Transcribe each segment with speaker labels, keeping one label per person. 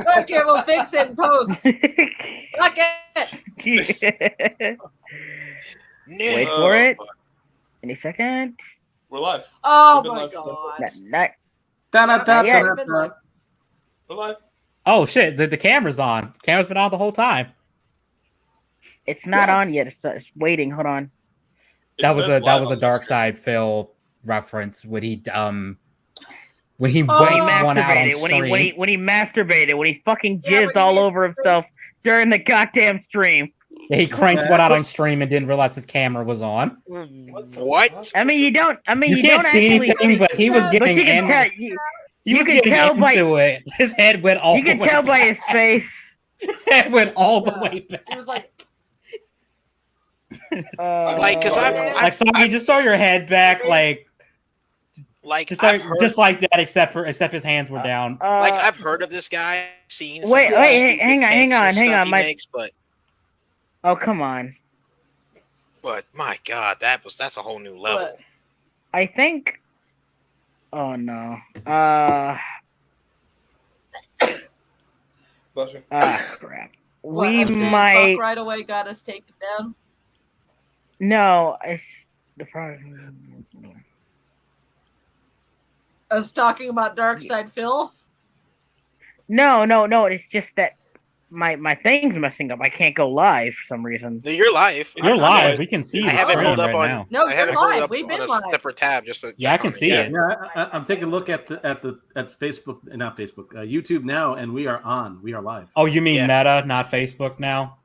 Speaker 1: Okay, we'll fix it in post. Fuck it.
Speaker 2: Wait for it. Any second.
Speaker 3: We're live.
Speaker 1: Oh
Speaker 3: We've been
Speaker 1: my
Speaker 3: live for 10
Speaker 1: god.
Speaker 3: We're live.
Speaker 4: Oh shit! The camera's on. The camera's been on the whole time.
Speaker 2: It's not on yet. It's waiting. Hold on.
Speaker 4: That was a Dark Side Phil reference when he when he masturbated, when he fucking jizzed all over himself during the goddamn stream. Yeah, he cranked one out on stream and didn't realize his camera was on.
Speaker 5: What?
Speaker 2: I mean, you
Speaker 4: can't
Speaker 2: don't
Speaker 4: see anything, but he was getting into it. His head went all the way back.
Speaker 2: You can tell by his face.
Speaker 4: His head went all the way back.
Speaker 1: It was like...
Speaker 4: Soggy, just throw your head back, just like that, except his hands were down.
Speaker 5: I've heard of this guy, seen.
Speaker 2: Wait, hang on.
Speaker 5: But
Speaker 2: oh, come on.
Speaker 5: But my God, that's a whole new level.
Speaker 1: What?
Speaker 2: I think. Oh no. Crap.
Speaker 1: We might. Fuck right away got us taken down.
Speaker 2: No, it's the problem.
Speaker 1: Us talking about Dark Side Phil?
Speaker 2: No. It's just that my thing's messing up. I can't go live for some reason.
Speaker 5: No, you're live.
Speaker 4: You're live. We can see you.
Speaker 5: I have it pulled up on.
Speaker 1: No,
Speaker 5: I have
Speaker 1: you're
Speaker 5: it pulled
Speaker 1: live.
Speaker 5: up
Speaker 1: We've been
Speaker 5: on a
Speaker 1: live.
Speaker 5: separate tab. Just to
Speaker 4: I can see it.
Speaker 6: Yeah, I'm taking a look at Facebook, not Facebook, YouTube now, and we are on. We are live.
Speaker 4: Oh, you mean Meta, not Facebook now?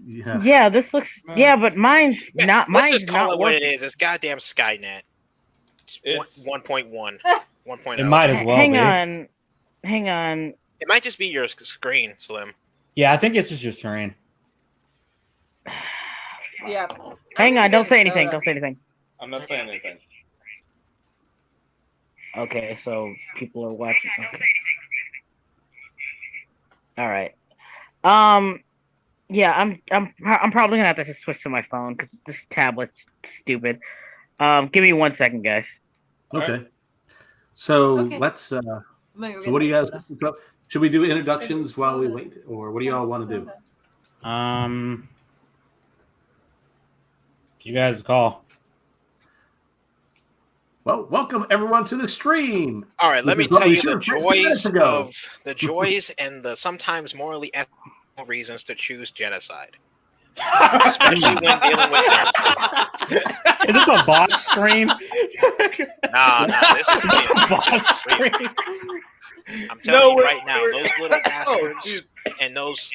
Speaker 2: Yeah, this looks. Yeah, but mine's not.
Speaker 5: Let's
Speaker 2: Mine's
Speaker 5: just call
Speaker 2: not
Speaker 5: it what
Speaker 2: working.
Speaker 5: it is. It's goddamn Skynet. It's 1.1. 1.0.
Speaker 4: It might as well
Speaker 2: hang
Speaker 4: be.
Speaker 2: on.
Speaker 5: It might just be your screen, Slim.
Speaker 4: Yeah, I think it's just your screen.
Speaker 1: Yeah.
Speaker 2: Hang on. Don't say anything. Don't say anything.
Speaker 3: I'm not saying anything.
Speaker 2: Okay, so people are watching. Okay. All right. Yeah, I'm probably gonna have to switch to my phone because this tablet's stupid. Give me 1 second, guys.
Speaker 6: Okay. So let's. So what do you guys? Should we do introductions while we wait, or what do y'all want to do?
Speaker 4: You guys call.
Speaker 6: Well, welcome everyone to the stream.
Speaker 5: All right, let me tell you the joys and the sometimes morally ethical reasons to choose genocide. Especially when dealing with
Speaker 4: Is this a boss stream?
Speaker 5: Nah, this is a boss stream. I'm telling you right now, those little bastards and those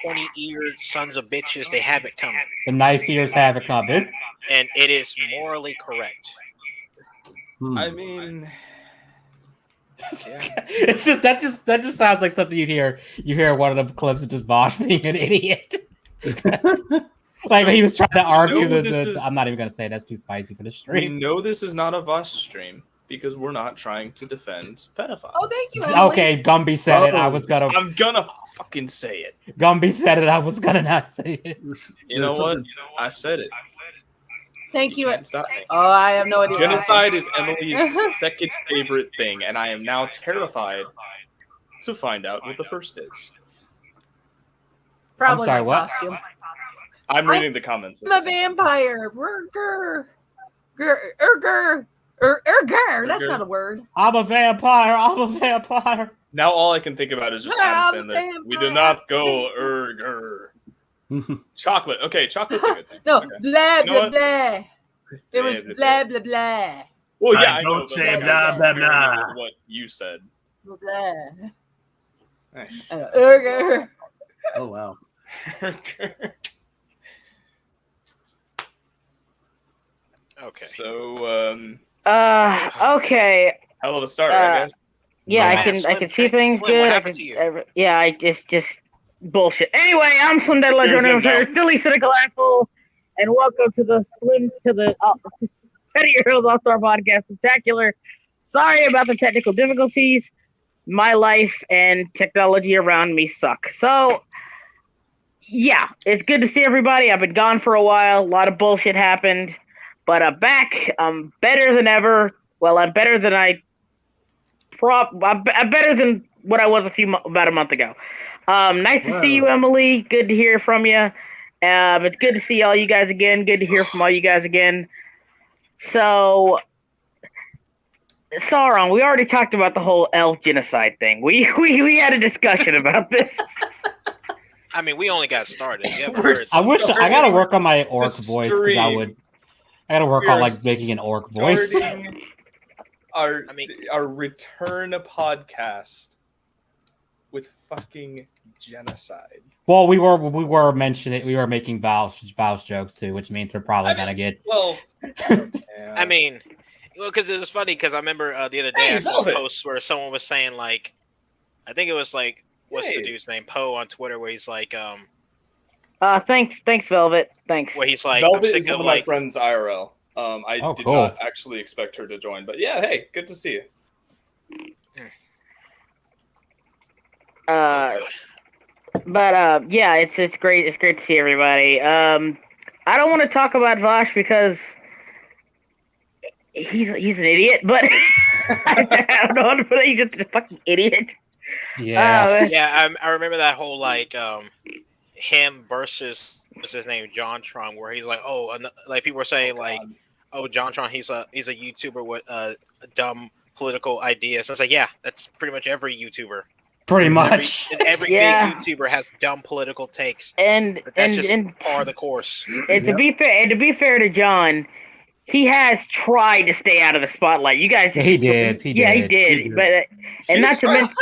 Speaker 5: 20-eared sons of bitches, they have it coming.
Speaker 4: The knife ears have it coming.
Speaker 5: And it is morally correct.
Speaker 3: I mean,
Speaker 4: it's just that just sounds like something you hear one of the clips of just Bosch being an idiot. Like he was trying to argue I'm not even gonna say that's too spicy for the stream.
Speaker 3: We know this is not a Voss stream because we're not trying to defend pedophiles.
Speaker 1: Oh, thank you, Emily.
Speaker 4: Okay, Gumby said it. I'm
Speaker 3: gonna fucking say it.
Speaker 4: Gumby said it. I was gonna not say it.
Speaker 3: You know what? I said it.
Speaker 1: Thank you.
Speaker 3: Can't stop me.
Speaker 1: Oh, I have no idea.
Speaker 3: Genocide is Emily's second favorite thing, and I am now terrified to find out what the first is.
Speaker 1: Probably
Speaker 4: I'm sorry,
Speaker 1: my
Speaker 4: what?
Speaker 1: costume.
Speaker 3: I'm reading the comments.
Speaker 1: I'm a vampire. Urger. That's not a word.
Speaker 4: I'm a vampire.
Speaker 3: Now all I can think about is just Adam Sandler. We do not go urger. Chocolate. Okay, chocolate's a good thing.
Speaker 1: No,
Speaker 3: okay.
Speaker 1: Blah, blah, blah. It was blah, blah, blah.
Speaker 3: Well, yeah,
Speaker 6: I don't say blah, blah, blah.
Speaker 3: What you said.
Speaker 1: Blah, blah.
Speaker 3: Nice.
Speaker 1: Urger.
Speaker 6: Oh, wow.
Speaker 5: Okay.
Speaker 3: So,
Speaker 2: okay.
Speaker 3: hell of a start, right, guys?
Speaker 2: Yeah, I can see things good.
Speaker 5: What happened to you?
Speaker 2: Yeah, I just bullshit. Anyway, I'm Slim Silly Cynical Asshole, and welcome to the Pettier Hills All-Star Podcast Spectacular. Sorry about the technical difficulties. My life and technology around me suck. So, yeah, it's good to see everybody. I've been gone for a while. A lot of bullshit happened. But I'm back. I'm better than ever. Well, I'm better than I'm better than what I was about a month ago. Nice to see you, Emily. Good to hear from you. It's good to see all you guys again. Good to hear from all you guys again. So, Sauron, we already talked about the whole elf genocide thing. We had a discussion about this.
Speaker 5: I mean, we only got started.
Speaker 4: I gotta work on my orc voice because I gotta work on making an orc voice.
Speaker 3: Our return podcast with fucking genocide.
Speaker 4: Well, we were mentioning we were making Val's jokes too, which means we're probably gonna get.
Speaker 3: Well,
Speaker 5: I mean, because it was funny because I remember the other day I saw a post where someone was saying like, I think it was like, what's the dude's name? Poe on Twitter, where he's like,
Speaker 2: thanks, Velvet. Thanks.
Speaker 5: Where he's like,
Speaker 3: Velvet is one of my friends IRL. I did not actually expect her to join, but yeah, hey, good to see you.
Speaker 2: Yeah, it's great. It's great to see everybody. I don't want to talk about Vosh because he's an idiot, but I don't know, but he's just a fucking idiot.
Speaker 4: Yeah,
Speaker 5: I remember that whole like him versus what's his name, JonTron, where he's like, like people were saying like, JonTron, he's a YouTuber with dumb political ideas. And it's like, yeah, that's pretty much every YouTuber.
Speaker 4: Pretty much.
Speaker 5: Every big YouTuber has dumb political takes.
Speaker 2: And
Speaker 5: that's just part of the course.
Speaker 2: And to be fair to John, he has tried to stay out of the spotlight. You guys,
Speaker 4: he did.
Speaker 2: But and not to mention,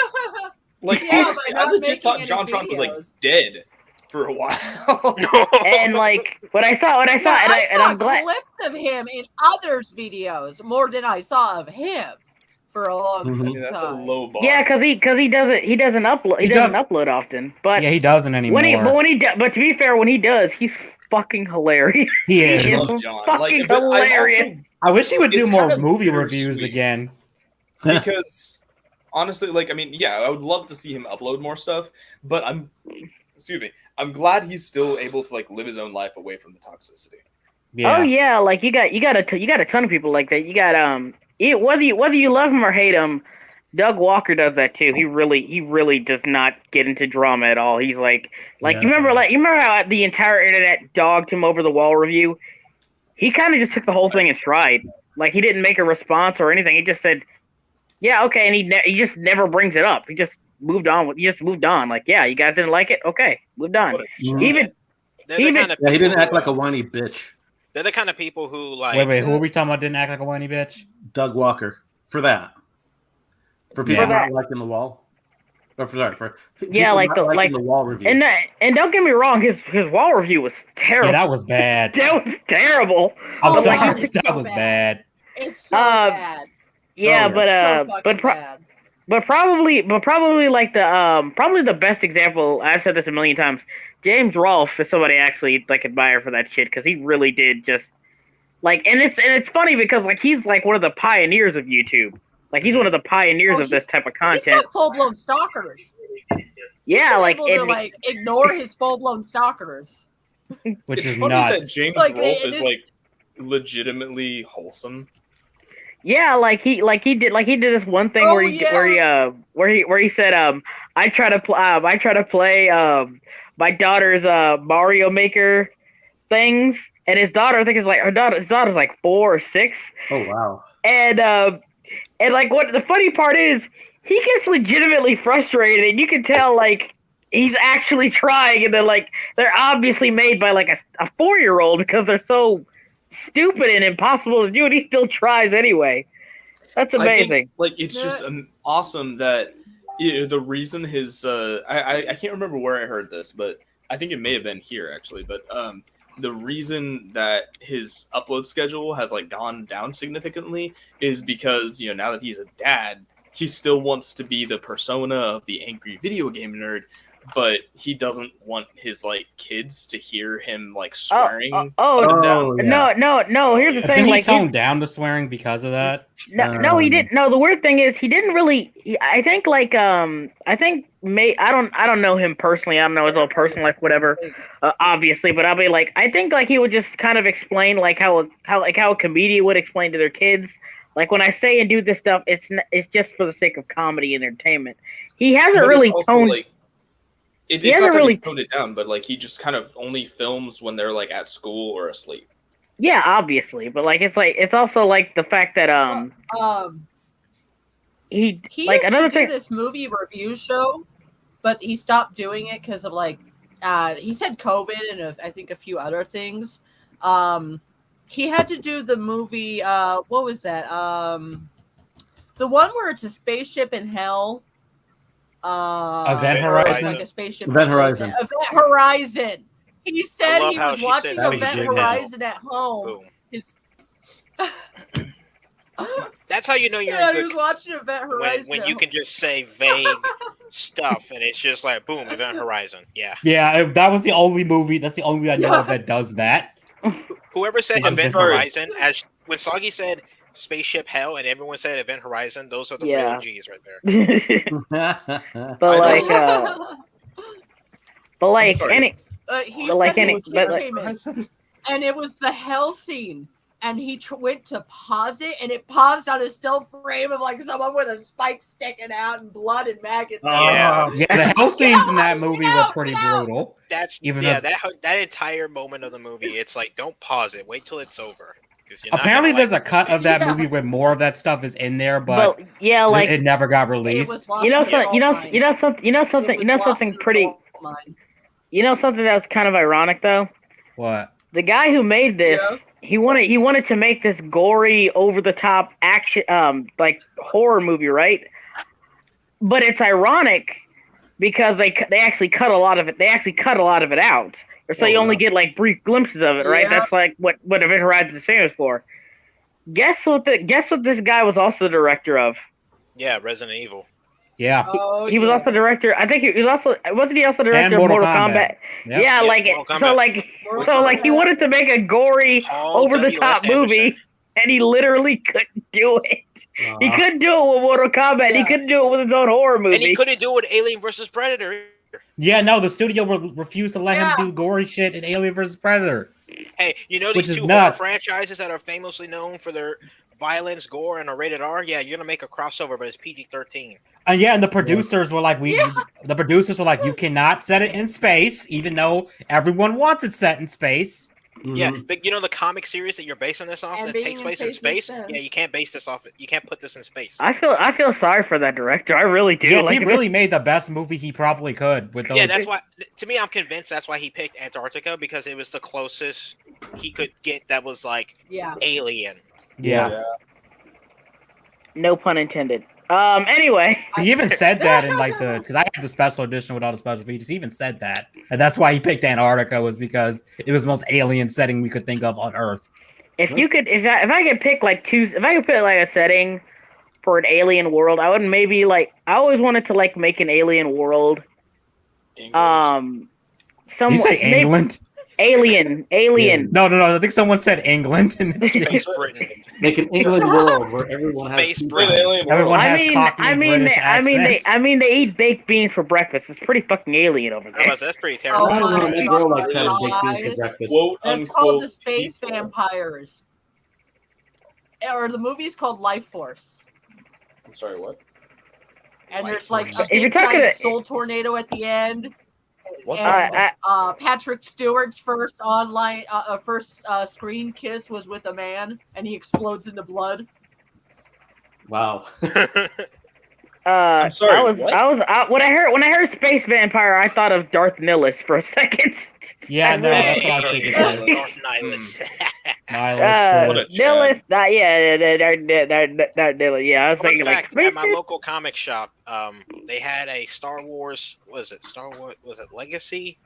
Speaker 3: like, honestly, I legit thought JonTron was like dead for a while.
Speaker 2: And like when I saw, and I'm glad
Speaker 1: clips of him in others' videos more than I saw of him for a long time.
Speaker 3: That's a low bar.
Speaker 2: Yeah, because he doesn't upload. He doesn't upload often. But
Speaker 4: yeah, he doesn't anymore.
Speaker 2: But to be fair, when he does, he's fucking hilarious.
Speaker 4: He is
Speaker 2: fucking hilarious.
Speaker 4: I wish he would do more movie reviews again.
Speaker 3: Because honestly, like, I mean, yeah, I would love to see him upload more stuff, but I'm glad he's still able to like live his own life away from the toxicity.
Speaker 2: Yeah. Oh yeah, like you got a ton of people like that. You got whether you love him or hate him, Doug Walker does that too. He really does not get into drama at all. He's like you remember how the entire internet dogged him over the wall review? He kind of just took the whole thing in stride. Like he didn't make a response or anything. He just said, "Yeah, okay," and he just never brings it up. He just moved on. Like, yeah, you guys didn't like it? Okay, moved on.
Speaker 6: He didn't act like a whiny bitch.
Speaker 5: They're the kind of people who like.
Speaker 4: Wait, who are we talking about? Didn't act like a whiny bitch?
Speaker 6: Doug Walker. For that. For people not liking the wall. Or for
Speaker 2: the
Speaker 6: wall review.
Speaker 2: And don't get me wrong, his wall review was terrible.
Speaker 4: Yeah, that was bad.
Speaker 2: That was terrible.
Speaker 4: I'm sorry, that was bad.
Speaker 1: It's so bad.
Speaker 2: Yeah, but probably like probably the best example. I've said this a million times. James Rolfe is somebody I actually like admire for that shit because he really did just like, and it's funny because like he's like one of the pioneers of YouTube. Like he's one of the pioneers of this type of content.
Speaker 1: He's got full-blown stalkers.
Speaker 2: Yeah, like
Speaker 1: ignore his full-blown stalkers,
Speaker 4: which is
Speaker 3: funny
Speaker 4: nuts.
Speaker 3: That James Rolfe is like legitimately wholesome.
Speaker 2: Yeah, he did this one thing where he said I try to play my daughter's Mario Maker things, and his daughter, I think his daughter's like 4 or 6.
Speaker 6: Oh wow.
Speaker 2: And like what the funny part is, he gets legitimately frustrated, and you can tell like he's actually trying, and they're obviously made by like a 4-year-old because they're so stupid and impossible to do, and he still tries anyway. That's amazing.
Speaker 3: It's just awesome that the reason his I can't remember where I heard this, but I think it may have been here actually. But the reason that his upload schedule has like gone down significantly is because now that he's a dad, he still wants to be the persona of the angry video game nerd. But he doesn't want his like kids to hear him like swearing.
Speaker 2: No. Here's the thing.
Speaker 4: Did he tone down the swearing because of that?
Speaker 2: No, he didn't. No, the weird thing is he didn't really. I think I don't know him personally. I don't know his own personal life, whatever. Obviously, but I'll be like, I think like he would just kind of explain like how a comedian would explain to their kids. Like when I say and do this stuff, it's just for the sake of comedy and entertainment. he hasn't
Speaker 3: But
Speaker 2: really
Speaker 3: it's also,
Speaker 2: toned.
Speaker 3: like, it's
Speaker 2: hasn't
Speaker 3: not that
Speaker 2: really
Speaker 3: he's toned it down, but like he just kind of only films when they're like at school or asleep.
Speaker 2: Yeah, obviously, but it's also like the fact that he like
Speaker 1: used
Speaker 2: another
Speaker 1: to do
Speaker 2: thing.
Speaker 1: this movie review show, but he stopped doing it because of like he said COVID and I think a few other things. He had to do the movie. What was that? The one where it's a spaceship in hell.
Speaker 4: Event Horizon.
Speaker 1: Like a spaceship.
Speaker 6: Event Horizon.
Speaker 1: Event Horizon. He said he was watching
Speaker 6: said
Speaker 1: Event
Speaker 6: Spaceship
Speaker 1: Horizon at home. His
Speaker 5: That's how you know you're
Speaker 1: yeah,
Speaker 5: in
Speaker 1: he
Speaker 5: good
Speaker 1: was watching Event Horizon.
Speaker 5: when you can just say vague stuff and it's just like boom, Event Horizon. Yeah.
Speaker 4: Yeah, that was the only movie. That's the only movie I know of that does that.
Speaker 5: Whoever said
Speaker 3: I'm
Speaker 5: Event
Speaker 3: sorry.
Speaker 5: Horizon, as when Soggy said Spaceship Hell and everyone said Event Horizon, those are the real G's right there.
Speaker 2: But like,
Speaker 1: and it was the hell scene, and he went to pause it, and it paused on a still frame of like someone with a spike sticking out and blood and maggots.
Speaker 4: Yeah, the hell scenes in that movie were pretty brutal.
Speaker 5: That's
Speaker 4: Even
Speaker 5: that entire moment of the movie. It's like don't pause it, wait till it's over.
Speaker 4: Apparently, there's a cut of that movie where more of that stuff is in there, but it never got released.
Speaker 2: You know something pretty. You know something that was kind of ironic though.
Speaker 4: What?
Speaker 2: The guy who made this, he wanted to make this gory, over the top action, like horror movie, right? But it's ironic because they actually cut a lot of it. They actually cut a lot of it out. So you only get like brief glimpses of it, right? That's like what Event Horizon is famous for. Guess what this guy was also the director of?
Speaker 5: Yeah, Resident Evil.
Speaker 4: Yeah.
Speaker 2: He was also director. I think he was also director of Mortal Kombat.
Speaker 4: Yep.
Speaker 2: Yeah, he wanted to make a gory, over the top movie, and he literally couldn't do it. He couldn't do it with Mortal Kombat. Yeah. He couldn't do it with his own horror movie.
Speaker 5: And he couldn't do it with Alien vs Predator.
Speaker 4: Yeah, no, the studio refused to let him do gory shit in Alien vs Predator.
Speaker 5: Hey, you know these two horror franchises that are famously known for their violence, gore, and a rated R? Yeah, you're gonna make a crossover, but it's PG-13.
Speaker 4: And the producers were like, the producers were like, you cannot set it in space, even though everyone wants it set in space.
Speaker 5: Mm-hmm. Yeah, but you know the comic series that you're basing this off that takes place in space? Yeah, you can't base this off. You can't put this in space.
Speaker 2: I feel sorry for that director. I really do.
Speaker 4: Yeah, he really made the best movie he probably could with those.
Speaker 5: Yeah, that's why. To me, I'm convinced that's why he picked Antarctica, because it was the closest he could get that was like alien.
Speaker 4: Yeah.
Speaker 2: No pun intended. Anyway,
Speaker 4: he even said that in like because I had the special edition with all the special features. He even said that, and that's why he picked Antarctica, was because it was the most alien setting we could think of on Earth.
Speaker 2: If I could pick a setting for an alien world, I would maybe I always wanted to make an alien world.
Speaker 4: Did you say England?
Speaker 2: Alien.
Speaker 4: No. I think someone said England.
Speaker 6: Make an England world where everyone has
Speaker 4: everyone has
Speaker 2: I mean, they eat baked beans for breakfast. It's pretty fucking alien over there.
Speaker 5: That's pretty terrible.
Speaker 6: I don't know. My girl likes having baked beans for breakfast.
Speaker 1: It's called the Space Vampires, or the movie's called Life Force.
Speaker 3: I'm sorry, what?
Speaker 1: And there's like a big giant soul tornado at the end. And, Patrick Stewart's first screen kiss was with a man, and he explodes into blood.
Speaker 6: Wow.
Speaker 3: I'm sorry.
Speaker 2: When I heard Space Vampire, I thought of Darth Nihilus for a second.
Speaker 4: Yeah, no, that's what I was thinking.
Speaker 5: Darth Nihilus.
Speaker 2: Nihilus. Yeah, I was thinking
Speaker 5: at my local comic shop, they had a Star Wars. Was it Legacy?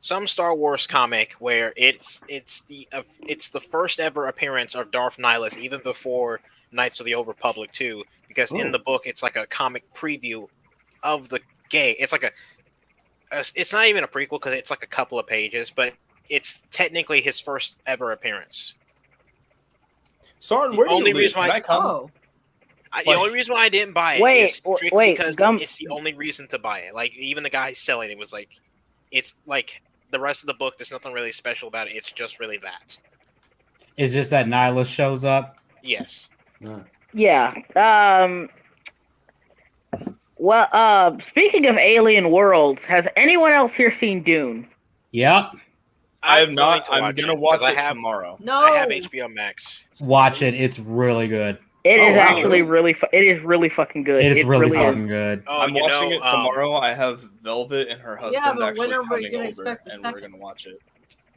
Speaker 5: Some Star Wars comic where it's the first ever appearance of Darth Nihilus, even before Knights of the Old Republic 2, because in the book it's like a comic preview of the game. It's like it's not even a prequel because it's like a couple of pages, but it's technically his first ever appearance.
Speaker 3: Soren, where do you live? Can I come?
Speaker 5: The only reason why I didn't buy it is strictly because it's the only reason to buy it. Like, even the guy selling it was like, it's like the rest of the book, there's nothing really special about it. It's just really that.
Speaker 4: It's just that Nihilus shows up?
Speaker 5: Yes.
Speaker 2: Yeah. Well, speaking of alien worlds, has anyone else here seen Dune?
Speaker 4: Yep.
Speaker 3: I have not. I'm gonna watch it tomorrow.
Speaker 1: No,
Speaker 5: I have HBO Max.
Speaker 4: Watch it. It's really good.
Speaker 2: It is actually really. It is really fucking good.
Speaker 4: It is really fucking good.
Speaker 5: Oh,
Speaker 3: I'm watching it tomorrow. I have Velvet and her husband actually coming over, and we're gonna watch it.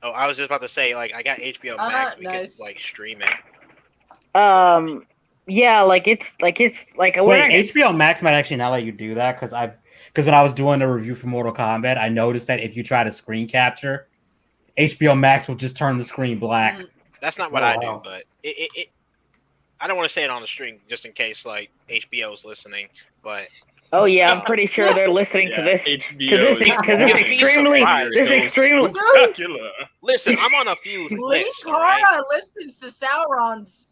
Speaker 5: Oh, I was just about to say, like, I got HBO Max. We can like stream it.
Speaker 2: Yeah, it's like
Speaker 4: wait, HBO Max might actually not let you do that because when I was doing a review for Mortal Kombat, I noticed that if you try to screen capture, HBO Max will just turn the screen black.
Speaker 5: That's not what I do, but it I don't want to say it on the stream just in case like HBO's listening, but
Speaker 2: oh yeah, I'm pretty sure they're listening to this.
Speaker 3: HBO
Speaker 2: this extremely
Speaker 3: spectacular.
Speaker 5: Listen, I'm on a few lists.
Speaker 1: Linkara listens to Sauron's.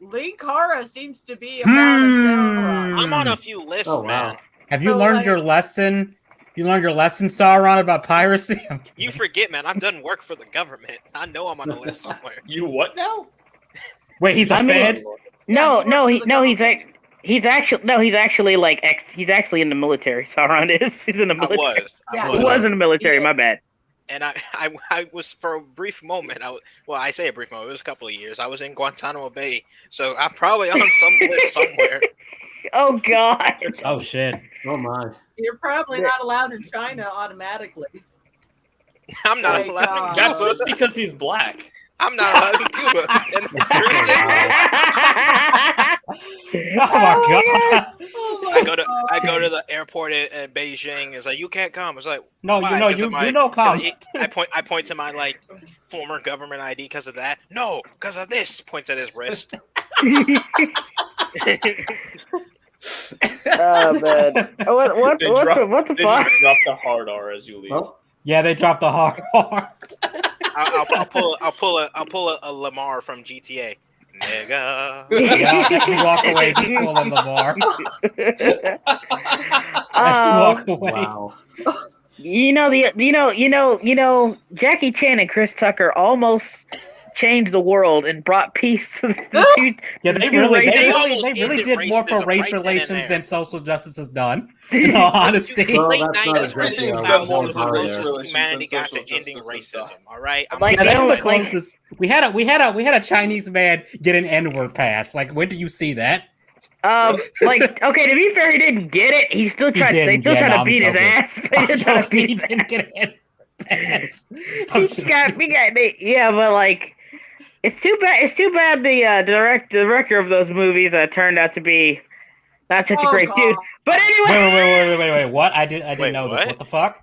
Speaker 1: Linkara seems to be a fan of Sauron.
Speaker 5: I'm on a few lists, man.
Speaker 4: Have you learned your lesson? You learned your lesson, Sauron, about piracy?
Speaker 5: You forget, man. I've done work for the government. I know I'm on a list somewhere.
Speaker 3: You what now?
Speaker 4: Wait, he's a Fed?
Speaker 2: He's actually he's actually in the military. Sauron is. He's in the military. He was in the military. My bad.
Speaker 5: And I was for a brief moment. I say a brief moment. It was a couple of years. I was in Guantanamo Bay, so I'm probably on some list somewhere.
Speaker 2: Oh God.
Speaker 4: Oh shit.
Speaker 6: Oh my.
Speaker 1: You're probably not allowed in China automatically.
Speaker 5: I'm not allowed in Cuba.
Speaker 3: That's just because he's black.
Speaker 5: I'm not allowed in Cuba.
Speaker 4: Oh my God.
Speaker 5: I go to the airport in Beijing. It's like, you can't come. It's like,
Speaker 4: no,
Speaker 5: why?
Speaker 4: you know come.
Speaker 5: I point to my like former government ID because of that. No, because of this. Points at his wrist.
Speaker 2: Oh man! What the fuck?
Speaker 3: Just drop the hard R as you leave.
Speaker 6: Oh.
Speaker 4: Yeah, they dropped the hard R.
Speaker 5: I'll pull a Lamar from GTA. Nigga.
Speaker 4: Yeah, as you walk away, you pull in the bar. As you walk away.
Speaker 6: Wow.
Speaker 2: Jackie Chan and Chris Tucker almost changed the world and brought peace to the
Speaker 4: Yeah, they really did more for race relations than social justice has done. In all honesty,
Speaker 5: late 90s, early 2000s was the closest humanity got to ending racism. All right,
Speaker 4: the closest. We had a Chinese man get an N-word pass. Like, when do you see that?
Speaker 2: Okay, to be fair, he didn't get it. He still tried. They still tried to beat his ass.
Speaker 4: He didn't get an pass.
Speaker 2: Yeah, but like. It's too bad the director of those movies turned out to be not such a great dude. But anyway,
Speaker 4: wait. What? I didn't know this. What the fuck?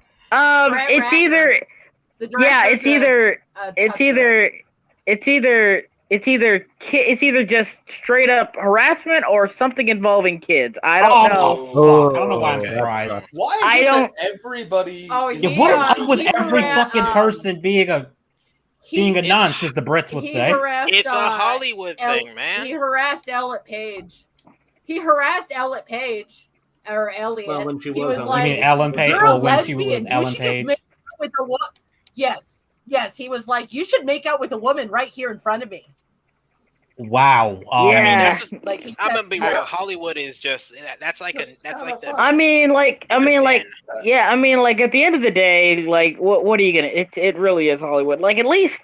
Speaker 2: It's either just straight up harassment or something involving kids. I don't know.
Speaker 4: Fuck. I don't know why I'm surprised.
Speaker 7: Why is it that everybody?
Speaker 4: What is up with every fucking person being a nonce, as the Brits would say?
Speaker 5: It's a Hollywood thing, man.
Speaker 1: He harassed Elliot Page. Or Elliot.
Speaker 6: Well, when she
Speaker 1: was
Speaker 6: like,
Speaker 4: you mean Ellen Page?
Speaker 1: Well,
Speaker 4: when she was Ellen Page.
Speaker 1: Yes. He was like, you should make out with a woman right here in front of me.
Speaker 4: Wow.
Speaker 2: Yeah.
Speaker 5: I'm gonna be real. Hollywood is just that's like at the
Speaker 2: end of the day, like what are you gonna? It really is Hollywood. Like, at least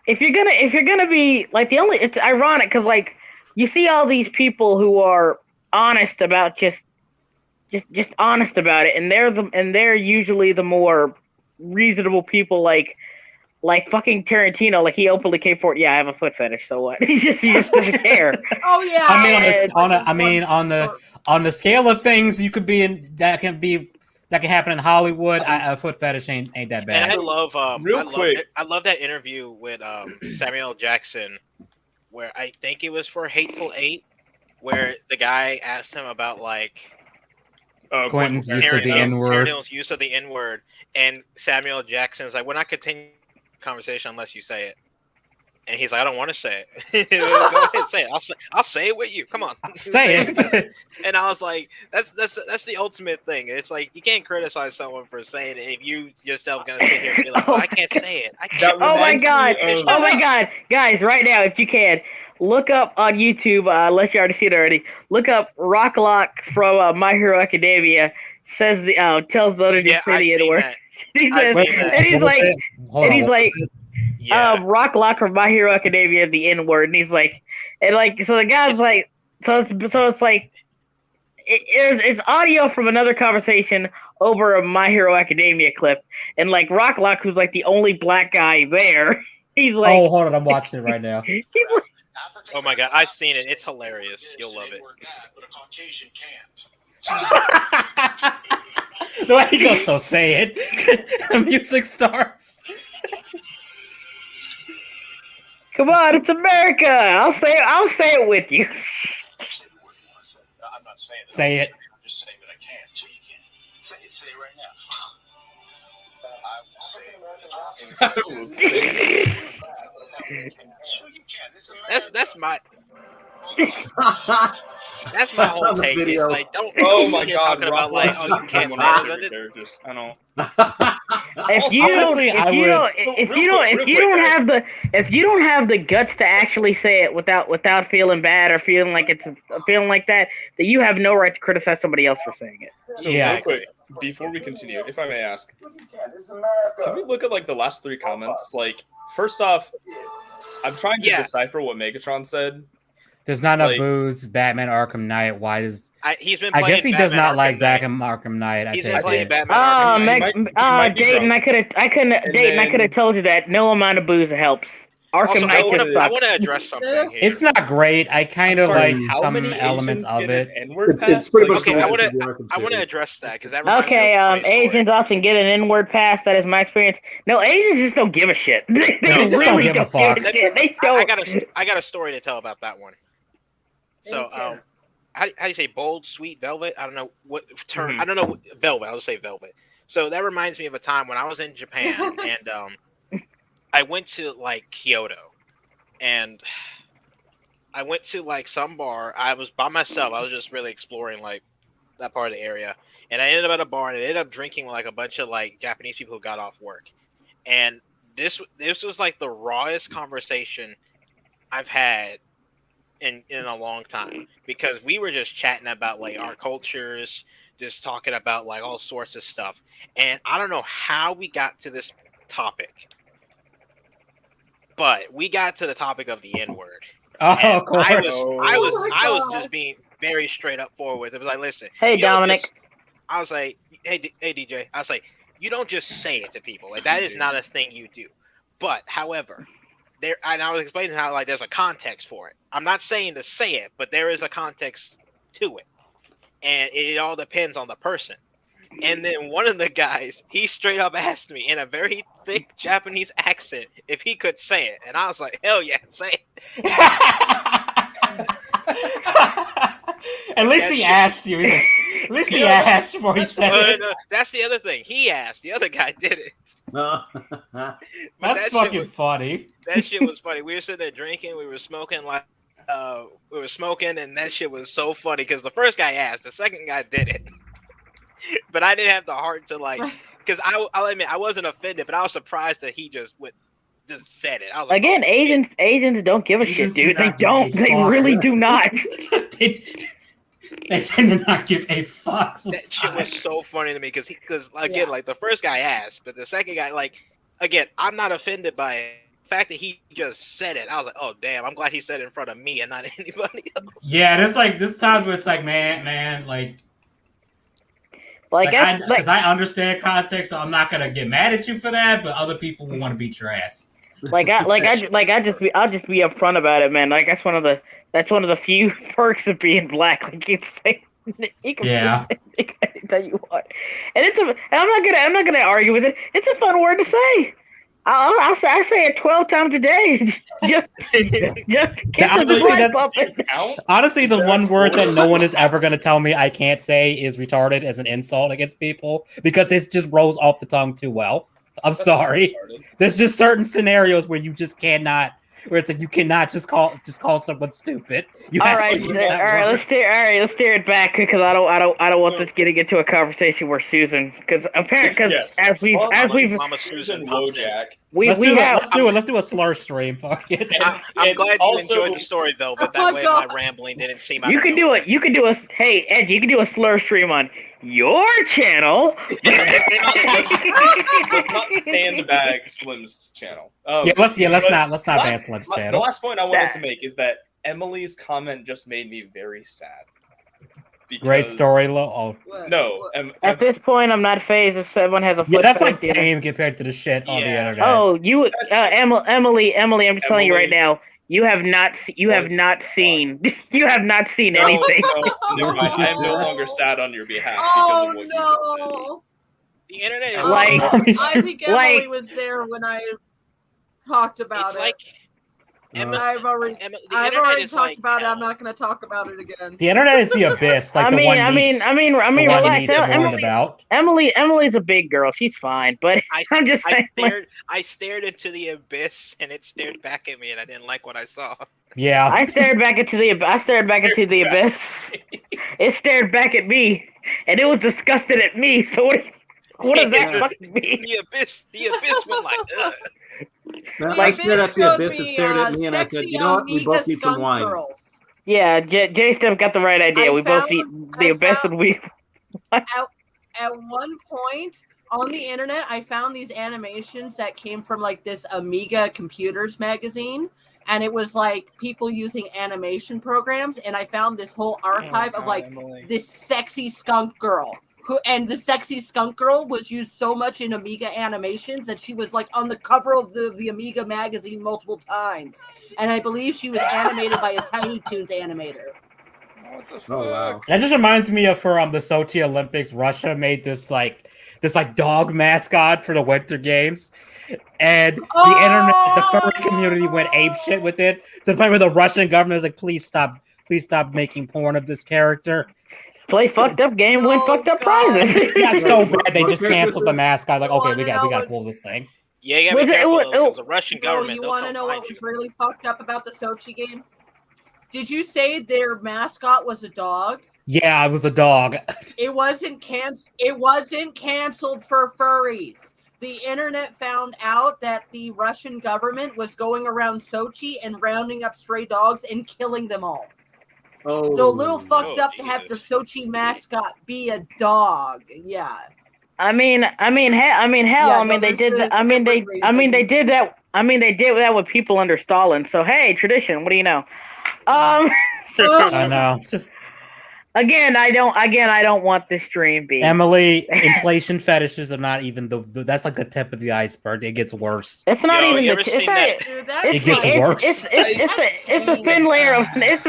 Speaker 2: if you're gonna be like it's ironic because like you see all these people who are honest about just honest about it, and they're usually the more reasonable people, like fucking Tarantino. Like, he openly came for it. Yeah, I have a foot fetish, so what? he just doesn't care.
Speaker 1: Oh yeah.
Speaker 4: On the scale of things you could be in, that can happen in Hollywood. A foot fetish ain't that bad.
Speaker 5: And I love I love that interview with Samuel Jackson, where I think it was for Hateful Eight, where the guy asked him about like
Speaker 4: Quentin's use of the N-word.
Speaker 5: Tarantino's use of the N-word, and Samuel Jackson's like, "We're not continuing the conversation unless you say it." And he's like, "I don't want to say it." Go ahead, say it. I'll say it with you. Come on,
Speaker 4: say it.
Speaker 5: And I was like, "That's the ultimate thing. It's like you can't criticize someone for saying it if you yourself gonna sit here and be like, well, I can't say it. I can't."
Speaker 2: Oh my god, guys! Right now, if you can, look up on YouTube, unless you already see it already. Look up Rock Lock from My Hero Academia. Says the tells the other dude to say the N word. He says, and he's like, Rock Lock from My Hero Academia, the N word, and he's like, and like, so the guy's like, so it's like, it's audio from another conversation over a My Hero Academia clip, and like Rock Lock, who's like the only black guy there, he's like,
Speaker 4: oh, hold on, I'm watching it right now.
Speaker 5: Oh my god, I've seen it. It's hilarious. You'll love it.
Speaker 4: The way he goes, so say it. The music starts.
Speaker 2: Come on, it's America. I'll say it with you.
Speaker 7: I'm not saying
Speaker 4: say it.
Speaker 7: I'm just saying that I can. So you can. Say it right now. I will say it.
Speaker 5: That's my that's my whole take. It's like don't talking about like you can't stand
Speaker 3: characters. I know.
Speaker 2: If you don't have the guts to actually say it without feeling bad or feeling like that, then you have no right to criticize somebody else for saying it.
Speaker 3: So real quick, before we continue, if I may ask, can we look at like the last 3 comments? Like, first off, I'm trying to decipher what Megatron said.
Speaker 4: There's not enough booze. Batman Arkham Knight. Why does
Speaker 5: he's been?
Speaker 4: I guess he
Speaker 5: Batman
Speaker 4: does not
Speaker 5: Arkham
Speaker 4: like
Speaker 5: Knight.
Speaker 4: Arkham Knight.
Speaker 5: He's been playing Batman Arkham
Speaker 2: Knight. Dayton, I could have told you that no amount of booze helps. Arkham Knight just sucks.
Speaker 5: I want to address something here.
Speaker 4: It's not great. I kind of like some elements of it.
Speaker 6: It's pretty much
Speaker 5: okay. I want to address that because that reminds me of
Speaker 2: Asians often get an N-word pass. That is my experience. No, Asians just don't give a shit. They really don't give a fuck. They don't.
Speaker 5: I got a story to tell about that one. So, how do you say bold, sweet, velvet? I don't know what term. I don't know velvet. I'll just say velvet. So that reminds me of a time when I was in Japan and I went to like Kyoto, and I went to like some bar. I was by myself. I was just really exploring like that part of the area, and I ended up at a bar and I ended up drinking with like a bunch of like Japanese people who got off work, and this was like the rawest conversation I've had in a long time, because we were just chatting about like our cultures, just talking about like all sorts of stuff, and I don't know how we got to this topic. But we got to the topic of the N-word.
Speaker 4: Oh, of course.
Speaker 5: I was just being very straight up forward. It was like, listen.
Speaker 2: Hey, Dominic.
Speaker 5: I was like, hey, DJ. I was like, you don't just say it to people. Like, that is not a thing you do. But, however, and I was explaining how like there's a context for it. I'm not saying to say it, but there is a context to it. And it all depends on the person. And then one of the guys, he straight up asked me in a very thick Japanese accent if he could say it. And I was like, hell yeah, say it.
Speaker 4: At least he asked you. At least he asked before he said it.
Speaker 5: No, that's the other thing. He asked. The other guy didn't.
Speaker 4: That's fucking funny.
Speaker 5: That shit was funny. We were sitting there drinking. We were smoking and that shit was so funny because the first guy asked. The second guy didn't. But I didn't have the heart to like, because I'll admit I wasn't offended, but I was surprised that he just said it. I was like,
Speaker 2: again, Asians don't give a shit, dude. They don't. They really do not.
Speaker 4: They tend to not give a fuck. Sometimes.
Speaker 5: That shit was so funny to me because again, like the first guy asked, but the second guy, like, again, I'm not offended by it. The fact that he just said it, I was like, oh damn, I'm glad he said it in front of me and not anybody else.
Speaker 4: Yeah, there's like this times where it's like, man, like. Because I understand context, so I'm not gonna get mad at you for that. But other people will want to beat your ass.
Speaker 2: I'll just be upfront about it, man. Like that's one of the few perks of being black. Like you can tell you what, and I'm not gonna argue with it. It's a fun word to say. I say it 12 times a day.
Speaker 4: Honestly, the one word that no one is ever going to tell me I can't say is retarded as an insult against people because it just rolls off the tongue too well. I'm sorry. There's just certain scenarios where you just cannot. where it's like you cannot just call someone stupid.
Speaker 2: All right, let's steer it back because I don't want this getting into a conversation where Susan, because apparently as we've
Speaker 5: Susan Wojak.
Speaker 4: Let's do a slur stream. Fuck it.
Speaker 5: I'm glad you enjoyed the story though, but that way my rambling didn't seem.
Speaker 2: You can do it. You can do a Edgy. You can do a slur stream on your channel.
Speaker 3: Let's not sandbag Slim's channel.
Speaker 4: Let's not ban Slim's channel.
Speaker 3: The last point I wanted to make is that Emily's comment just made me very sad.
Speaker 4: Great story, Lo.
Speaker 3: No.
Speaker 2: At this point, I'm not phased if someone has a.
Speaker 4: Yeah, that's like tame compared to the shit on the internet.
Speaker 2: Oh, Emily, I'm just telling you right now. You have not seen anything.
Speaker 3: No, never mind. I am no longer sad on your behalf because of what you just said.
Speaker 5: The internet is
Speaker 1: I think Emily was there when I talked about it. I've already talked about it. I'm not going to talk about it again.
Speaker 4: The internet is the abyss. Like relax.
Speaker 2: Emily's a big girl. She's fine, but I'm just saying.
Speaker 5: I stared into the abyss, and it stared back at me, and I didn't like what I saw.
Speaker 4: Yeah,
Speaker 2: I stared back into the abyss. It stared back at me, and it was disgusted at me. So what does that fucking mean?
Speaker 5: The abyss went like. Ugh.
Speaker 6: I stared at the abyss and stared at me, and I said, "You know what? We both need some wine."
Speaker 2: Yeah, J-Step got the right idea. We both need the abyss, and we.
Speaker 1: At one point on the internet, I found these animations that came from like this Amiga Computers magazine, and it was like people using animation programs, and I found this whole archive of like this sexy skunk girl. And the sexy skunk girl was used so much in Amiga animations that she was like on the cover of the Amiga magazine multiple times. And I believe she was animated by a Tiny Toons animator.
Speaker 3: What the fuck?
Speaker 6: Oh wow!
Speaker 4: That just reminds me of for the Sochi Olympics. Russia made this dog mascot for the Winter Games, and the internet, the furry community went apeshit with it to the point where the Russian government was like, "Please stop making porn of this character."
Speaker 2: Play fucked up game, win fucked up prizes.
Speaker 4: It got so bad they just canceled the mascot. Like, okay, we gotta pull this thing.
Speaker 5: Yeah, you gotta be careful because the Russian government.
Speaker 1: You want to know what was really fucked up about the Sochi game? Did you say their mascot was a dog?
Speaker 4: Yeah, it was a dog.
Speaker 1: It wasn't canceled for furries. The internet found out that the Russian government was going around Sochi and rounding up stray dogs and killing them all.
Speaker 6: Oh.
Speaker 1: So a little fucked up to have the Sochi mascot be a dog. Yeah.
Speaker 2: They did that with people under Stalin. So hey, tradition. What do you know?
Speaker 4: I know.
Speaker 2: Again, I don't want this stream being.
Speaker 4: Emily, inflation fetishes are not even that's like the tip of the iceberg. It gets worse.
Speaker 2: It's not even
Speaker 5: the tip.
Speaker 4: It gets worse.
Speaker 2: It's a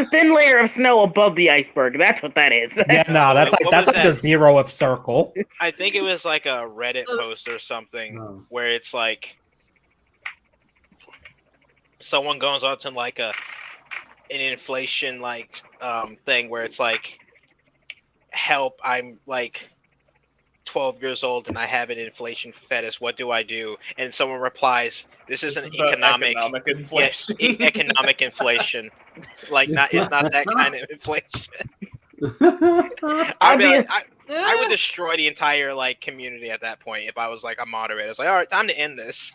Speaker 2: thin layer of snow above the iceberg. That's what that is.
Speaker 4: Yeah, no, that's like the zero of circle.
Speaker 5: I think it was like a Reddit post or something where it's like someone goes on to like an inflation thing where it's like, help, I'm like 12 years old and I have an inflation fetish. What do I do? And someone replies, "This is an economic inflation." Yes, economic inflation. It's not that kind of inflation. I would destroy the entire community at that point if I was like a moderator. It's like, all right, time to end this.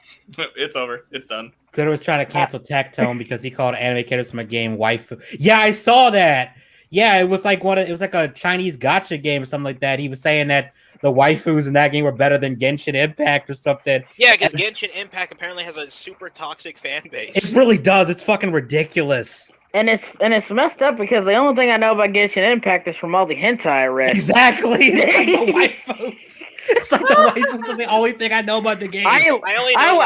Speaker 3: It's over. It's done.
Speaker 4: Glitter was trying to cancel Tectone because he called anime characters from a game waifu. Yeah, I saw that. Yeah, it was like a Chinese gacha game or something like that. He was saying that the waifus in that game were better than Genshin Impact or something.
Speaker 5: Yeah, because Genshin Impact apparently has a super toxic fan base.
Speaker 4: It really does. It's fucking ridiculous.
Speaker 2: And it's messed up because the only thing I know about Genshin Impact is from all the hentai I read.
Speaker 4: Exactly. It's like the waifus. It's like the waifus are the only thing I know about the game.
Speaker 5: I only know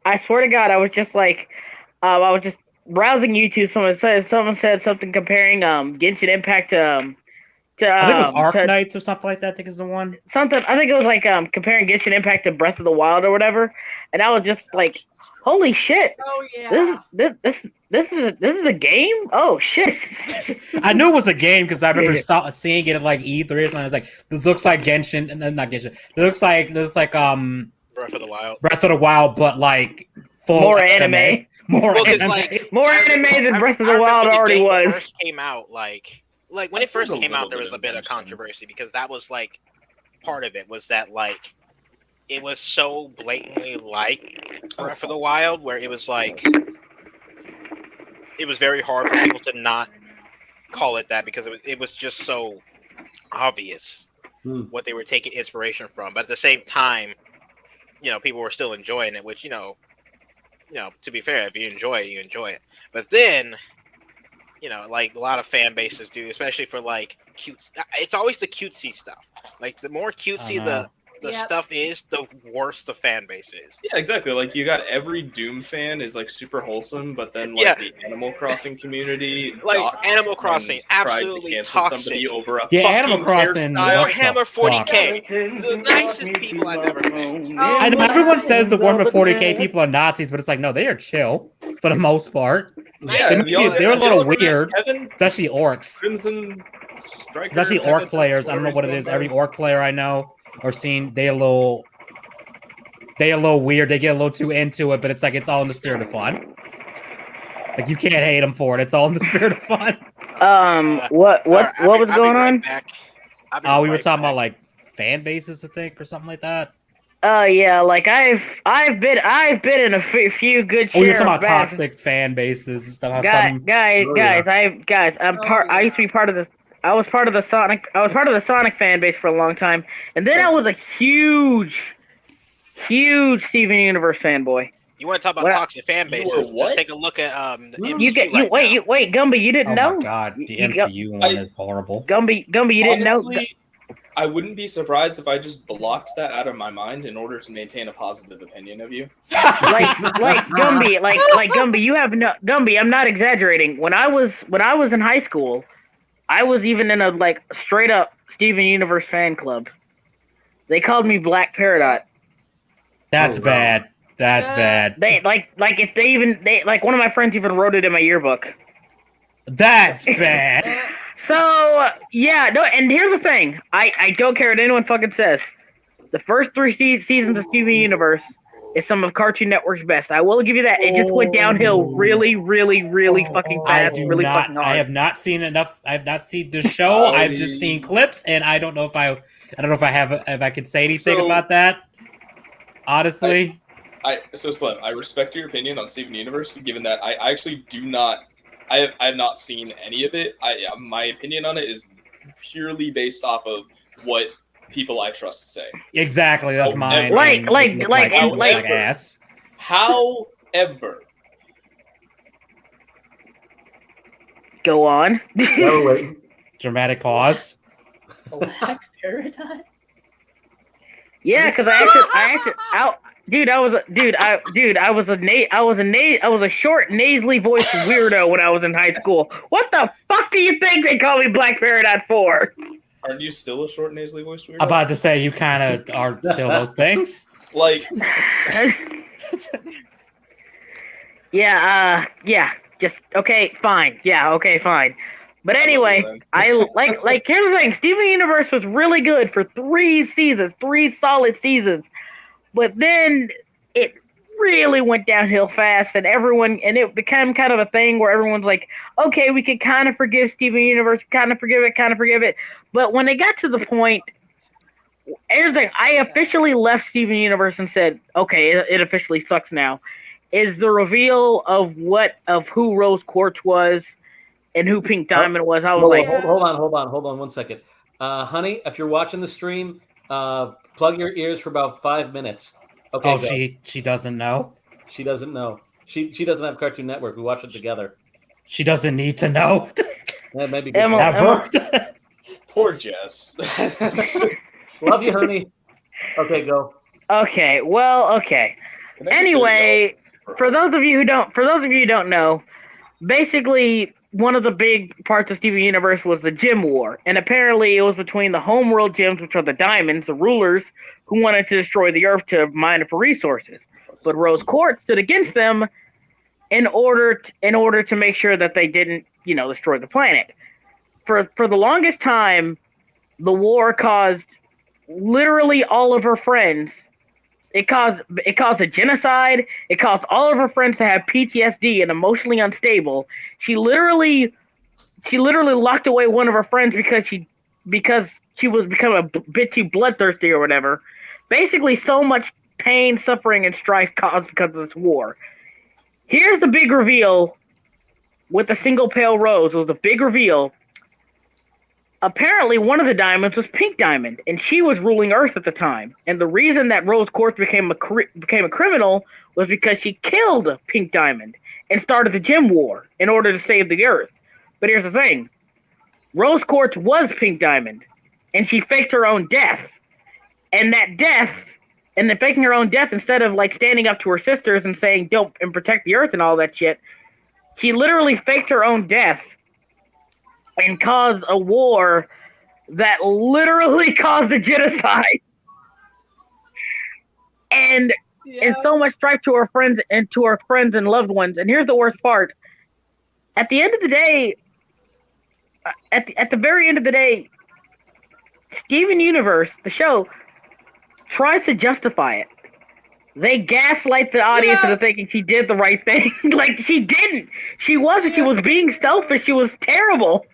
Speaker 2: I swear to God, I was just browsing YouTube. Someone said something comparing Genshin Impact to
Speaker 4: I think it was Arc Knights or something like that. I think is the one.
Speaker 2: Something. I think it was like comparing Genshin Impact to Breath of the Wild or whatever, and I was just like, "Holy shit!
Speaker 1: Oh yeah.
Speaker 2: This is a game? Oh shit!"
Speaker 4: I knew it was a game because I remember seeing it at like E3 or something. I was like, "This looks like Genshin," and then not Genshin. It looks like
Speaker 5: Breath of the Wild.
Speaker 4: Breath of the Wild, but like full
Speaker 2: more anime.
Speaker 4: More anime.
Speaker 5: Like,
Speaker 2: more anime than Breath of the Wild already was.
Speaker 5: First came out, like when it first came out, there was a bit of controversy because that was like part of it was that like it was so blatantly like Breath of the Wild, where it was like it was very hard for people to not call it that because it was just so obvious what they were taking inspiration from. But at the same time, people were still enjoying it, which to be fair, if you enjoy it, you enjoy it. But then, like a lot of fan bases do, especially for like cute. It's always the cutesy stuff. Like the more cutesy the stuff is, the worse the fan base is.
Speaker 3: Yeah, exactly. Like you got every Doom fan is like super wholesome, but then like the Animal Crossing community,
Speaker 5: like Animal Crossing, absolutely toxic.
Speaker 3: Over a
Speaker 4: Animal Crossing,
Speaker 5: Warhammer 40K, the nicest people I've ever met.
Speaker 4: I know everyone says the Warhammer 40K people are Nazis, but it's like no, they are chill for the most part.
Speaker 3: Yeah,
Speaker 4: they're a little weird, especially orcs.
Speaker 3: Crimson Striker,
Speaker 4: especially orc players. I don't know what it is. Every orc player I know or seen, they a little weird. They get a little too into it, but it's like it's all in the spirit of fun. Like you can't hate them for it. It's all in the spirit of fun.
Speaker 2: What was going on?
Speaker 4: We were talking about like fan bases, I think, or something like that.
Speaker 2: Yeah, like I've been in a few good.
Speaker 4: We were talking about toxic fan bases and stuff.
Speaker 2: Guys, I used to be part of the. I was part of the Sonic fan base for a long time, and then I was a huge Steven Universe fanboy.
Speaker 5: You want to talk about toxic fan bases? Just take a look at
Speaker 2: wait, Gumby, you didn't know?
Speaker 4: Oh my god, the MCU one is horrible.
Speaker 2: Gumby, you didn't know?
Speaker 3: I wouldn't be surprised if I just blocked that out of my mind in order to maintain a positive opinion of you.
Speaker 2: like Gumby, you have no Gumby. I'm not exaggerating. When I was in high school, I was even in a like straight up Steven Universe fan club. They called me Black Peridot.
Speaker 4: That's bad. That's bad.
Speaker 2: They like one of my friends even wrote it in my yearbook.
Speaker 4: That's bad.
Speaker 2: So yeah, no, and here's the thing. I don't care what anyone fucking says. The first 3 seasons of Steven Universe is some of Cartoon Network's best. I will give you that. It just went downhill really, really, really fucking fast. Fucking hard.
Speaker 4: I have not seen enough. I have not seen the show. I've just seen clips, and I don't know if I could say anything about that. Honestly,
Speaker 3: Slim, I respect your opinion on Steven Universe, given that I actually do not. I have not seen any of it. My opinion on it is purely based off of what people I trust say.
Speaker 4: Exactly, that's mine.
Speaker 2: Like
Speaker 4: ass.
Speaker 3: However,
Speaker 2: go on.
Speaker 4: Dramatic pause.
Speaker 1: Black Paradise.
Speaker 2: Yeah, because I was a short, nasally voiced weirdo when I was in high school. What the fuck do you think they call me Black Peridot for?
Speaker 3: Aren't you still a short, nasally voiced weirdo?
Speaker 4: I'm about to say you kind of are still those things.
Speaker 3: Like,
Speaker 2: yeah, just okay, fine. Yeah, okay, fine. But anyway, I like here's the thing. Steven Universe was really good for 3 seasons, 3 solid seasons. But then it really went downhill fast, and it became kind of a thing where everyone's like, okay, we can kind of forgive Steven Universe, kind of forgive it. But when it got to the point, everything, I officially left Steven Universe and said, okay, it officially sucks now, is the reveal of who Rose Quartz was and who Pink Diamond was. I was like,
Speaker 6: hold on 1 second. Honey, if you're watching the stream, plug your ears for about 5 minutes. Okay.
Speaker 4: Oh, she doesn't know.
Speaker 6: She doesn't know. She doesn't have Cartoon Network. We watch it together.
Speaker 4: She doesn't need to know.
Speaker 6: Yeah, maybe
Speaker 4: never.
Speaker 3: Poor Jess.
Speaker 6: Love you, honey. Okay, go.
Speaker 2: Okay. Well, okay. Anyway, for those of you who don't know, basically one of the big parts of Steven Universe was the gym war, and apparently it was between the homeworld gyms, which are the diamonds, the rulers, who wanted to destroy the Earth to mine it for resources. But Rose Quartz stood against them in order to make sure that they didn't, destroy the planet. For the longest time, the war caused literally all of her friends. It caused a genocide. It caused all of her friends to have PTSD and emotionally unstable. She literally locked away one of her friends because she was becoming a bit too bloodthirsty or whatever. Basically, so much pain, suffering, and strife caused because of this war. Here's the big reveal with the single pale rose. It was a big reveal. Apparently, one of the diamonds was Pink Diamond, and she was ruling Earth at the time. And the reason that Rose Quartz became a criminal was because she killed Pink Diamond and started the Gem War in order to save the Earth. But here's the thing. Rose Quartz was Pink Diamond, and she faked her own death. And that death, and then faking her own death, instead of standing up to her sisters and saying, don't, and protect the Earth and all that shit, she literally faked her own death and caused a war that literally caused a genocide. And so much strife to her friends and loved ones. And here's the worst part. At the end of the day, at the very end of the day, Steven Universe, the show, tries to justify it. They gaslight the audience into thinking she did the right thing. She didn't. She wasn't. She was being selfish. She was terrible.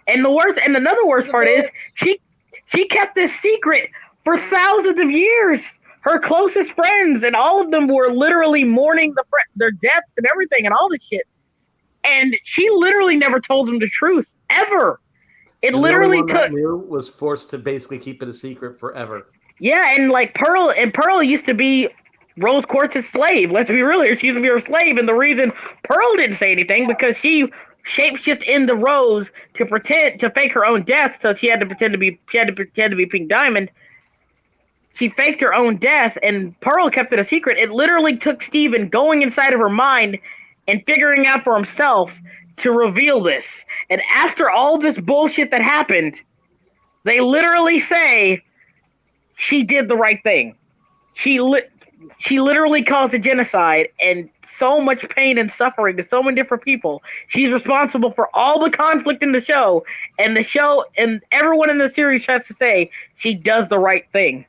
Speaker 2: And another worst part is she kept this secret for thousands of years. Her closest friends and all of them were literally mourning their deaths and everything and all this shit. And she literally never told them the truth ever. It literally
Speaker 6: was forced to basically keep it a secret forever.
Speaker 2: Yeah, and Pearl used to be Rose Quartz's slave. Let's be real here. She used to be her slave, and the reason Pearl didn't say anything because she shapeshifted into Rose to fake her own death. So she had to pretend to be Pink Diamond. She faked her own death, and Pearl kept it a secret. It literally took Steven going inside of her mind and figuring out for himself to reveal this. And after all this bullshit that happened, they literally say she did the right thing. She literally caused a genocide and so much pain and suffering to so many different people. She's responsible for all the conflict in the show, and everyone in the series has to say she does the right thing.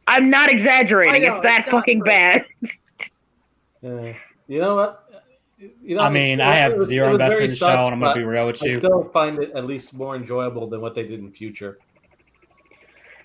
Speaker 2: I'm not exaggerating. It's that fucking bad.
Speaker 6: You know what?
Speaker 4: I have zero investment in the show, and I'm going to be real with you.
Speaker 6: I still find it at least more enjoyable than what they did in Future.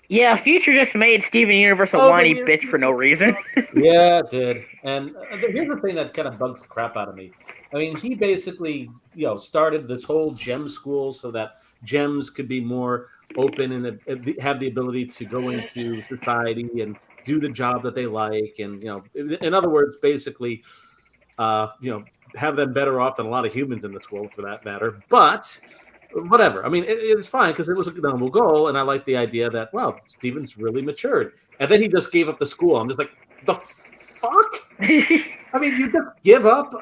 Speaker 2: Yeah, Future just made Steven Universe a whiny bitch for no reason.
Speaker 6: Yeah, it did. And here's the thing that kind of bugs the crap out of me. I mean, he basically, started this whole gem school so that gems could be more open and have the ability to go into society and do the job that they like. And, in other words, basically, have them better off than a lot of humans in this world, for that matter. But whatever. I mean, it's fine because it was a noble goal, and I like the idea that, well, Steven's really matured. And then he just gave up the school. I'm just like, the fuck? I mean, you just give up.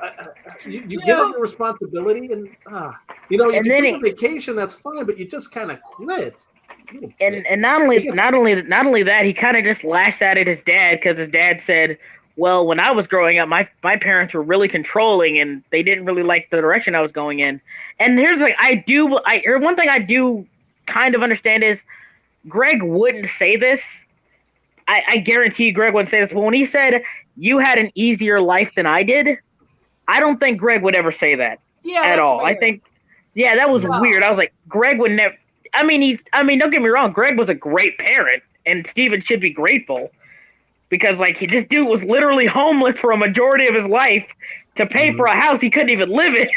Speaker 6: You give up your responsibility, and you can take a vacation. That's fine, but you just kind of quit.
Speaker 2: And not only that, he kind of just lashed out at his dad because his dad said, well, when I was growing up, my parents were really controlling and they didn't really like the direction I was going in. And here's the thing, one thing I do kind of understand is Greg wouldn't say this. I guarantee you Greg wouldn't say this, but when he said you had an easier life than I did, I don't think Greg would ever say that at all. Weird. I think, that was weird. I was like, Greg would never. I mean, don't get me wrong. Greg was a great parent, and Steven should be grateful. Because, this dude was literally homeless for a majority of his life to pay for a house he couldn't even live in.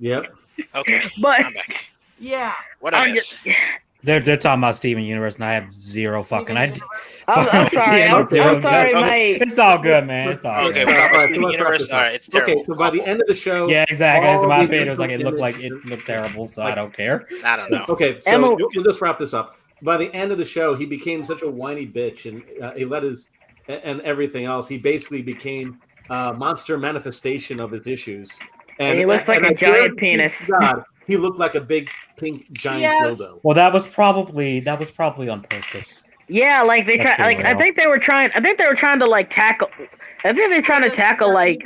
Speaker 6: Yep.
Speaker 5: Okay.
Speaker 2: But,
Speaker 5: I'm back.
Speaker 1: Yeah.
Speaker 5: What I miss?
Speaker 4: They're talking about Steven Universe, and I have zero fucking idea.
Speaker 2: I'm sorry, mate.
Speaker 4: It's all good, man. It's all
Speaker 5: okay,
Speaker 4: good.
Speaker 5: we're talking about Steven Universe. All right, it's terrible.
Speaker 6: Okay, so by the end of the show...
Speaker 4: Yeah, exactly. In my opinion, it looked terrible, so I don't care.
Speaker 5: I don't know.
Speaker 6: Okay, so we'll just wrap this up. By the end of the show, he became such a whiny bitch, and he let his... and everything else. He basically became a monster manifestation of his issues.
Speaker 2: And he looks like a giant penis.
Speaker 6: God, he looked like a big pink giant dildo.
Speaker 4: Well, that was probably on purpose.
Speaker 2: Yeah, like they try, like I think they were trying to like tackle. I think they're trying to tackle like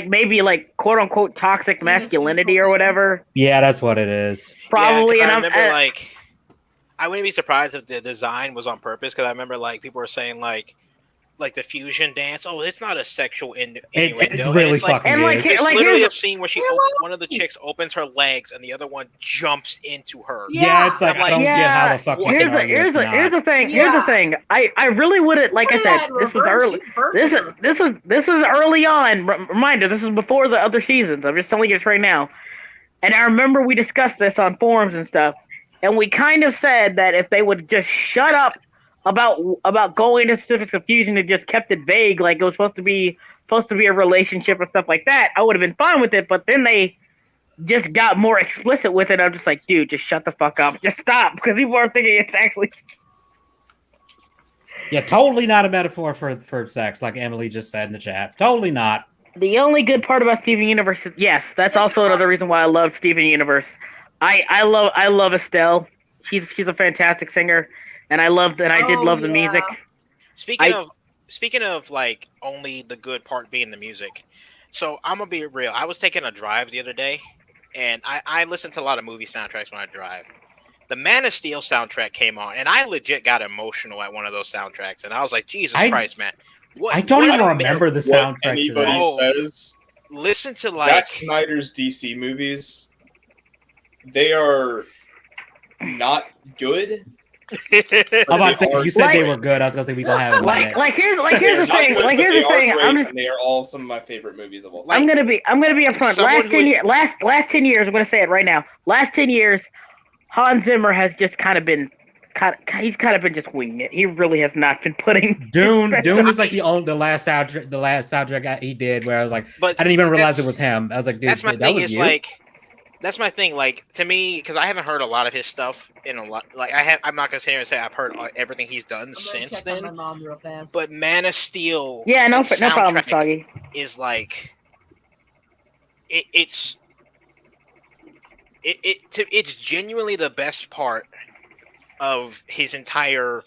Speaker 2: maybe like quote unquote toxic masculinity or whatever.
Speaker 4: Yeah, that's what it is.
Speaker 2: Probably,
Speaker 5: yeah,
Speaker 2: and
Speaker 5: I remember like I wouldn't be surprised if the design was on purpose because I remember like people were saying like the fusion dance. Oh, it's not a sexual innuendo.
Speaker 4: It really fucking is.
Speaker 5: It's literally a scene where one of the chicks opens her legs and the other one jumps into her.
Speaker 4: Yeah, it's like I don't get how the fuck.
Speaker 2: Here's the thing. I really wouldn't, like I said, this was early. This was early on. Reminder, this is before the other seasons. I'm just telling you this right now. And I remember we discussed this on forums and stuff, and we kind of said that if they would just shut up about going into specific confusion and just kept it vague, like it was supposed to be a relationship and stuff like that, I would have been fine with it. But then they just got more explicit with it. I'm just like, dude, just shut the fuck up, just stop, because people are thinking it's actually.
Speaker 4: Yeah, totally not a metaphor for sex, like Emily just said in the chat. Totally not.
Speaker 2: The only good part about Steven Universe is, yes, that's also another reason why I love Steven Universe. I love Estelle. She's a fantastic singer. And I did love the music.
Speaker 5: Speaking of like only the good part being the music, so I'm gonna be real. I was taking a drive the other day, and I listen to a lot of movie soundtracks when I drive. The Man of Steel soundtrack came on, and I legit got emotional at one of those soundtracks, and I was like, Jesus Christ, man!
Speaker 4: I don't even remember the soundtrack.
Speaker 3: Anybody says,
Speaker 5: listen to like
Speaker 3: Zack Snyder's DC movies. They are not good.
Speaker 4: I'm about to say, you said they were good. I was gonna say we gonna have
Speaker 2: it. Here's the thing.
Speaker 3: They are all some of my favorite movies of all time.
Speaker 2: I'm gonna be upfront. Last 10 years, I'm gonna say it right now. Last 10 years, Hans Zimmer has just he's kind of been just winging it. He really has not been putting.
Speaker 4: Dune is like the last soundtrack he did where I was like, but I didn't even realize it was him. I was like, dude,
Speaker 5: that's my
Speaker 4: that
Speaker 5: thing.
Speaker 4: was
Speaker 5: Is
Speaker 4: you?
Speaker 5: like. That's my thing. Like to me, because I haven't heard a lot of his stuff in a lot. Like I'm not gonna sit here and say I've heard everything he's done since then.
Speaker 1: My mom real fast.
Speaker 5: But Man of Steel,
Speaker 2: yeah, no problem, Soggy.
Speaker 5: Is like it's genuinely the best part of his entire,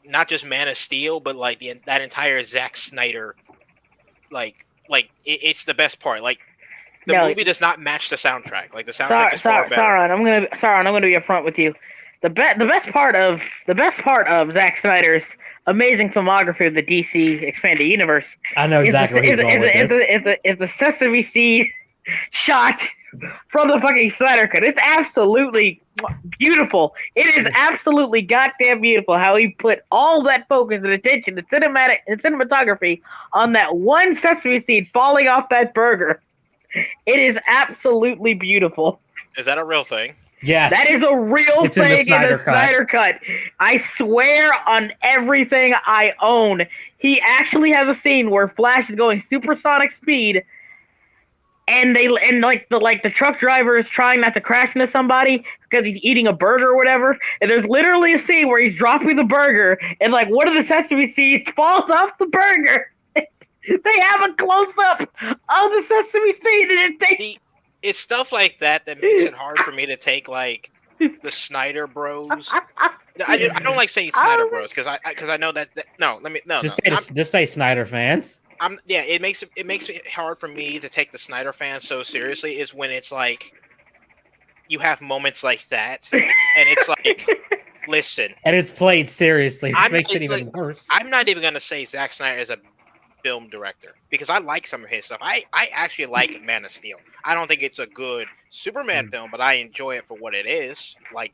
Speaker 5: not just Man of Steel, but like that entire Zack Snyder, like it's the best part. Like. The movie does not match the soundtrack. Like the soundtrack is far better.
Speaker 2: Sauron, I'm gonna be upfront with you. The best part of Zack Snyder's amazing filmography of the DC expanded universe.
Speaker 4: I know exactly where he's going with this.
Speaker 2: Is the Sesame Seed shot from the fucking Snyder Cut. It's absolutely beautiful. It is absolutely goddamn beautiful how he put all that focus and attention and cinematography on that one Sesame Seed falling off that burger. It is absolutely beautiful.
Speaker 5: Is that a real thing?
Speaker 2: Yes. That is a real thing in the Snyder Cut. I swear on everything I own. He actually has a scene where Flash is going supersonic speed and the truck driver is trying not to crash into somebody because he's eating a burger or whatever. And there's literally a scene where he's dropping the burger and like one of the sesame seeds falls off the burger. They have a close-up of the sesame seed, and
Speaker 5: it's stuff like that makes it hard for me to take like the Snyder Bros. I don't like saying Snyder Bros because I know that
Speaker 4: just say Snyder fans.
Speaker 5: It makes it hard for me to take the Snyder fans so seriously. Is when it's like you have moments like that, and it's like. Listen,
Speaker 4: and it's played seriously, which makes it even worse.
Speaker 5: I'm not even gonna say Zack Snyder is a film director because I like some of his stuff. I actually like Man of Steel. I don't think it's a good Superman film, but I enjoy it for what it is. Like,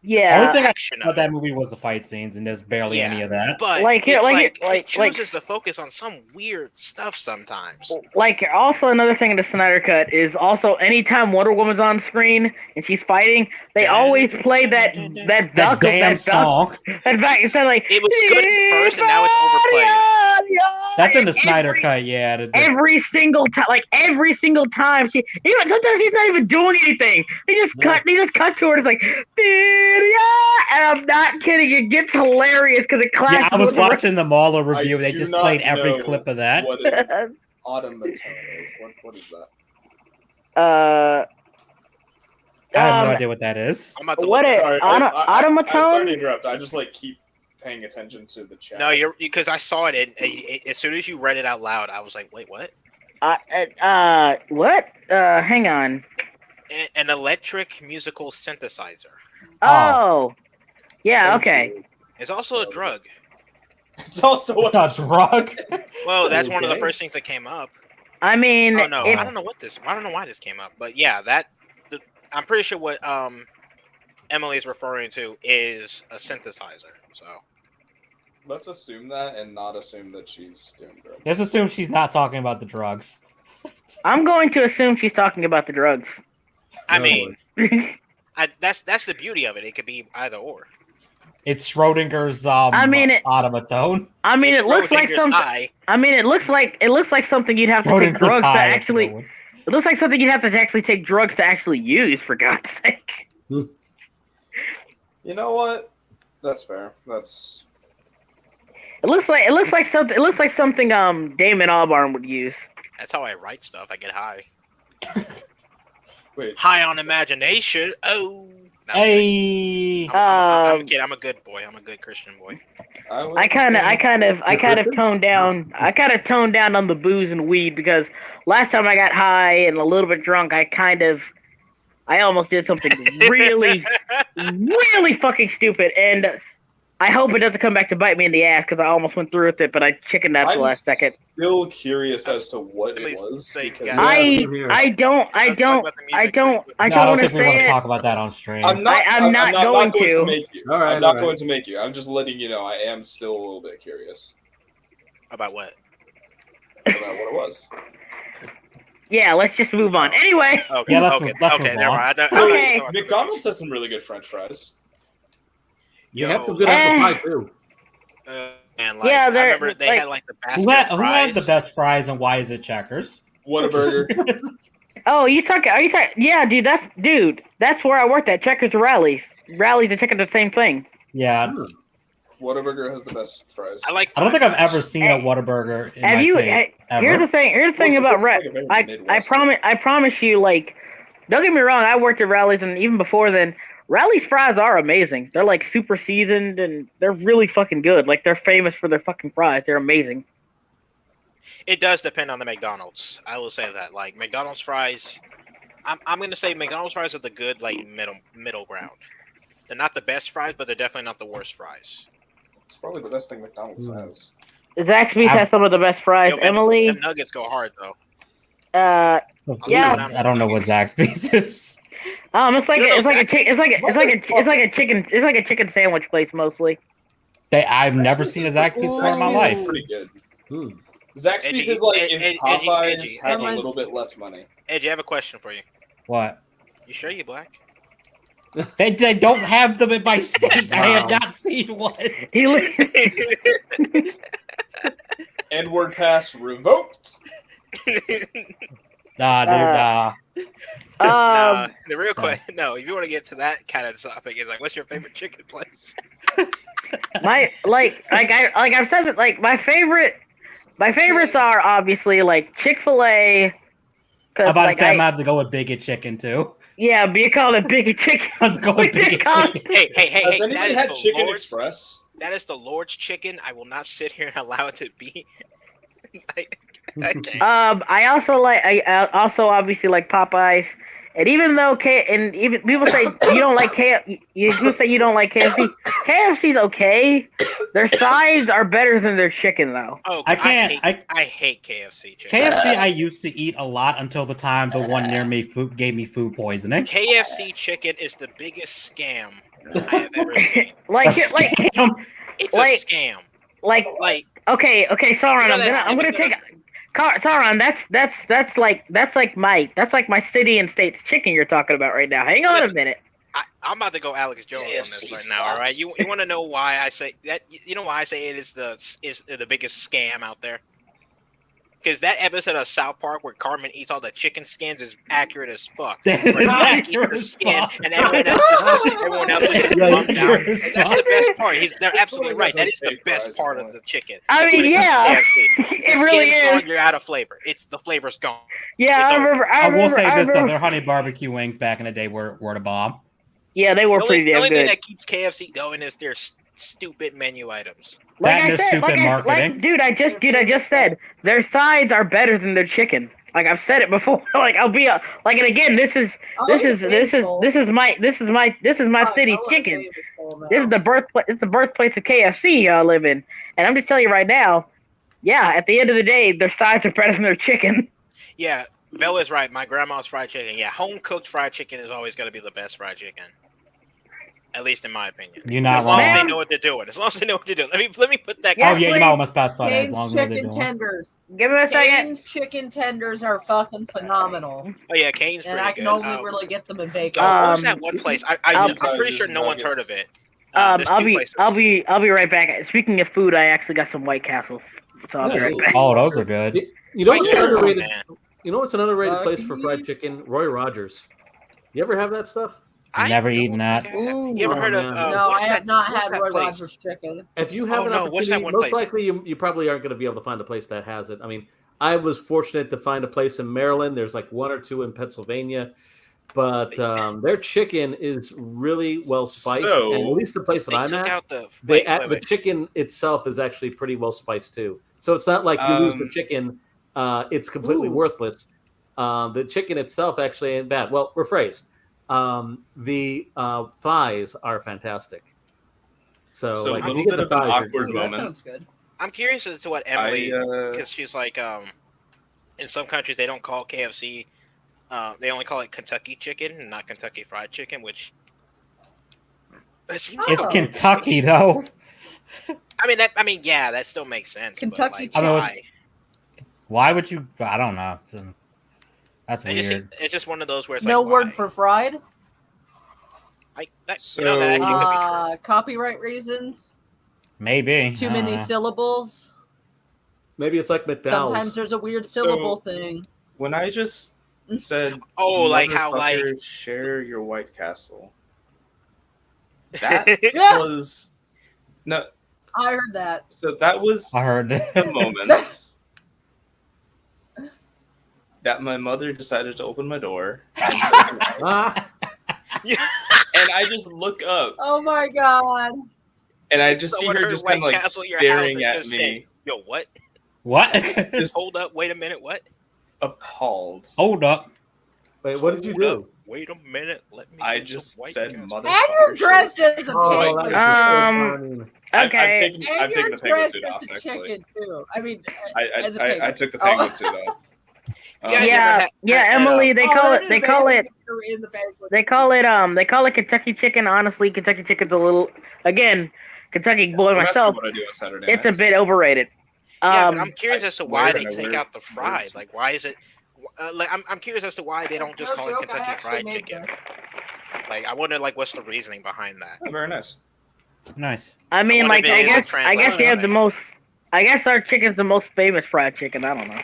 Speaker 2: yeah.
Speaker 4: The only thing I about that movie was the fight scenes, and there's barely any of that.
Speaker 5: But it chooses to focus on some weird stuff sometimes.
Speaker 2: Like, also another thing in the Snyder Cut is also anytime Wonder Woman's on screen and she's fighting, they always play that
Speaker 4: damn song.
Speaker 2: Instead, like
Speaker 5: it was good at first, and now it's overplayed.
Speaker 2: That's
Speaker 4: in the Snyder Cut, yeah.
Speaker 2: Every single time sometimes he's not even doing anything. They just cut to her. It's like, and I'm not kidding. It gets hilarious because it clashes.
Speaker 4: Yeah, I was watching the Mauler review. They just played every clip of that.
Speaker 3: What automaton is? What is that?
Speaker 4: I have no idea what that is.
Speaker 5: I'm about to
Speaker 2: What
Speaker 5: look
Speaker 2: is
Speaker 5: it up.
Speaker 3: Sorry, I sorry to
Speaker 2: automaton?
Speaker 3: interrupt. I just like keep paying attention to the chat.
Speaker 5: No, you're because I saw it, and as soon as you read it out loud, I was like, "Wait, what?"
Speaker 2: What? Hang on.
Speaker 5: An electric musical synthesizer.
Speaker 2: Oh, yeah.
Speaker 3: Thank
Speaker 2: Okay.
Speaker 3: you.
Speaker 5: It's also a drug.
Speaker 3: It's also
Speaker 4: It's a drug.
Speaker 5: Well, that's one of the
Speaker 6: Okay.
Speaker 5: first things that came up.
Speaker 2: I mean,
Speaker 5: Oh no,
Speaker 2: if,
Speaker 5: I don't know I don't know why this came up, but yeah, I'm pretty sure what Emily is referring to is a synthesizer. So
Speaker 3: Let's assume that and not assume that she's doing drugs.
Speaker 4: Let's assume she's not talking about the drugs.
Speaker 2: I'm going to assume she's talking about the drugs.
Speaker 5: I
Speaker 6: Oh,
Speaker 5: mean, that's the beauty of it. It could be either or.
Speaker 4: It's Schrodinger's
Speaker 2: I mean,
Speaker 4: automaton.
Speaker 2: I mean,
Speaker 5: It's
Speaker 2: it looks like
Speaker 5: Schrodinger's
Speaker 2: something.
Speaker 5: high.
Speaker 2: I mean, it looks like something you'd have to take
Speaker 4: Schrodinger's
Speaker 2: drugs to
Speaker 4: high, that's a
Speaker 2: actually.
Speaker 4: good one.
Speaker 2: It looks like something you'd have to actually take drugs to actually use. For God's sake.
Speaker 3: You know what? That's fair. That's
Speaker 2: It looks like something. It looks like something Damon Albarn would use.
Speaker 5: That's how I write stuff. I get high.
Speaker 3: wait.
Speaker 5: High on imagination. Oh. No,
Speaker 4: Hey.
Speaker 5: I'm a kid. I'm a good boy. I'm a good Christian boy.
Speaker 2: I kind of toned down. I kind of toned down on the booze and weed because last time I got high and a little bit drunk, I almost did something really, really fucking stupid, and I hope it doesn't come back to bite me in the ass because I almost went through with it, but I chickened out the
Speaker 3: I'm
Speaker 2: last second.
Speaker 3: still curious as to what
Speaker 5: Let me
Speaker 3: it was.
Speaker 5: say,
Speaker 3: Because
Speaker 5: guys.
Speaker 2: I don't want
Speaker 4: No, I
Speaker 2: to
Speaker 4: don't think we want to
Speaker 2: say it.
Speaker 4: talk about that on stream.
Speaker 3: I'm not
Speaker 2: going to.
Speaker 3: make you.
Speaker 6: All right,
Speaker 3: I'm not
Speaker 6: all right.
Speaker 3: going to make you. I'm just letting you know I am still a little bit curious
Speaker 5: About what?
Speaker 3: about what it was.
Speaker 2: Yeah, let's just move on. Anyway,
Speaker 5: Okay.
Speaker 4: Yeah, let's
Speaker 5: okay.
Speaker 4: move- let's
Speaker 5: okay.
Speaker 4: move
Speaker 5: Never
Speaker 4: on.
Speaker 5: mind. I thought you were
Speaker 2: Okay.
Speaker 5: talking about
Speaker 3: McDonald's has some really good French fries.
Speaker 6: You
Speaker 5: Yo,
Speaker 6: have some good apple pie too.
Speaker 5: And like,
Speaker 2: Yeah,
Speaker 5: I
Speaker 2: they're-
Speaker 5: remember they
Speaker 2: like-
Speaker 5: had like the basket
Speaker 4: Who
Speaker 5: of
Speaker 4: has
Speaker 5: fries.
Speaker 4: the best fries and why is it Checkers?
Speaker 3: Whataburger.
Speaker 2: oh, are you talking? Yeah, dude, that's where I worked at. Checkers or Rallies. Rallies and Checkers are the same thing.
Speaker 4: Yeah,
Speaker 3: Whataburger has the best fries.
Speaker 5: I like.
Speaker 4: I don't think I've
Speaker 5: fries.
Speaker 4: ever seen a Whataburger in
Speaker 2: Have
Speaker 4: my
Speaker 2: you?
Speaker 4: state.
Speaker 2: Here's the
Speaker 4: Ever.
Speaker 2: thing. Here's the thing
Speaker 3: Well,
Speaker 2: about
Speaker 3: it's like a very
Speaker 2: I
Speaker 3: Midwest
Speaker 2: promise you, like, don't get me wrong. I worked at Rallies, and even before then, Rallies fries are amazing. They're like super seasoned, and they're really fucking good. Like, they're famous for their fucking fries. They're amazing.
Speaker 5: It does depend on the McDonald's. I will say that. Like McDonald's fries, I'm gonna say McDonald's fries are the good like middle ground. They're not the best fries, but they're definitely not the worst fries.
Speaker 3: It's probably the best thing McDonald's has.
Speaker 2: Zaxby's has some of the best fries.
Speaker 5: Yo, man,
Speaker 2: Emily,
Speaker 5: the nuggets go hard though.
Speaker 2: Yeah.
Speaker 4: I don't know what Zaxby's is.
Speaker 2: it's like
Speaker 5: You know
Speaker 2: it's like a
Speaker 5: Zaxby's?
Speaker 2: it's like a chicken sandwich place mostly.
Speaker 4: I've never seen a Zaxby's before in my
Speaker 3: Zaxby's
Speaker 4: life.
Speaker 3: is pretty good.
Speaker 6: Hmm.
Speaker 3: Zaxby's
Speaker 5: Edgy,
Speaker 3: is like
Speaker 5: Ed-
Speaker 3: if
Speaker 5: Ed-
Speaker 3: Popeyes
Speaker 5: Edgy,
Speaker 3: had
Speaker 1: Edgy.
Speaker 3: a little bit less money.
Speaker 5: Edgy, I have a question for you.
Speaker 4: What?
Speaker 5: You sure you black?
Speaker 4: They don't have them in my state. I have not seen one.
Speaker 2: He li-
Speaker 3: N-word pass revoked.
Speaker 4: Nah, dude, nah.
Speaker 5: Nah, the real question. No, if you want to get to that kind of topic, is like, what's your favorite chicken place?
Speaker 2: I've said it, like my favorites are obviously like Chick-fil-A.
Speaker 4: I'm about
Speaker 2: like,
Speaker 4: to say I'm gonna have to go with Bigot Chicken too.
Speaker 2: yeah, but you call it Biggie Chicken.
Speaker 4: I'm going
Speaker 2: We
Speaker 4: with Bigot
Speaker 2: did call it-
Speaker 4: Chicken.
Speaker 5: Hey,
Speaker 3: Has
Speaker 5: that
Speaker 3: anybody
Speaker 5: is
Speaker 3: had
Speaker 5: the
Speaker 3: Chicken
Speaker 5: Lord's,
Speaker 3: Express?
Speaker 5: That is the Lord's chicken. I will not sit here and allow it to be. I can't.
Speaker 2: I also obviously like Popeyes, and even though even people say you don't like you say you don't like KFC. KFC's okay. Their sides are better than their chicken though.
Speaker 5: Oh,
Speaker 4: I can't.
Speaker 5: I hate KFC chicken.
Speaker 4: KFC I used to eat a lot until the time the one near me gave me food poisoning.
Speaker 5: KFC chicken is the biggest scam I have ever seen.
Speaker 2: Like
Speaker 4: A scam.
Speaker 5: It's
Speaker 2: Like-
Speaker 5: a scam.
Speaker 2: like
Speaker 5: Like
Speaker 2: okay, Sauron.
Speaker 5: You know,
Speaker 2: I'm gonna take Sauron. That's like my city and state's chicken you're talking about right now. Hang on a
Speaker 5: Listen.
Speaker 2: minute.
Speaker 5: I'm about to go Alex Jones on this
Speaker 3: KFC
Speaker 5: right now. All right,
Speaker 3: sucks.
Speaker 5: you want to know why I say that? You know why I say it is the biggest scam out there? Because that episode of South Park where Cartman eats all the chicken skins is accurate as fuck.
Speaker 4: That
Speaker 5: Where
Speaker 4: is
Speaker 5: he
Speaker 4: accurate
Speaker 5: eats
Speaker 4: as
Speaker 5: the skin
Speaker 4: fuck.
Speaker 5: and everyone else is just
Speaker 4: Yeah,
Speaker 5: bummed out.
Speaker 4: accurate as
Speaker 5: And that's
Speaker 4: fuck.
Speaker 5: the best part. They're absolutely
Speaker 3: Well,
Speaker 5: right. That is the
Speaker 3: okay,
Speaker 5: best
Speaker 3: fries,
Speaker 5: part
Speaker 3: come
Speaker 5: of
Speaker 3: on.
Speaker 5: the chicken.
Speaker 2: I mean,
Speaker 5: When it's
Speaker 2: yeah,
Speaker 5: KFC.
Speaker 2: it
Speaker 5: The
Speaker 2: really
Speaker 5: skin's
Speaker 2: is.
Speaker 5: gone, you're out of flavor. The flavor's gone.
Speaker 2: Yeah,
Speaker 5: It's
Speaker 2: I
Speaker 5: over.
Speaker 2: remember. I
Speaker 4: I will
Speaker 2: remember.
Speaker 4: say
Speaker 2: I
Speaker 4: this though:
Speaker 2: remember.
Speaker 4: their honey barbecue wings back in the day were the bomb.
Speaker 2: Yeah, they were
Speaker 5: The
Speaker 2: pretty damn
Speaker 5: only thing
Speaker 2: good.
Speaker 5: that keeps KFC going is their stupid menu items.
Speaker 2: Like
Speaker 4: That and
Speaker 2: I
Speaker 4: their
Speaker 2: said,
Speaker 4: stupid marketing.
Speaker 2: dude, I just said their sides are better than their chicken. Like I've said it before. Like and again, this is my city's chicken. This is the birthplace. It's the birthplace of KFC y'all live in. And I'm just telling you right now, yeah, at the end of the day, their sides are better than their chicken.
Speaker 5: Yeah, Bella's right. My grandma's fried chicken. Yeah, home cooked fried chicken is always going to be the best fried chicken. At least in my opinion.
Speaker 4: You're not
Speaker 5: as long as
Speaker 4: wrong.
Speaker 5: they know what they're doing. As long as they know what they're doing. Let me put that.
Speaker 2: Yeah,
Speaker 4: Oh yeah, you
Speaker 2: please.
Speaker 4: might almost specify that as
Speaker 1: Cane's
Speaker 4: long as they're
Speaker 1: chicken
Speaker 4: doing.
Speaker 1: tenders.
Speaker 2: Give me a second.
Speaker 1: Cane's chicken tenders are fucking phenomenal,
Speaker 5: Oh yeah, Cane's
Speaker 1: and
Speaker 5: pretty
Speaker 1: I can
Speaker 5: good.
Speaker 1: only really get them in Vegas.
Speaker 5: What was that one place? I'm pretty sure no one's heard of it. There's two places.
Speaker 2: I'll be right back. Speaking of food, I actually got some White Castle, so I'll be right back.
Speaker 4: Oh, those are good.
Speaker 6: You know
Speaker 5: White
Speaker 6: what's
Speaker 5: Castle,
Speaker 6: underrated?
Speaker 5: man.
Speaker 6: You know what's an underrated
Speaker 1: Lucky
Speaker 6: place for fried chicken? Roy Rogers. You ever have that stuff?
Speaker 4: Never
Speaker 5: don't
Speaker 4: eaten that.
Speaker 5: think I have.
Speaker 1: Ooh.
Speaker 5: You ever heard of?
Speaker 6: Oh,
Speaker 1: No,
Speaker 5: what's
Speaker 1: I
Speaker 5: that-
Speaker 1: had not
Speaker 5: what's
Speaker 1: had
Speaker 5: that
Speaker 1: Roy
Speaker 5: place?
Speaker 1: Rogers chicken.
Speaker 6: If you have
Speaker 5: Oh,
Speaker 6: an
Speaker 5: no, what's
Speaker 6: opportunity,
Speaker 5: that one
Speaker 6: most
Speaker 5: place?
Speaker 6: likely you probably aren't going to be able to find a place that has it. I mean, I was fortunate to find a place in Maryland. There's like one or two in Pennsylvania, but their chicken is really well spiced.
Speaker 3: So,
Speaker 6: and at least the place that
Speaker 5: They
Speaker 6: I'm
Speaker 5: took
Speaker 6: at,
Speaker 5: out the.
Speaker 6: the chicken itself is actually pretty well spiced too. So it's not like you lose the chicken; it's completely
Speaker 1: Ooh.
Speaker 6: worthless. The chicken itself actually ain't bad. Well, rephrased. The thighs are fantastic. So,
Speaker 3: So
Speaker 6: like,
Speaker 3: a
Speaker 6: if you
Speaker 3: little
Speaker 6: get
Speaker 3: bit
Speaker 6: the
Speaker 3: of an
Speaker 6: thighs, you're
Speaker 3: awkward
Speaker 1: Ooh,
Speaker 6: good.
Speaker 1: that
Speaker 3: moment.
Speaker 1: sounds good.
Speaker 5: I'm curious as to what Emily,
Speaker 3: I,
Speaker 5: because she's like, in some countries they don't call KFC, they only call it Kentucky chicken and not Kentucky Fried Chicken, which that seems
Speaker 4: It's
Speaker 1: Oh.
Speaker 4: Kentucky though.
Speaker 5: I mean, yeah, that still makes sense.
Speaker 1: Kentucky
Speaker 5: but,
Speaker 4: I
Speaker 5: like,
Speaker 4: mean,
Speaker 5: why?
Speaker 4: Why would you? I don't know. That's
Speaker 5: I just
Speaker 4: weird.
Speaker 5: think it's just one of those where it's
Speaker 1: No
Speaker 5: like,
Speaker 1: word
Speaker 5: why?
Speaker 1: for fried.
Speaker 5: That actually could be true.
Speaker 1: Copyright reasons.
Speaker 4: Maybe
Speaker 1: Too
Speaker 4: I don't
Speaker 1: many
Speaker 4: know.
Speaker 1: syllables.
Speaker 6: Maybe it's like McDowell's.
Speaker 1: Sometimes there's a weird
Speaker 3: So-
Speaker 1: syllable thing.
Speaker 3: When I just said,
Speaker 5: Oh, like how like
Speaker 3: "Motherfucker, share your White Castle," that
Speaker 1: Yeah.
Speaker 3: was no.
Speaker 1: I heard that.
Speaker 3: So that was
Speaker 4: I heard
Speaker 3: the moment that my mother decided to open my door, and
Speaker 6: Ah,
Speaker 3: I just look up,
Speaker 1: Oh my god.
Speaker 3: and I just see
Speaker 5: someone
Speaker 3: her
Speaker 5: heard
Speaker 3: just
Speaker 5: White
Speaker 3: kind of like
Speaker 5: Castle at your house
Speaker 3: staring
Speaker 5: and
Speaker 3: at
Speaker 5: just
Speaker 3: me,
Speaker 5: said, "Yo, what?
Speaker 4: what?
Speaker 3: just
Speaker 5: Hold up, wait a minute, what?
Speaker 3: appalled.
Speaker 4: Hold up.
Speaker 6: wait, what did you
Speaker 5: Hold
Speaker 6: do?
Speaker 5: up, wait a minute, let me."
Speaker 3: I
Speaker 5: get some
Speaker 3: just
Speaker 5: White
Speaker 3: said,
Speaker 5: Castle."
Speaker 3: "Motherfucker."
Speaker 1: And you're dressed as a
Speaker 6: Oh,
Speaker 1: pig.
Speaker 6: that's just so
Speaker 2: Um,
Speaker 6: funny.
Speaker 3: I've
Speaker 2: Okay.
Speaker 3: taken
Speaker 1: And
Speaker 3: the
Speaker 1: you're
Speaker 3: penguin
Speaker 1: dressed
Speaker 3: suit
Speaker 1: as
Speaker 3: off.
Speaker 1: the
Speaker 3: Actually,
Speaker 1: chicken too. I mean,
Speaker 3: I
Speaker 1: as a penguin.
Speaker 3: I took the
Speaker 1: Oh.
Speaker 3: penguin suit off.
Speaker 5: You guys ever had-
Speaker 2: Emily. They call it.
Speaker 1: that
Speaker 2: They
Speaker 1: is
Speaker 2: call
Speaker 1: amazing
Speaker 2: it.
Speaker 1: if you're in the penguin.
Speaker 2: They call it. They call it Kentucky chicken. Honestly, Kentucky chicken's a little. Again, Kentucky boy
Speaker 3: Don't ask me
Speaker 2: myself.
Speaker 3: what I do on Saturday
Speaker 2: It's a
Speaker 3: nights.
Speaker 2: bit overrated.
Speaker 5: Yeah, but I'm curious
Speaker 3: I
Speaker 5: as to why they
Speaker 3: swear I
Speaker 5: take
Speaker 3: wear
Speaker 5: out the fried.
Speaker 3: words.
Speaker 5: Like, why is it? Like, I'm curious as to why they don't just
Speaker 1: No
Speaker 5: call it
Speaker 1: joke, I
Speaker 5: Kentucky
Speaker 1: actually
Speaker 5: Fried
Speaker 1: made
Speaker 5: Chicken.
Speaker 1: this.
Speaker 5: Like, I wonder, like, what's the reasoning behind that?
Speaker 3: Oh, very nice.
Speaker 4: Nice.
Speaker 2: I mean,
Speaker 5: wonder
Speaker 2: like,
Speaker 5: if it
Speaker 2: I
Speaker 5: is a
Speaker 2: guess
Speaker 5: translation
Speaker 2: you have
Speaker 5: of
Speaker 2: the
Speaker 5: it.
Speaker 2: most. I guess our chicken's the most famous fried chicken. I don't know.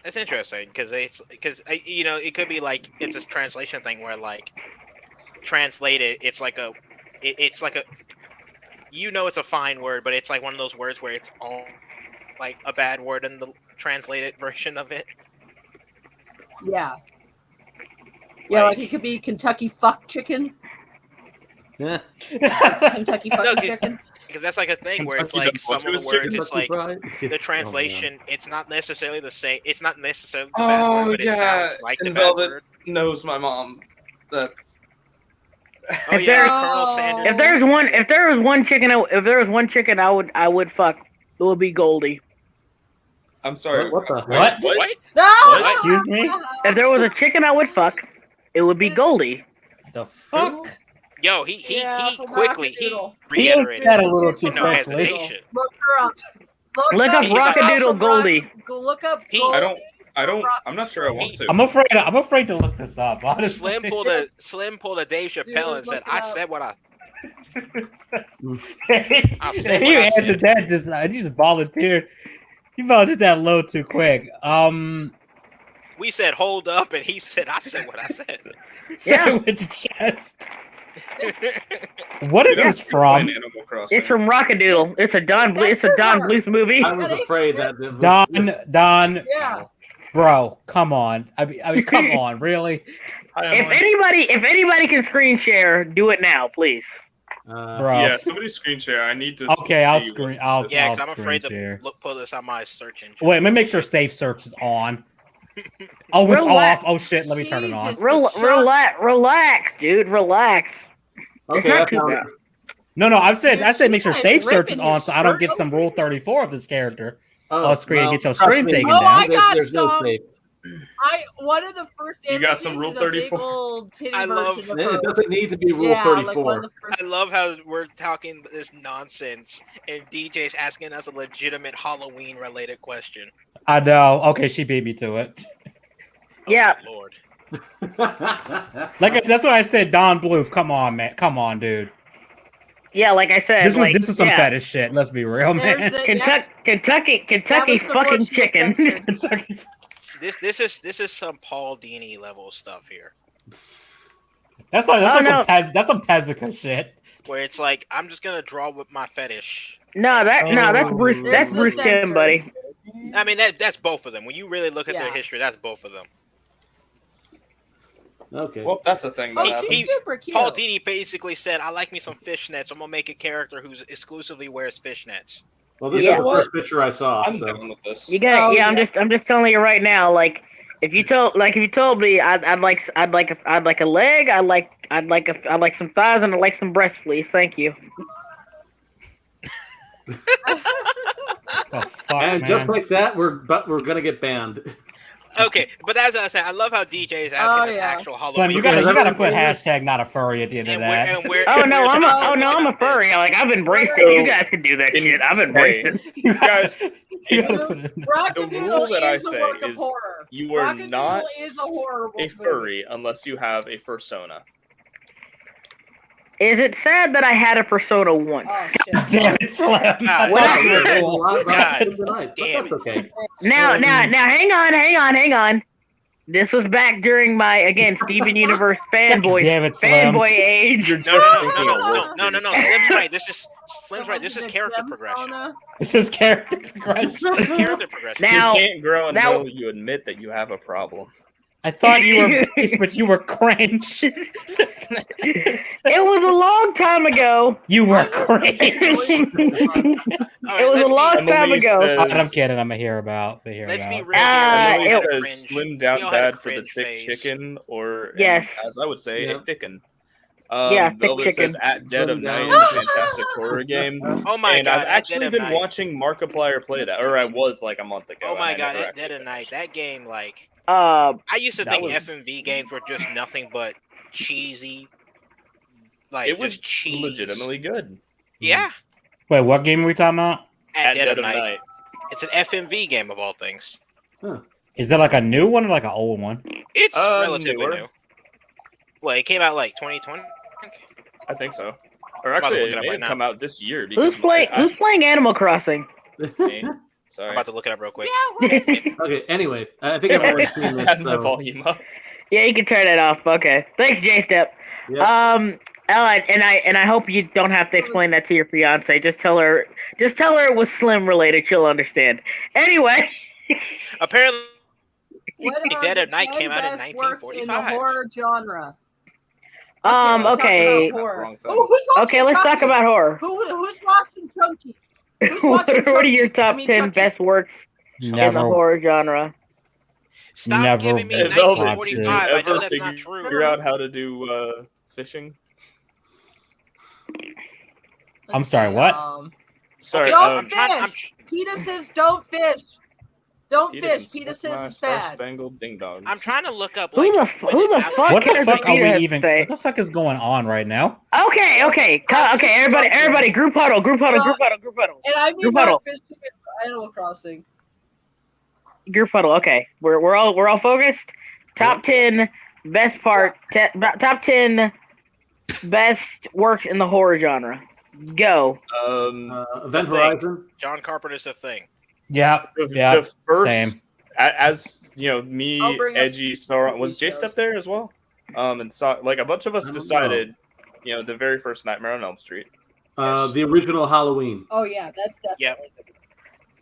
Speaker 5: It's interesting because you know, it could be like it's a translation thing where like translated, it's like a, it's like a, you know, it's a fine word, but it's like one of those words where it's all like a bad word in the translated version of it.
Speaker 1: Yeah. Yeah, like it could be Kentucky fuck chicken.
Speaker 6: Yeah.
Speaker 1: Kentucky fuck
Speaker 5: No, 'cause-
Speaker 1: chicken.
Speaker 5: Because that's like a thing where it's
Speaker 3: Kentucky
Speaker 5: like some of
Speaker 3: Butcher's
Speaker 5: the words,
Speaker 3: chicken?
Speaker 5: it's like
Speaker 6: Kentucky
Speaker 5: the
Speaker 6: Fried?
Speaker 5: translation, it's not necessarily the same. It's not necessarily the bad
Speaker 3: Oh
Speaker 5: word, but it
Speaker 3: yeah,
Speaker 5: sounds like the
Speaker 3: and
Speaker 5: bad
Speaker 3: Velvet
Speaker 5: word.
Speaker 3: knows my mom. That's
Speaker 5: Oh
Speaker 2: If
Speaker 5: yeah,
Speaker 2: there's-
Speaker 5: Colonel
Speaker 1: Oh.
Speaker 5: Sanders.
Speaker 2: If there was one chicken, I would fuck. It would be Goldie.
Speaker 3: I'm sorry.
Speaker 6: What the
Speaker 4: What?
Speaker 5: What?
Speaker 1: No!
Speaker 4: Excuse me?
Speaker 2: If there was a chicken I would fuck, it would be Goldie.
Speaker 4: The fuck?
Speaker 5: Yo, he
Speaker 1: Yeah, from
Speaker 5: quickly he
Speaker 1: Rockadoodle.
Speaker 4: He ate
Speaker 5: reiterated.
Speaker 4: that a little too
Speaker 5: No
Speaker 4: quickly.
Speaker 5: hesitation.
Speaker 1: Look her up.
Speaker 2: Look up
Speaker 5: He's like,
Speaker 2: Rockadoodle Goldie.
Speaker 1: Go look up
Speaker 5: He-
Speaker 1: Goldie.
Speaker 3: I'm not sure I want to.
Speaker 4: I'm afraid to look this up. Honestly,
Speaker 5: Slim pulled a Dave Chappelle
Speaker 1: Dude,
Speaker 5: and said,
Speaker 1: look it
Speaker 5: "I
Speaker 1: up.
Speaker 5: said what I."
Speaker 4: he
Speaker 5: I'll say what I
Speaker 4: answered
Speaker 5: said.
Speaker 4: that. He just volunteered. You about did that a little too quick.
Speaker 5: We said hold up, and he said, I said what I said.
Speaker 4: Sandwich chest. What is
Speaker 3: Dude,
Speaker 4: this
Speaker 3: I'm
Speaker 4: from?
Speaker 3: playing Animal Crossing.
Speaker 2: It's from Rockadoodle. It's a Don Bluth movie.
Speaker 6: I was afraid that it was,
Speaker 4: Don,
Speaker 1: Yeah.
Speaker 4: bro, come on. I mean, come on, really?
Speaker 2: If anybody can screen share, do it now, please.
Speaker 4: Bro.
Speaker 3: Yeah, somebody screen share. I need to.
Speaker 4: Okay, I'll
Speaker 3: see
Speaker 4: screen.
Speaker 3: what
Speaker 4: I'll,
Speaker 3: this
Speaker 5: Yeah,
Speaker 3: is.
Speaker 5: because I'm afraid
Speaker 4: share.
Speaker 5: to pull this on my search engine.
Speaker 4: Wait, let me make sure safe search is on. Oh, it's
Speaker 2: Relax.
Speaker 4: off. Oh shit, let me turn it on.
Speaker 1: Jesus.
Speaker 2: Relax, dude. Relax. It's
Speaker 6: okay,
Speaker 2: not
Speaker 6: I
Speaker 2: too
Speaker 6: found
Speaker 2: bad.
Speaker 6: it.
Speaker 4: No, I said
Speaker 1: Dude,
Speaker 4: make sure
Speaker 1: you guys
Speaker 4: safe search is
Speaker 1: ripping
Speaker 4: on,
Speaker 1: his
Speaker 4: so I don't
Speaker 1: shirt
Speaker 4: get some
Speaker 1: open.
Speaker 4: Rule 34 of this character.
Speaker 6: Oh,
Speaker 4: Screen,
Speaker 6: well,
Speaker 4: get your
Speaker 6: trust
Speaker 4: screen
Speaker 6: me,
Speaker 4: taken
Speaker 1: Oh,
Speaker 4: down.
Speaker 1: I got
Speaker 6: there's no
Speaker 1: some.
Speaker 6: safe.
Speaker 1: One of the first
Speaker 3: You got
Speaker 1: images
Speaker 3: some Rule
Speaker 1: is a big
Speaker 3: 34?
Speaker 1: old titty
Speaker 5: I love-
Speaker 1: version of
Speaker 6: It
Speaker 1: her.
Speaker 6: doesn't need to be Rule
Speaker 1: Yeah, like
Speaker 6: 34.
Speaker 1: one of the first.
Speaker 5: I love how we're talking this nonsense, and DJ's asking us a legitimate Halloween-related question.
Speaker 4: I know. Okay, she beat me to it.
Speaker 5: Oh,
Speaker 2: Yeah.
Speaker 5: my Lord.
Speaker 4: Like that's why I said Don Bluth. Come on, man. Come on, dude.
Speaker 2: Yeah, like I said,
Speaker 4: This is some fetish shit. Let's be real, man.
Speaker 1: There's a, yep,
Speaker 2: Kentucky
Speaker 1: that was before
Speaker 2: fucking
Speaker 1: she was
Speaker 2: chicken.
Speaker 1: censored.
Speaker 4: Kentucky.
Speaker 5: This is some Paul Dini level stuff here,
Speaker 4: That's
Speaker 2: Oh,
Speaker 4: like
Speaker 2: no.
Speaker 4: that's some Tezuka shit.
Speaker 5: where it's like I'm just gonna draw with my fetish.
Speaker 2: That's Bruce.
Speaker 4: Oh.
Speaker 2: That's
Speaker 1: There's
Speaker 2: Bruce
Speaker 1: the
Speaker 2: Timm,
Speaker 1: censor.
Speaker 2: buddy.
Speaker 5: I mean that's both of them. When you really look at their
Speaker 1: Yeah.
Speaker 5: history, that's both of them.
Speaker 6: Okay.
Speaker 3: Well, that's a thing that
Speaker 1: Oh,
Speaker 3: happens.
Speaker 1: she's super cute.
Speaker 5: Paul Dini basically said, "I like me some fishnets. I'm gonna make a character who's exclusively wears fishnets."
Speaker 6: Well, this
Speaker 3: You
Speaker 6: is
Speaker 3: know
Speaker 6: the
Speaker 3: what?
Speaker 6: first picture I saw.
Speaker 3: I'm
Speaker 6: So.
Speaker 3: down with this.
Speaker 2: You got
Speaker 1: Oh,
Speaker 2: yeah.
Speaker 1: yeah.
Speaker 2: I'm just telling you right now. Like, if you told me I'd like a leg. I'd like some thighs and I'd like some breast, please. Thank you.
Speaker 4: Oh, fuck,
Speaker 6: And
Speaker 4: man.
Speaker 6: just like that, we're gonna get banned.
Speaker 5: Okay, but as I was saying, I love how DJ is asking
Speaker 1: Oh,
Speaker 5: us
Speaker 1: yeah.
Speaker 5: actual
Speaker 4: Slim,
Speaker 5: Halloween.
Speaker 4: you gotta
Speaker 6: Because
Speaker 4: put
Speaker 6: everything-
Speaker 4: hashtag not a furry at the end of
Speaker 5: and
Speaker 4: that.
Speaker 2: Oh no,
Speaker 5: we're
Speaker 2: I'm a furry. Like I've embraced it. You guys can do that shit. I've embraced it.
Speaker 4: You
Speaker 3: Guys,
Speaker 4: you gotta put it in.
Speaker 3: The
Speaker 1: Rockadoodle
Speaker 3: rule that I
Speaker 1: is a
Speaker 3: say
Speaker 1: work of
Speaker 3: is
Speaker 1: horror.
Speaker 3: you are
Speaker 1: Rockadoodle
Speaker 3: not
Speaker 1: is a horrible
Speaker 3: a
Speaker 1: movie.
Speaker 3: furry unless you have a fursona.
Speaker 2: Is it sad that I had a persona once?
Speaker 1: Oh shit.
Speaker 4: Damn it, Slim. I
Speaker 5: God.
Speaker 4: thought
Speaker 2: What?
Speaker 4: you were
Speaker 6: There's a
Speaker 4: cool.
Speaker 6: lot about
Speaker 5: God
Speaker 6: it tonight, but
Speaker 5: damn
Speaker 6: that's okay.
Speaker 2: Now, hang on. This was back during my Steven Universe fanboy
Speaker 4: Damn it, Slim.
Speaker 2: age.
Speaker 3: You're
Speaker 5: No,
Speaker 3: just thinking of
Speaker 5: no. Slim's right. Slim's right. This is character progression.
Speaker 4: This is character progression.
Speaker 5: This is character progression.
Speaker 2: Now,
Speaker 3: you can't grow
Speaker 2: now-
Speaker 3: until you admit that you have a problem.
Speaker 4: I thought you were base, but you were cringe.
Speaker 2: it was a long time ago.
Speaker 4: You were cringe.
Speaker 2: It
Speaker 5: All right,
Speaker 2: was
Speaker 5: let's
Speaker 2: a long
Speaker 5: be,
Speaker 2: time
Speaker 3: Emily
Speaker 2: ago.
Speaker 3: says-
Speaker 4: I'm kidding. I'm a hear about.
Speaker 5: let's be real.
Speaker 2: Uh,
Speaker 5: here.
Speaker 3: Emily
Speaker 2: it-
Speaker 5: We all had a
Speaker 3: says
Speaker 5: cringe-
Speaker 3: slimmed out
Speaker 5: we all had a
Speaker 3: bad for the
Speaker 5: cringe
Speaker 3: thick
Speaker 5: phase.
Speaker 3: chicken, or
Speaker 2: Yes.
Speaker 3: as I would say,
Speaker 6: Yeah.
Speaker 3: a thicken.
Speaker 2: Yeah, thick
Speaker 3: Velvet says
Speaker 2: chicken.
Speaker 3: at Dead of
Speaker 6: Slimmed
Speaker 3: Night,
Speaker 6: down.
Speaker 3: fantastic horror game.
Speaker 5: Oh my
Speaker 3: And
Speaker 5: god!
Speaker 3: I've
Speaker 5: at
Speaker 3: actually
Speaker 5: Dead of
Speaker 3: been
Speaker 5: Night.
Speaker 3: watching Markiplier play that, or I was like a month ago.
Speaker 5: Oh my
Speaker 3: and I
Speaker 5: god!
Speaker 3: never
Speaker 5: At Dead
Speaker 3: actually
Speaker 5: of Night,
Speaker 3: finished.
Speaker 5: that game like
Speaker 2: Uh,
Speaker 5: I used to
Speaker 3: That
Speaker 5: think
Speaker 3: was-
Speaker 5: FMV games were just nothing but cheesy. Like
Speaker 3: It was
Speaker 5: just cheese.
Speaker 3: legitimately good.
Speaker 5: Yeah.
Speaker 4: Wait, what game are we talking about?
Speaker 5: At Dead of Night. It's an FMV game of all things.
Speaker 4: Is that like a new one or like an old one?
Speaker 5: It's relatively
Speaker 3: newer.
Speaker 5: new. Well, it came out like 2020.
Speaker 3: I think so. Or
Speaker 5: about to
Speaker 3: actually,
Speaker 5: look it
Speaker 3: it
Speaker 5: up
Speaker 3: may
Speaker 5: right
Speaker 3: have
Speaker 5: now.
Speaker 3: come out this year. Because
Speaker 2: who's playing Animal Crossing?
Speaker 3: me.
Speaker 5: I'm
Speaker 3: Sorry.
Speaker 5: about to look it up real quick.
Speaker 1: Yeah, what is it?
Speaker 6: Okay, anyway, I think everyone's seen
Speaker 3: I
Speaker 6: this.
Speaker 3: had my
Speaker 6: So,
Speaker 3: volume up.
Speaker 2: Yeah, you can turn it off. Okay, thanks, J Step.
Speaker 6: yeah.
Speaker 2: Ellen, and I hope you don't have to explain that to your fiance. Just tell her it was Slim related. She'll understand. Anyway,
Speaker 5: Apparently,
Speaker 1: What are
Speaker 5: Dead
Speaker 1: the
Speaker 5: of Night
Speaker 1: 10
Speaker 5: came out in
Speaker 1: best works in the
Speaker 5: 1945.
Speaker 1: horror genre? Let's talk
Speaker 2: okay,
Speaker 1: about horror.
Speaker 3: Wrong thing.
Speaker 1: Oh, who's watching
Speaker 2: okay, let's talk
Speaker 1: Chucky?
Speaker 2: about horror.
Speaker 1: Who's watching Chunky? Who's
Speaker 2: What
Speaker 1: watching
Speaker 2: are your
Speaker 1: Chucky?
Speaker 2: top
Speaker 1: I mean,
Speaker 2: 10
Speaker 1: Chucky.
Speaker 2: best works in the
Speaker 4: Never.
Speaker 2: horror genre?
Speaker 5: Stop
Speaker 4: Never
Speaker 5: giving me
Speaker 3: Hey, Velvet,
Speaker 5: 1945. I
Speaker 3: ever
Speaker 5: know that's not true.
Speaker 3: figure out how to do fishing?
Speaker 4: I'm sorry, what?
Speaker 3: Sorry,
Speaker 1: Don't
Speaker 5: I'm trying. I'm,
Speaker 1: fish. PETA says don't fish. Don't
Speaker 3: he
Speaker 1: fish.
Speaker 3: didn't
Speaker 1: PETA
Speaker 3: suck my
Speaker 1: says it's
Speaker 3: Star
Speaker 1: bad.
Speaker 3: Spangled Ding Dong.
Speaker 5: I'm trying to look up.
Speaker 2: Who
Speaker 5: Like,
Speaker 2: the
Speaker 5: when
Speaker 2: who
Speaker 5: it
Speaker 2: the
Speaker 5: out-
Speaker 2: fuck
Speaker 4: What the
Speaker 2: cares
Speaker 4: fuck
Speaker 2: what
Speaker 4: are we
Speaker 2: PETA has to
Speaker 4: even?
Speaker 2: say?
Speaker 4: What the fuck is going on right now?
Speaker 2: Okay, everybody, group huddle.
Speaker 1: And I mean
Speaker 2: Group
Speaker 1: not
Speaker 2: huddle.
Speaker 1: fishing in Animal Crossing.
Speaker 2: Group huddle. Okay, we're all focused. Top 10 best top 10 best works in the horror genre. Go.
Speaker 6: Event
Speaker 5: The Thing.
Speaker 6: Horizon.
Speaker 5: John Carpenter's The Thing.
Speaker 4: Yeah,
Speaker 3: The first,
Speaker 4: same.
Speaker 3: as you know,
Speaker 1: I'll
Speaker 3: me,
Speaker 1: bring up
Speaker 3: Edgy, Star was
Speaker 1: TV
Speaker 3: Jay
Speaker 1: shows.
Speaker 3: Step there as well, and saw like a bunch of us
Speaker 6: I don't
Speaker 3: decided, the very first Nightmare on Elm Street.
Speaker 5: Yes.
Speaker 6: The original Halloween.
Speaker 1: Oh yeah, that's definitely.
Speaker 5: Yep.
Speaker 1: Good.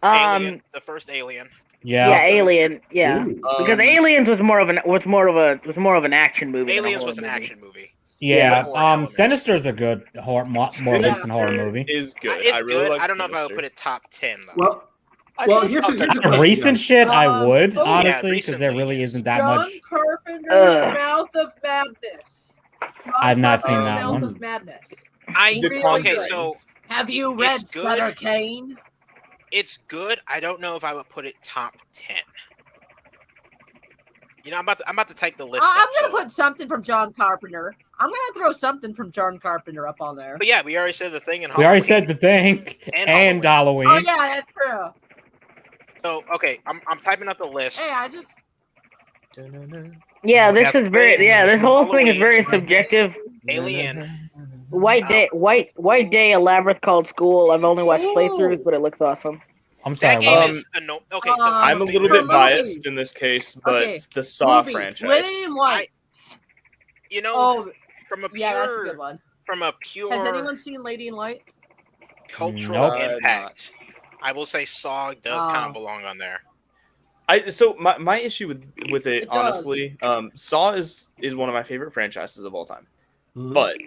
Speaker 5: Alien, the first Alien.
Speaker 2: Yeah, Alien. Yeah,
Speaker 6: Ooh.
Speaker 2: because Aliens was more of an action movie.
Speaker 5: Aliens
Speaker 2: than a
Speaker 5: was an
Speaker 2: horror movie.
Speaker 5: action movie.
Speaker 4: Yeah,
Speaker 5: Horror elements.
Speaker 4: Sinister's a good more recent horror movie.
Speaker 3: Is good.
Speaker 5: It's
Speaker 3: I really
Speaker 5: good.
Speaker 3: like
Speaker 5: I don't know if I would
Speaker 3: Sinister.
Speaker 5: put it top 10 though.
Speaker 6: Well,
Speaker 3: I'd say
Speaker 6: here's
Speaker 3: it's
Speaker 6: a,
Speaker 3: not
Speaker 6: here's a
Speaker 3: bad.
Speaker 6: question,
Speaker 4: Recent
Speaker 6: guys.
Speaker 4: shit, I would
Speaker 1: oh,
Speaker 4: honestly,
Speaker 5: yeah,
Speaker 4: because there really
Speaker 5: recently,
Speaker 4: isn't that
Speaker 1: John
Speaker 4: much.
Speaker 1: Carpenter's Mouth of Madness. John
Speaker 4: I've not seen
Speaker 1: Carpenter's
Speaker 4: that
Speaker 1: Mouth
Speaker 4: one.
Speaker 1: of Madness.
Speaker 3: The
Speaker 5: Okay,
Speaker 3: Conjuring.
Speaker 5: so
Speaker 1: Have you read
Speaker 5: It's good.
Speaker 1: Sutter Kane?
Speaker 5: it's good. I don't know if I would put it top 10. You know, I'm about to type the list.
Speaker 1: I'm
Speaker 5: up,
Speaker 1: gonna
Speaker 5: so-
Speaker 1: put something from John Carpenter. I'm gonna throw something from John Carpenter up on there.
Speaker 5: But yeah, we already said the thing in
Speaker 4: We already
Speaker 5: Halloween.
Speaker 4: said the thing and Halloween.
Speaker 1: Oh yeah, that's true.
Speaker 5: So okay, I'm typing up the list.
Speaker 1: Hey, I just
Speaker 2: Yeah, this
Speaker 5: Yeah,
Speaker 2: is very. Yeah, this whole thing is very
Speaker 5: Halloween.
Speaker 2: subjective.
Speaker 5: Alien.
Speaker 2: White Day, A Labyrinth Called School. I've only watched
Speaker 1: Ooh.
Speaker 2: playthroughs, but it looks awesome.
Speaker 4: I'm
Speaker 5: That
Speaker 4: sorry.
Speaker 5: game
Speaker 4: What?
Speaker 5: is okay. So
Speaker 3: I'm a little
Speaker 1: For
Speaker 3: bit biased
Speaker 1: movie.
Speaker 3: in this case, but
Speaker 1: Okay,
Speaker 3: the Saw
Speaker 1: movie,
Speaker 3: franchise.
Speaker 1: Living in Light.
Speaker 5: you know,
Speaker 1: Oh
Speaker 5: from a pure,
Speaker 1: yeah, that's a good one.
Speaker 5: from a pure
Speaker 1: Has anyone seen Lady in Light?
Speaker 5: cultural
Speaker 4: Nope.
Speaker 5: impact, I will say Saw does kind of belong on there.
Speaker 3: So my issue with it
Speaker 1: It does.
Speaker 3: honestly, Saw is one of my favorite franchises of all time,
Speaker 6: Mhm.
Speaker 3: but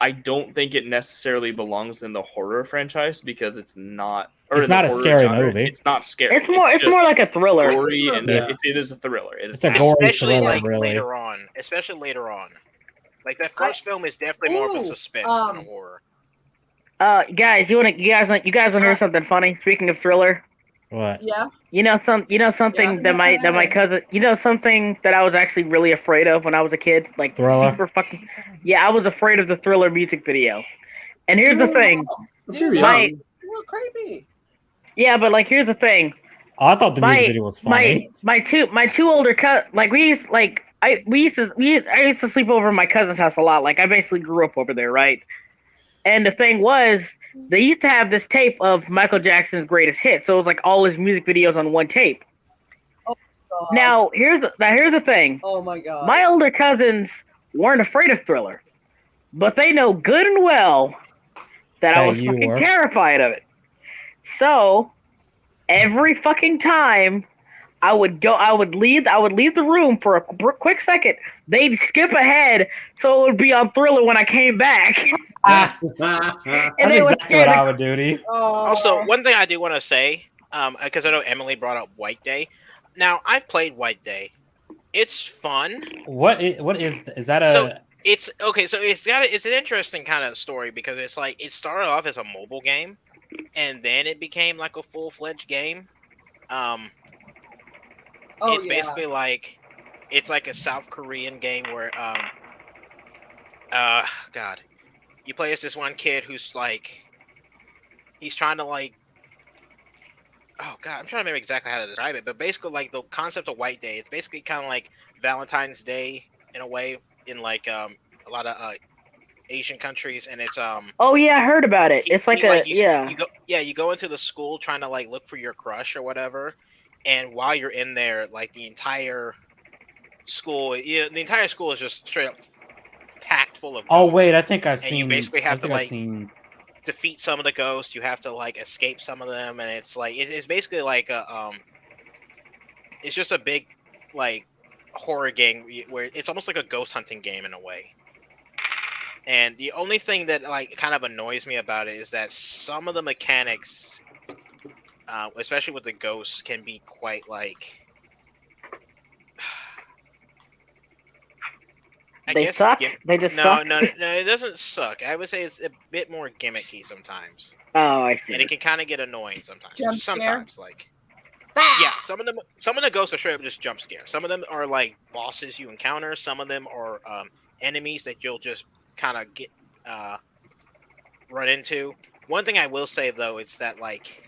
Speaker 3: I don't think it necessarily belongs in the horror franchise because it's not. Or
Speaker 4: It's
Speaker 3: in the
Speaker 4: not a
Speaker 3: horror
Speaker 4: scary
Speaker 3: genre.
Speaker 4: movie.
Speaker 3: It's not scary.
Speaker 2: It's more
Speaker 3: just
Speaker 2: like a thriller.
Speaker 3: gory and
Speaker 6: Yeah.
Speaker 3: it is a thriller. It is
Speaker 4: It's a gory
Speaker 5: Especially
Speaker 4: thriller,
Speaker 5: like
Speaker 4: really.
Speaker 5: later on. Especially later on. Like that first film is definitely more of a
Speaker 1: Ooh,
Speaker 5: suspense than a horror.
Speaker 2: Guys, you want to hear something funny? Speaking of thriller,
Speaker 4: What?
Speaker 1: Yeah.
Speaker 2: something
Speaker 1: Yeah.
Speaker 2: that my cousin, something that I was actually really afraid of when I was a kid, like
Speaker 4: Thriller?
Speaker 2: super fucking. Yeah, I was afraid of the Thriller music video. And here's the thing.
Speaker 6: You're
Speaker 1: Dude,
Speaker 6: young.
Speaker 1: it's a little creepy.
Speaker 2: Yeah, but like here's the thing.
Speaker 4: Oh, I thought the music video was funny.
Speaker 2: My two older like I used to sleep over at my cousin's house a lot. Like I basically grew up over there, right? And the thing was, they used to have this tape of Michael Jackson's greatest hits. So it was like all his music videos on one tape. Now here's the thing.
Speaker 1: Oh my god.
Speaker 2: My older cousins weren't afraid of Thriller, but they know good and well that I
Speaker 4: That
Speaker 2: was
Speaker 4: you
Speaker 2: fucking
Speaker 4: were.
Speaker 2: terrified of it. So every fucking time I would leave the room for a quick second. They'd skip ahead, so it would be on Thriller when I came back.
Speaker 4: Ah,
Speaker 2: And
Speaker 4: that's
Speaker 2: they would
Speaker 4: exactly what I would do to you.
Speaker 5: Also, one thing I do want to say, because I know Emily brought up White Day. Now, I've played White Day. It's fun.
Speaker 4: What is that a?
Speaker 5: So it's okay. So it's an interesting kind of story because it's like it started off as a mobile game, and then it became like a full-fledged game. It's basically like it's like a South Korean game where God, you play as this one kid who's like he's trying to like oh god, I'm trying to remember exactly how to describe it, but basically like the concept of White Day, it's basically kind of like Valentine's Day in a way in like a lot of Asian countries, and it's
Speaker 2: Oh yeah, I heard about it. It's like
Speaker 5: you go into the school trying to like look for your crush or whatever, and while you're in there, like the entire school is just straight up packed full of
Speaker 4: Oh
Speaker 5: ghosts.
Speaker 4: wait, I think I've
Speaker 5: And
Speaker 4: seen.
Speaker 5: you basically have
Speaker 4: I
Speaker 5: to,
Speaker 4: think I've
Speaker 5: like,
Speaker 4: seen.
Speaker 5: defeat some of the ghosts. You have to like escape some of them, and it's like it's basically like a it's just a big like horror game where it's almost like a ghost hunting game in a way. And the only thing that like kind of annoys me about it is that some of the mechanics, especially with the ghosts, can be quite like.
Speaker 2: they suck. They just suck.
Speaker 5: No, it doesn't suck. I would say it's a bit more gimmicky sometimes,
Speaker 2: Oh, I see.
Speaker 5: and it can kind of get annoying sometimes.
Speaker 1: Jump scare?
Speaker 5: Sometimes, like, yeah, some of the ghosts are straight up just jump scare. Some of them are like bosses you encounter. Some of them are enemies that you'll just kind of get run into. One thing I will say though is that like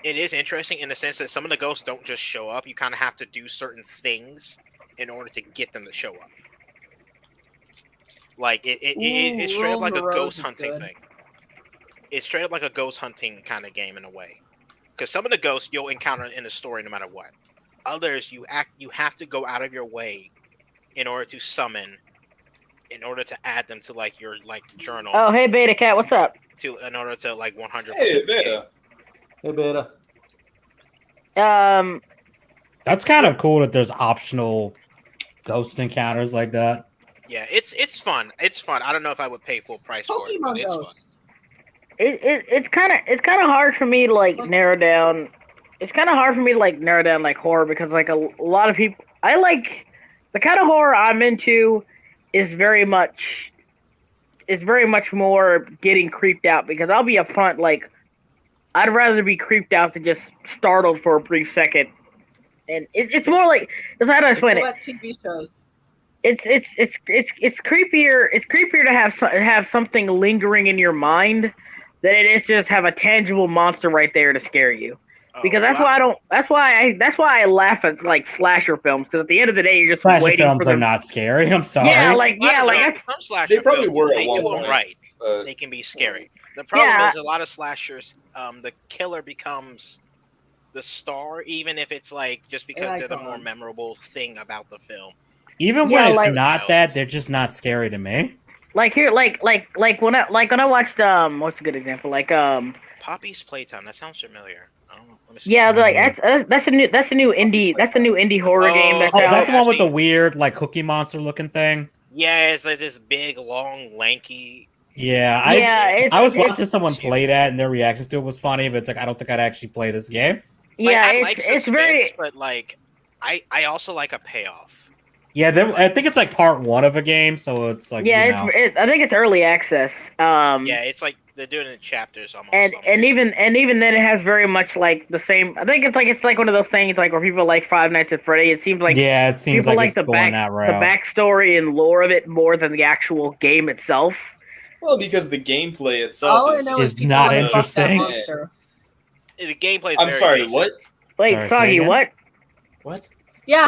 Speaker 5: it is interesting in the sense that some of the ghosts don't just show up. You kind of have to do certain things in order to get them to show up. Like it's straight up like a ghost hunting thing. It's straight up like a ghost hunting kind of game in a way. because some of the ghosts you'll encounter in the story no matter what. Others you have to go out of your way in order to summon, in order to add them to like your like journal.
Speaker 2: Oh, hey Beta Cat, what's up?
Speaker 5: In order to like 100%.
Speaker 3: Hey, Beta.
Speaker 6: Hey, Beta.
Speaker 4: That's kind of cool that there's optional ghost encounters like that.
Speaker 5: Yeah, it's fun. It's fun. I don't know if I would pay full price for it, but
Speaker 1: Pokemon
Speaker 5: it's fun.
Speaker 1: Ghost.
Speaker 2: It's kind of hard for me to like narrow down. It's kind of hard for me to like narrow down like horror because like a lot of people. I like the kind of horror I'm into is very much more getting creeped out because I'll be upfront like I'd rather be creeped out than just startled for a brief second. And it's more like it's how to explain it.
Speaker 1: What TV shows?
Speaker 2: It's creepier. It's creepier to have something lingering in your mind than it is just have a tangible monster right there to scare you. Because that's why I laugh at like slasher films because at the end of the day you're just
Speaker 4: Slasher
Speaker 2: waiting
Speaker 4: films
Speaker 2: for
Speaker 4: are not scary. I'm sorry.
Speaker 5: Some slasher
Speaker 3: They probably
Speaker 5: films,
Speaker 3: were at
Speaker 5: they
Speaker 3: one
Speaker 5: do them
Speaker 3: point,
Speaker 5: right.
Speaker 3: but-
Speaker 5: They can be scary. The problem is a lot of slashers, the killer becomes the star, even if it's like just because they're the more memorable thing about the film.
Speaker 4: Even
Speaker 2: Yeah,
Speaker 4: when it's
Speaker 2: like-
Speaker 4: not that, they're just not scary to me.
Speaker 2: Like here, like when I watched what's a good example? Like
Speaker 5: Poppy's Playtime. That sounds familiar. I don't know. Let me see.
Speaker 2: yeah, like that's a new indie horror game that's
Speaker 4: Oh, is
Speaker 2: out.
Speaker 4: that the one with the
Speaker 5: actually-
Speaker 4: weird like cookie monster looking thing?
Speaker 5: Yeah, it's like this big, long, lanky.
Speaker 4: Yeah, I was watching someone play that, and their reactions to it was funny. But it's like I don't think I'd actually play this game.
Speaker 2: Yeah,
Speaker 5: I like
Speaker 2: it's
Speaker 5: suspense,
Speaker 2: very
Speaker 5: but like I also like a payoff.
Speaker 4: Yeah, I think it's like part 1 of a game, so it's like
Speaker 2: yeah. I think it's early access.
Speaker 5: Yeah, it's like they're doing it in chapters almost.
Speaker 2: And even then it has very much like the same. I think it's like one of those things like where people like Five Nights at Freddy. It seems like
Speaker 4: yeah, it seems
Speaker 2: people
Speaker 4: like it's
Speaker 2: the
Speaker 4: going that route.
Speaker 2: the backstory and lore of it more than the actual game itself.
Speaker 3: Well, because the gameplay
Speaker 1: All
Speaker 3: itself
Speaker 1: I
Speaker 3: is
Speaker 1: know
Speaker 4: just
Speaker 1: is people
Speaker 4: not
Speaker 1: wanna fuck that
Speaker 4: interesting.
Speaker 1: monster.
Speaker 5: The gameplay is
Speaker 3: I'm
Speaker 5: very
Speaker 3: sorry,
Speaker 5: basic.
Speaker 3: what?
Speaker 2: Wait,
Speaker 4: Sorry, say
Speaker 2: Soggy,
Speaker 4: again?
Speaker 2: what?
Speaker 3: What?
Speaker 1: Yeah.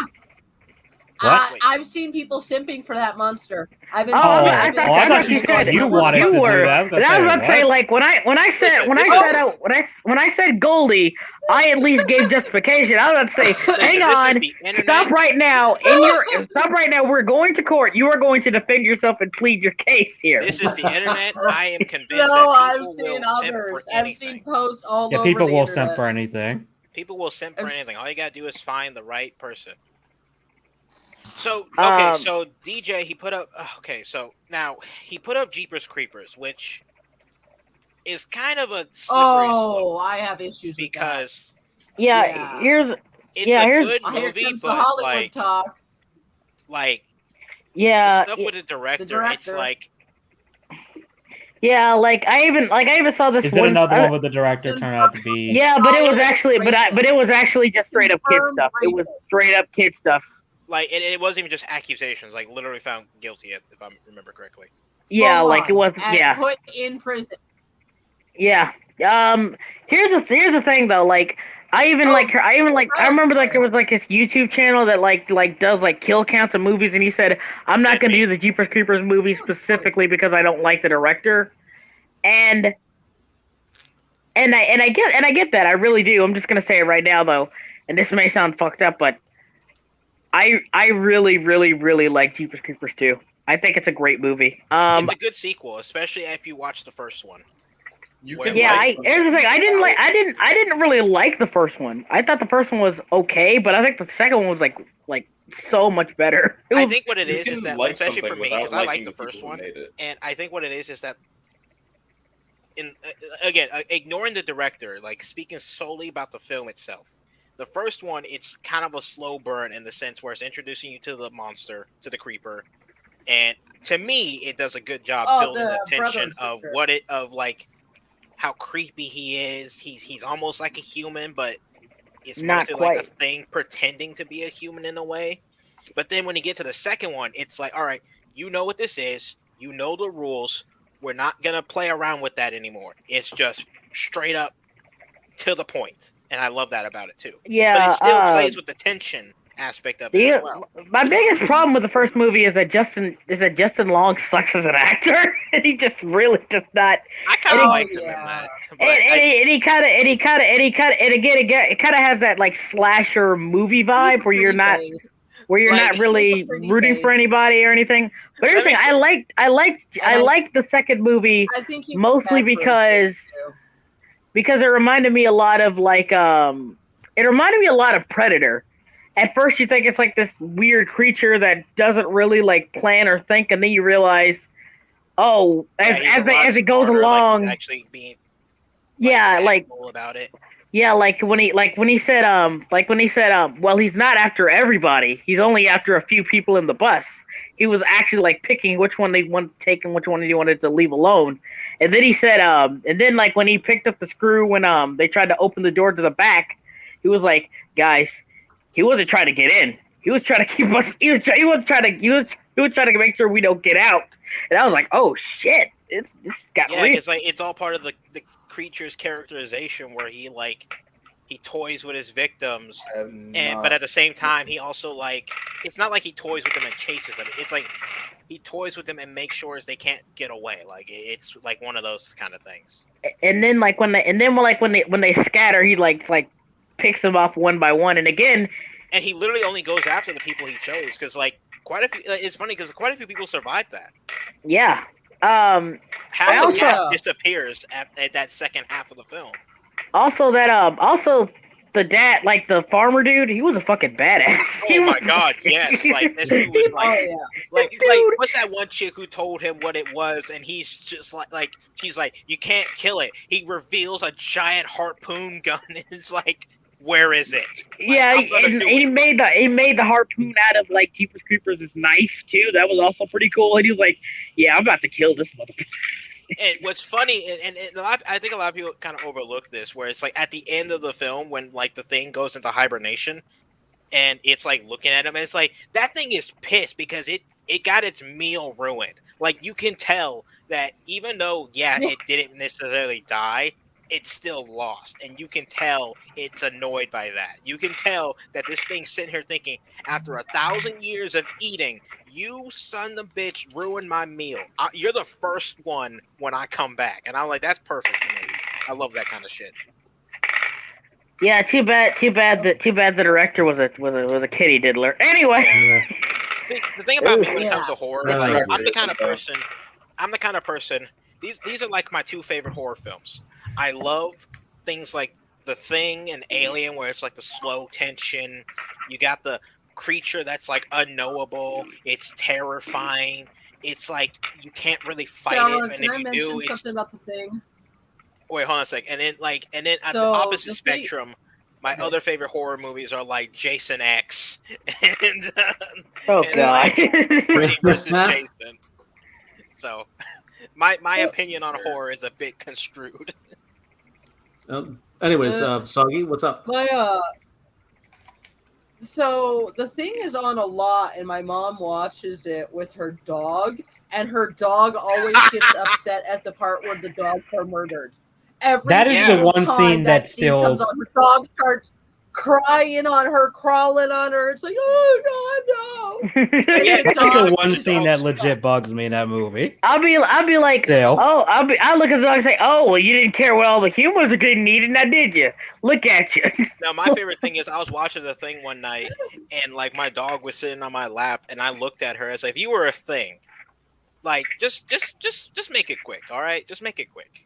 Speaker 4: What?
Speaker 1: I've seen people simping for that monster. I've been.
Speaker 2: Oh,
Speaker 4: I
Speaker 2: I
Speaker 4: thought
Speaker 2: thought
Speaker 4: you
Speaker 2: you
Speaker 4: said
Speaker 2: said
Speaker 4: you wanted to do
Speaker 2: were.
Speaker 4: that. I was
Speaker 2: But
Speaker 4: gonna
Speaker 2: I was
Speaker 4: say,
Speaker 2: about to say,
Speaker 4: what?
Speaker 2: like when I said Goldie, I at least gave justification. I was about to say, hang
Speaker 5: This is
Speaker 2: on,
Speaker 5: the internet.
Speaker 2: stop right now. Stop right now. We're going to court. You are going to defend yourself and plead your case here.
Speaker 5: This is the internet. I am convinced
Speaker 1: No,
Speaker 5: that
Speaker 1: I've
Speaker 5: people
Speaker 1: seen
Speaker 5: will simp for
Speaker 1: others. I've seen
Speaker 5: anything.
Speaker 1: posts all
Speaker 4: Yeah,
Speaker 1: over
Speaker 4: people
Speaker 1: the
Speaker 4: will
Speaker 1: internet.
Speaker 4: simp for anything.
Speaker 5: People will simp for
Speaker 1: I've s-
Speaker 5: anything. All you gotta do is find the right person. So okay, so DJ he put up so now he put up Jeepers Creepers, which is kind of a slippery slope
Speaker 1: I have issues
Speaker 5: because
Speaker 2: Yeah,
Speaker 1: Yeah.
Speaker 5: it's
Speaker 2: Yeah,
Speaker 5: a
Speaker 2: here's-
Speaker 5: good
Speaker 1: with that. Here
Speaker 5: movie,
Speaker 1: comes the
Speaker 5: but
Speaker 1: Hollywood talk.
Speaker 5: like the
Speaker 2: yeah,
Speaker 5: stuff with the director, it's
Speaker 1: director.
Speaker 5: like
Speaker 2: yeah. Like I even saw this.
Speaker 4: Is it
Speaker 2: one,
Speaker 4: another one with the director turn out to be?
Speaker 2: Yeah, but it was
Speaker 1: Hollywood
Speaker 2: actually, but it was actually just straight up kid
Speaker 1: Confirmed
Speaker 2: stuff. It was
Speaker 1: rapist.
Speaker 2: straight up kid stuff.
Speaker 5: like it wasn't even just accusations, like literally found guilty if I remember correctly.
Speaker 2: Yeah,
Speaker 1: Full
Speaker 2: like it
Speaker 1: on,
Speaker 2: was.
Speaker 1: and
Speaker 2: Yeah,
Speaker 1: put in prison.
Speaker 2: yeah. Here's the thing though. Like I remember like there was like this YouTube channel that like does like kill counts of movies, and he said I'm not gonna do the Jeepers Creepers movie specifically because I don't like the director, and I get that, I really do. I'm just gonna say it right now though, and this may sound fucked up, but I really like Jeepers Creepers 2. I think it's a great movie.
Speaker 5: It's a good sequel, especially if you watch the first one.
Speaker 3: You
Speaker 5: Well,
Speaker 3: can
Speaker 2: Yeah,
Speaker 3: like
Speaker 2: here's the thing. I didn't really like the first one. I thought the first one was okay, but I think the second one was like so much better. It
Speaker 5: I
Speaker 2: was-
Speaker 5: think what it
Speaker 3: you
Speaker 5: is
Speaker 3: can
Speaker 5: that,
Speaker 3: like
Speaker 5: especially for
Speaker 3: something
Speaker 5: me,
Speaker 3: without
Speaker 5: because I like
Speaker 3: liking
Speaker 5: the
Speaker 3: people
Speaker 5: first
Speaker 3: who
Speaker 5: one,
Speaker 3: made it.
Speaker 5: and I think what it is that, again, ignoring the director, like speaking solely about the film itself, the first one, it's kind of a slow burn in the sense where it's introducing you to the monster, to the creeper, and to me, it does a good job building the
Speaker 1: the brother
Speaker 5: tension
Speaker 1: and sister.
Speaker 5: of like how creepy he is. He's almost like a human, but it's
Speaker 2: Not
Speaker 5: mostly like a
Speaker 2: quite.
Speaker 5: thing pretending to be a human in a way. But then when you get to the second one, it's like, all right, you know what this is, you know the rules. We're not gonna play around with that anymore. It's just straight up to the point, and I love that about it too.
Speaker 2: yeah,
Speaker 5: But it still plays with the tension aspect of it as well.
Speaker 2: My biggest problem with the first movie is that Justin Long sucks as an actor, and he just really does not.
Speaker 5: I kind of liked him in that, but
Speaker 2: and he kind of it kind of has that like slasher movie vibe where you're not really rooting for anybody or anything. But here's the thing, I liked the second movie mostly because it reminded me a lot of Predator. At first you think it's like this weird creature that doesn't really like plan or think, and then you realize, as it goes along,
Speaker 5: like actually being
Speaker 2: about it. Yeah, like when he said, well, he's not after everybody. He's only after a few people in the bus. He was actually like picking which one they want to take and which one he wanted to leave alone. And then he said, and then like when he picked up the screw when they tried to open the door to the back, he was like, guys, he wasn't trying to get in. He was trying to keep us. He was trying to make sure we don't get out. And I was like, oh shit, it's got real.
Speaker 5: Yeah, it's like it's all part of the creature's characterization where he toys with his victims, but at the same time he also it's not like he toys with them and chases them. It's like he toys with them and makes sure they can't get away. Like it's like one of those kind of things.
Speaker 2: And then when they scatter, he like picks them off one by one, and
Speaker 5: he literally only goes after the people he chose because quite a few. It's funny because quite a few people survived that.
Speaker 2: Yeah.
Speaker 5: Half of the cast disappears at that second half of the film.
Speaker 2: Also, the dad, like the farmer dude, he was a fucking badass.
Speaker 5: Oh my god, yes! Like this dude was like what's that one chick who told him what it was, and he's just like she's like, you can't kill it. He reveals a giant harpoon gun, and it's like, where is it?
Speaker 2: Yeah, and he made the harpoon out of like Jeepers Creepers' knife too. That was also pretty cool. And he was like, "Yeah, I'm about to kill this motherfucker."
Speaker 5: And what's funny, and I think a lot of people kind of overlook this, where it's like at the end of the film when like the thing goes into hibernation, and it's like looking at him, and it's like that thing is pissed because it got its meal ruined. Like you can tell that even though it didn't necessarily die, it's still lost, and you can tell it's annoyed by that. You can tell that this thing's sitting here thinking, after 1,000 years of eating, you son of a bitch ruined my meal. You're the first one when I come back, and I'm like, that's perfect to me. I love that kind of shit.
Speaker 2: Yeah, too bad the director was a kitty diddler. Anyway,
Speaker 5: see, the thing about me when it comes to horror, I'm the kind of person. These are like my two favorite horror films. I love things like The Thing and Alien, where it's like the slow tension. You got the creature that's like unknowable. It's terrifying. It's like you can't really fight it, and if you do, it's
Speaker 1: something about The Thing.
Speaker 5: Wait, hold on a sec. And then at the opposite spectrum, my other favorite horror movies are like Jason X and
Speaker 2: God,
Speaker 5: Freddy vs. Jason. So, my opinion on horror is a bit construed.
Speaker 6: Anyways, Soggy, what's up?
Speaker 1: So The Thing is on a lot, and my mom watches it with her dog, and her dog always gets upset at the part where the dogs are murdered.
Speaker 4: That is the one scene that still
Speaker 1: comes on, her dog starts crying on her, crawling on her. It's like, oh god, no!
Speaker 4: That's the one scene that legit bugs me in that movie.
Speaker 2: I'll be like,
Speaker 4: Still.
Speaker 2: I look at the dog and say, oh, well, you didn't care what all the humans are getting eaten, now did you? Look at you.
Speaker 5: Now, my favorite thing is I was watching The Thing one night, and like my dog was sitting on my lap, and I looked at her. I was like, if you were a thing, like just make it quick, all right? Just make it quick.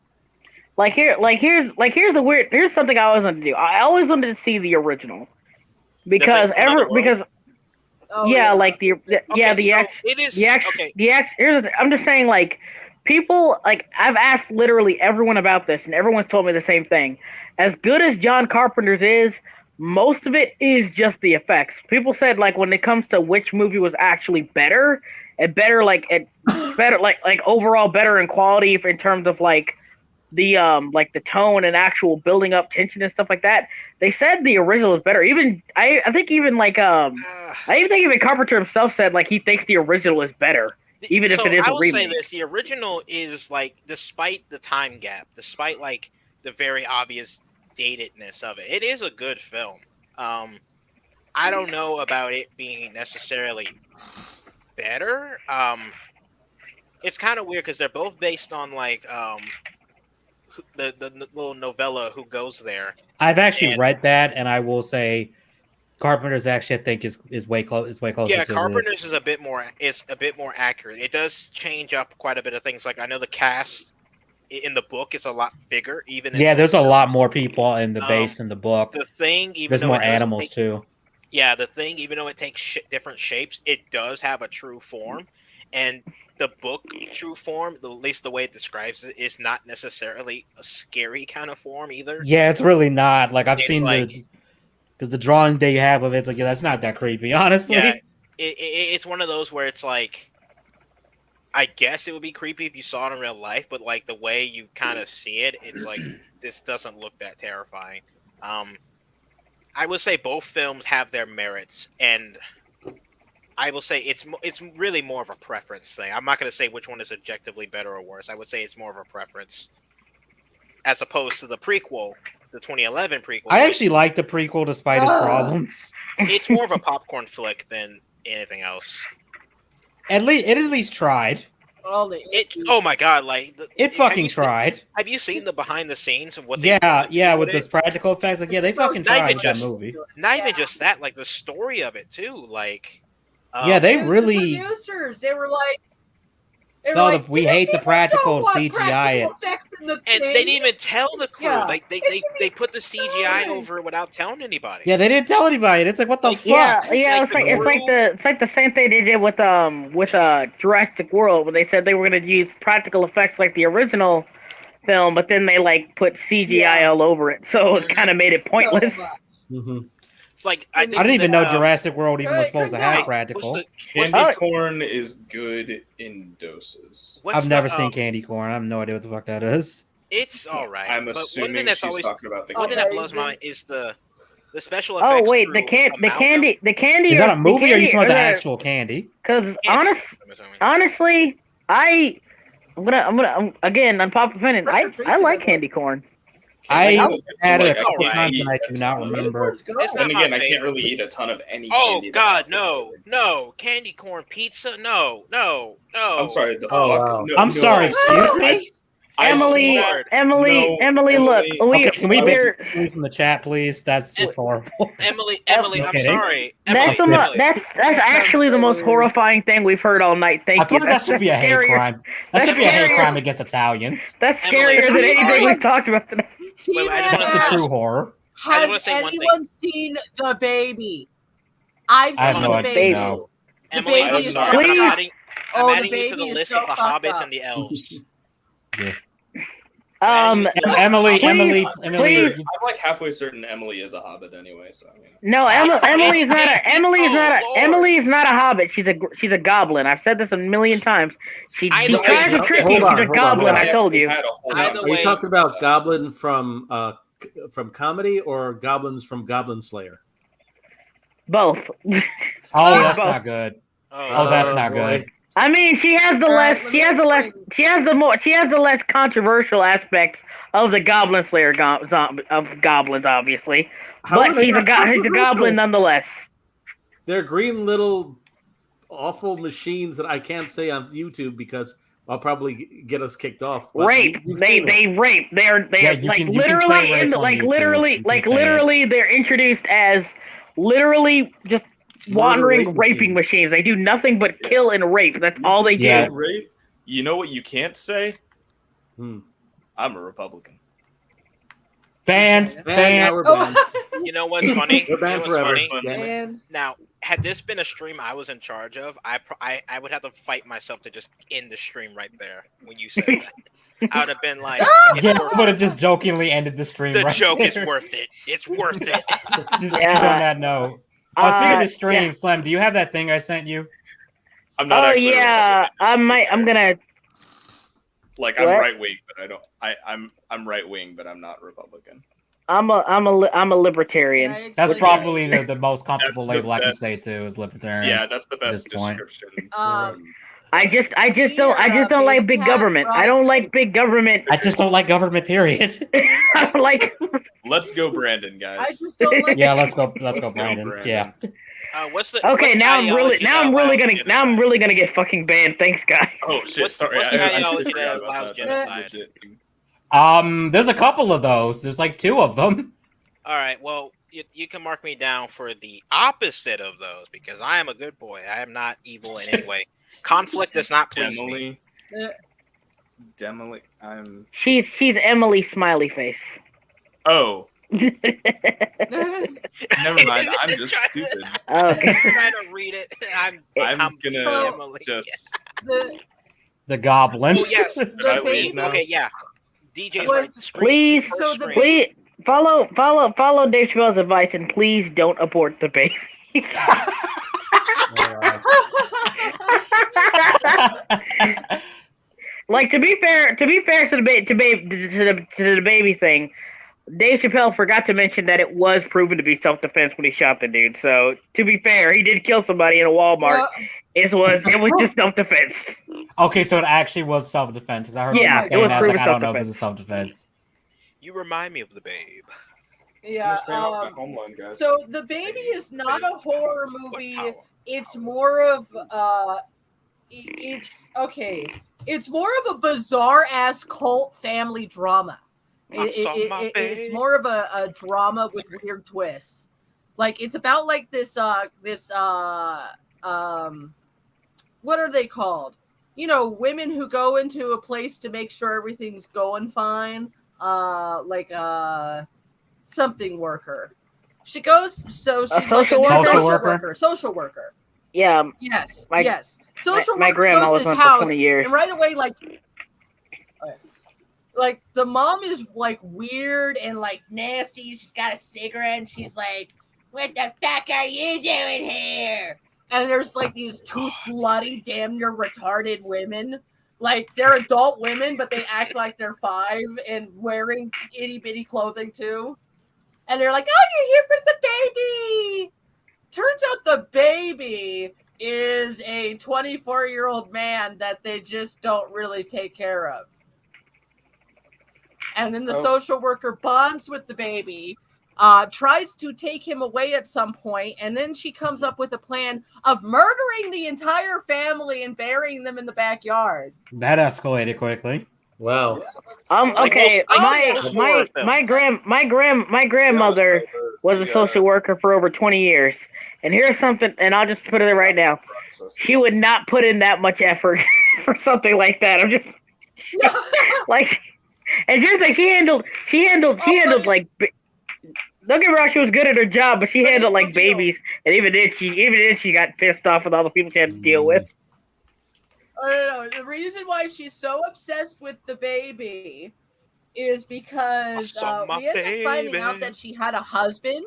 Speaker 2: Here's something I always wanted to do. I always wanted to see the original because I'm just saying, like, people, like, I've asked literally everyone about this, and everyone's told me the same thing. As good as John Carpenter's is, most of it is just the effects. People said, like, when it comes to which movie was actually better overall better in quality in terms of like the tone and actual building up tension and stuff like that. They said the original is better. I think even Carpenter himself said like he thinks the original is better, even if it is a remake.
Speaker 5: I will say this: the original is like, despite the time gap, despite like the very obvious datedness of it, it is a good film. I don't know about it being necessarily better. It's kind of weird because they're both based on like the little novella Who Goes There.
Speaker 4: I've actually
Speaker 5: And-
Speaker 4: read that, and I will say, Carpenter's actually I think is way closer.
Speaker 5: Yeah,
Speaker 4: to
Speaker 5: Carpenter's is a bit more accurate. It does change up quite a bit of things. Like I know the cast in the book is a lot bigger. Even in
Speaker 4: there's a lot more people in the base in the book.
Speaker 5: The Thing, even
Speaker 4: there's
Speaker 5: though
Speaker 4: more
Speaker 5: it does
Speaker 4: animals too.
Speaker 5: Yeah, the Thing, even though it takes different shapes, it does have a true form, and the book true form, at least the way it describes it, is not necessarily a scary kind of form either.
Speaker 4: Yeah, it's really not. Like I've
Speaker 5: It's
Speaker 4: seen
Speaker 5: like,
Speaker 4: because the drawing they have of it's like, yeah, that's not that creepy, honestly.
Speaker 5: yeah, it's one of those where it's like, I guess it would be creepy if you saw it in real life, but like the way you kind of see it, it's like this doesn't look that terrifying. I would say both films have their merits, and I will say it's really more of a preference thing. I'm not going to say which one is objectively better or worse. I would say it's more of a preference, as opposed to the prequel, the 2011 prequel.
Speaker 4: I actually like the prequel despite its problems.
Speaker 5: It's more of a popcorn flick than anything else.
Speaker 4: It at least tried.
Speaker 5: Oh my god! Like
Speaker 4: it fucking tried.
Speaker 5: Have you seen the behind the scenes of what?
Speaker 4: With this practical effects, like they fucking tried that movie.
Speaker 5: Not even just that, like the story of it too. Like,
Speaker 4: they really.
Speaker 1: The producers, they were like,
Speaker 4: we hate the practical CGI.
Speaker 5: And they didn't even tell the crew. Yeah. Like they put the CGI over it without telling anybody.
Speaker 4: Yeah, they didn't tell anybody. It's like, what the fuck?
Speaker 2: Yeah. It's like the same thing they did with Jurassic World, where they said they were going to use practical effects like the original film, but then they like put CGI all over it, so it kind of made it pointless.
Speaker 5: It's like
Speaker 4: I didn't even know Jurassic World even was supposed to have practical.
Speaker 3: Candy corn is good in doses.
Speaker 4: I've never seen candy corn. I have no idea what the fuck that is.
Speaker 5: It's all right.
Speaker 3: I'm assuming she's talking about the.
Speaker 5: One thing that blows my mind is the special effects.
Speaker 2: Oh wait, the candy.
Speaker 4: Is that a movie, or are you talking about the actual candy?
Speaker 2: Because honestly, I'm gonna again unpopular opinion. I like candy corn.
Speaker 4: I had it a couple times and I do not remember.
Speaker 3: And again, I can't really eat a ton of any candy.
Speaker 5: Oh god, no. Candy corn pizza? No.
Speaker 3: I'm sorry,
Speaker 4: wow. I'm sorry, excuse me?
Speaker 2: Emily, look.
Speaker 4: Can we ban you from the chat, please? That's just horrible.
Speaker 5: Emily, I'm sorry.
Speaker 2: That's actually the most horrifying thing we've heard all night. Thank you.
Speaker 4: I thought that should be a hate crime. That should be a hate crime against Italians.
Speaker 2: That's scarier than anything we've talked about tonight.
Speaker 4: That's the true horror.
Speaker 1: Has anyone seen The Baby? I have no idea.
Speaker 5: Emily, I'm adding you to the list of the hobbits and the elves.
Speaker 4: Yeah. Emily.
Speaker 3: I'm like halfway certain Emily is a hobbit anyway. So
Speaker 2: no, Emily's not a hobbit. She's a goblin. I've said this a million times. She tries to trick you. She's a goblin. I told you.
Speaker 6: Are you talking about goblin from comedy or goblins from Goblin Slayer?
Speaker 2: Both.
Speaker 4: Oh, that's not good. Oh, that's not good.
Speaker 2: I mean, she has the less controversial aspects of the Goblin Slayer of goblins, obviously. But he's a goblin nonetheless.
Speaker 6: They're green little awful machines that I can't say on YouTube because I'll probably get us kicked off.
Speaker 2: Rape. They rape. They're literally they're introduced as literally just wandering raping machines. They do nothing but kill and rape. That's all they do.
Speaker 3: Rape? You know what you can't say? I'm a Republican.
Speaker 4: Banned.
Speaker 5: You know what's funny?
Speaker 6: We're banned forever.
Speaker 5: Now, had this been a stream I was in charge of, I would have to fight myself to just end the stream right there when you said that. I would have been like,
Speaker 4: I would have just jokingly ended the stream.
Speaker 5: The joke is worth it. It's worth it.
Speaker 4: Just end on that note. Speaking of stream, Slim, do you have that thing I sent you?
Speaker 3: I'm not.
Speaker 2: I'm gonna.
Speaker 3: Like I'm right wing, but I don't. I'm right wing, but I'm not Republican.
Speaker 2: I'm a libertarian.
Speaker 4: That's probably the most comfortable label I can say too is libertarian.
Speaker 3: Yeah, that's the best description.
Speaker 2: I just don't like big government. I don't like big government.
Speaker 4: I just don't like government. Period.
Speaker 2: I don't like.
Speaker 3: Let's go, Brandon, guys.
Speaker 1: I just don't like.
Speaker 4: Yeah, let's go,
Speaker 3: Let's
Speaker 4: Brandon.
Speaker 3: go,
Speaker 4: Yeah.
Speaker 5: What's the
Speaker 2: Okay,
Speaker 5: what's
Speaker 2: now I'm really
Speaker 5: ideology
Speaker 2: gonna get fucking banned. Thanks, guys.
Speaker 3: Oh shit!
Speaker 5: What's
Speaker 3: Sorry,
Speaker 5: the
Speaker 3: I
Speaker 5: ideology
Speaker 3: forgot
Speaker 5: that
Speaker 3: about
Speaker 5: allows
Speaker 3: that.
Speaker 5: genocide?
Speaker 4: There's a couple of those. There's like 2 of them.
Speaker 5: All right, well, you can mark me down for the opposite of those because I am a good boy. I am not evil in any way. Conflict does not please me.
Speaker 3: Demily, I'm.
Speaker 2: She's Emily Smiley Face.
Speaker 3: Oh,
Speaker 1: Yeah.
Speaker 3: never mind. I'm just stupid.
Speaker 2: Okay.
Speaker 5: I'm trying to read it. I'm
Speaker 3: gonna
Speaker 5: Emily.
Speaker 3: just.
Speaker 4: The goblin.
Speaker 5: Oh yes.
Speaker 3: Should I leave now?
Speaker 5: Okay, yeah. DJ's
Speaker 1: Was-
Speaker 5: right. Screen,
Speaker 2: Please,
Speaker 1: So the
Speaker 2: please follow Dave Chappelle's advice and please don't abort the baby. Like to be fair to the baby thing, Dave Chappelle forgot to mention that it was proven to be self-defense when he shot the dude. So to be fair, he did kill somebody in a Walmart. It was just self-defense.
Speaker 4: Okay, so it actually was self-defense. I heard
Speaker 2: Yeah,
Speaker 4: someone
Speaker 2: it
Speaker 4: saying
Speaker 2: was
Speaker 4: that. I was like,
Speaker 2: proven
Speaker 4: I don't know if
Speaker 2: self-defense.
Speaker 4: this is self-defense.
Speaker 5: You remind me of the babe.
Speaker 1: Yeah.
Speaker 3: Homeland, guys.
Speaker 1: So the baby is not a horror movie. It's more of it's okay. It's more of a bizarre ass cult family drama. It's more of a drama with weird twists. Like it's about like this what are they called? You know, women who go into a place to make sure everything's going fine. Something worker. She goes, so she's like a social worker.
Speaker 2: Yeah.
Speaker 1: Yes.
Speaker 2: My-
Speaker 1: yes. Social
Speaker 2: my
Speaker 1: worker
Speaker 2: grandma
Speaker 1: goes
Speaker 2: was
Speaker 1: to
Speaker 2: one
Speaker 1: his
Speaker 2: for
Speaker 1: house,
Speaker 2: 20 years.
Speaker 1: and right away, like the mom is like weird and like nasty. She's got a cigarette, and she's like, "What the fuck are you doing here?" And there's like these 2 slutty, damn near retarded women. Like they're adult women, but they act like they're 5 and wearing itty bitty clothing too. And they're like, "Oh, you're here for the baby." Turns out the baby is a 24-year-old man that they just don't really take care of. And then the social worker bonds with the baby, tries to take him away at some point, and then she comes up with a plan of murdering the entire family and burying them in the backyard.
Speaker 4: That escalated quickly.
Speaker 6: Wow.
Speaker 2: Okay. My grandmother was a social worker for over 20 years. And here's something, and I'll just put it right now. She would not put in that much effort for something like that. I'm just like, and here's like she handled like. Don't get me wrong, she was good at her job, but she handled like babies, and even then she got pissed off with all the people she had to deal with.
Speaker 1: No. The reason why she's so obsessed with the baby is because we end up finding out that she had a husband.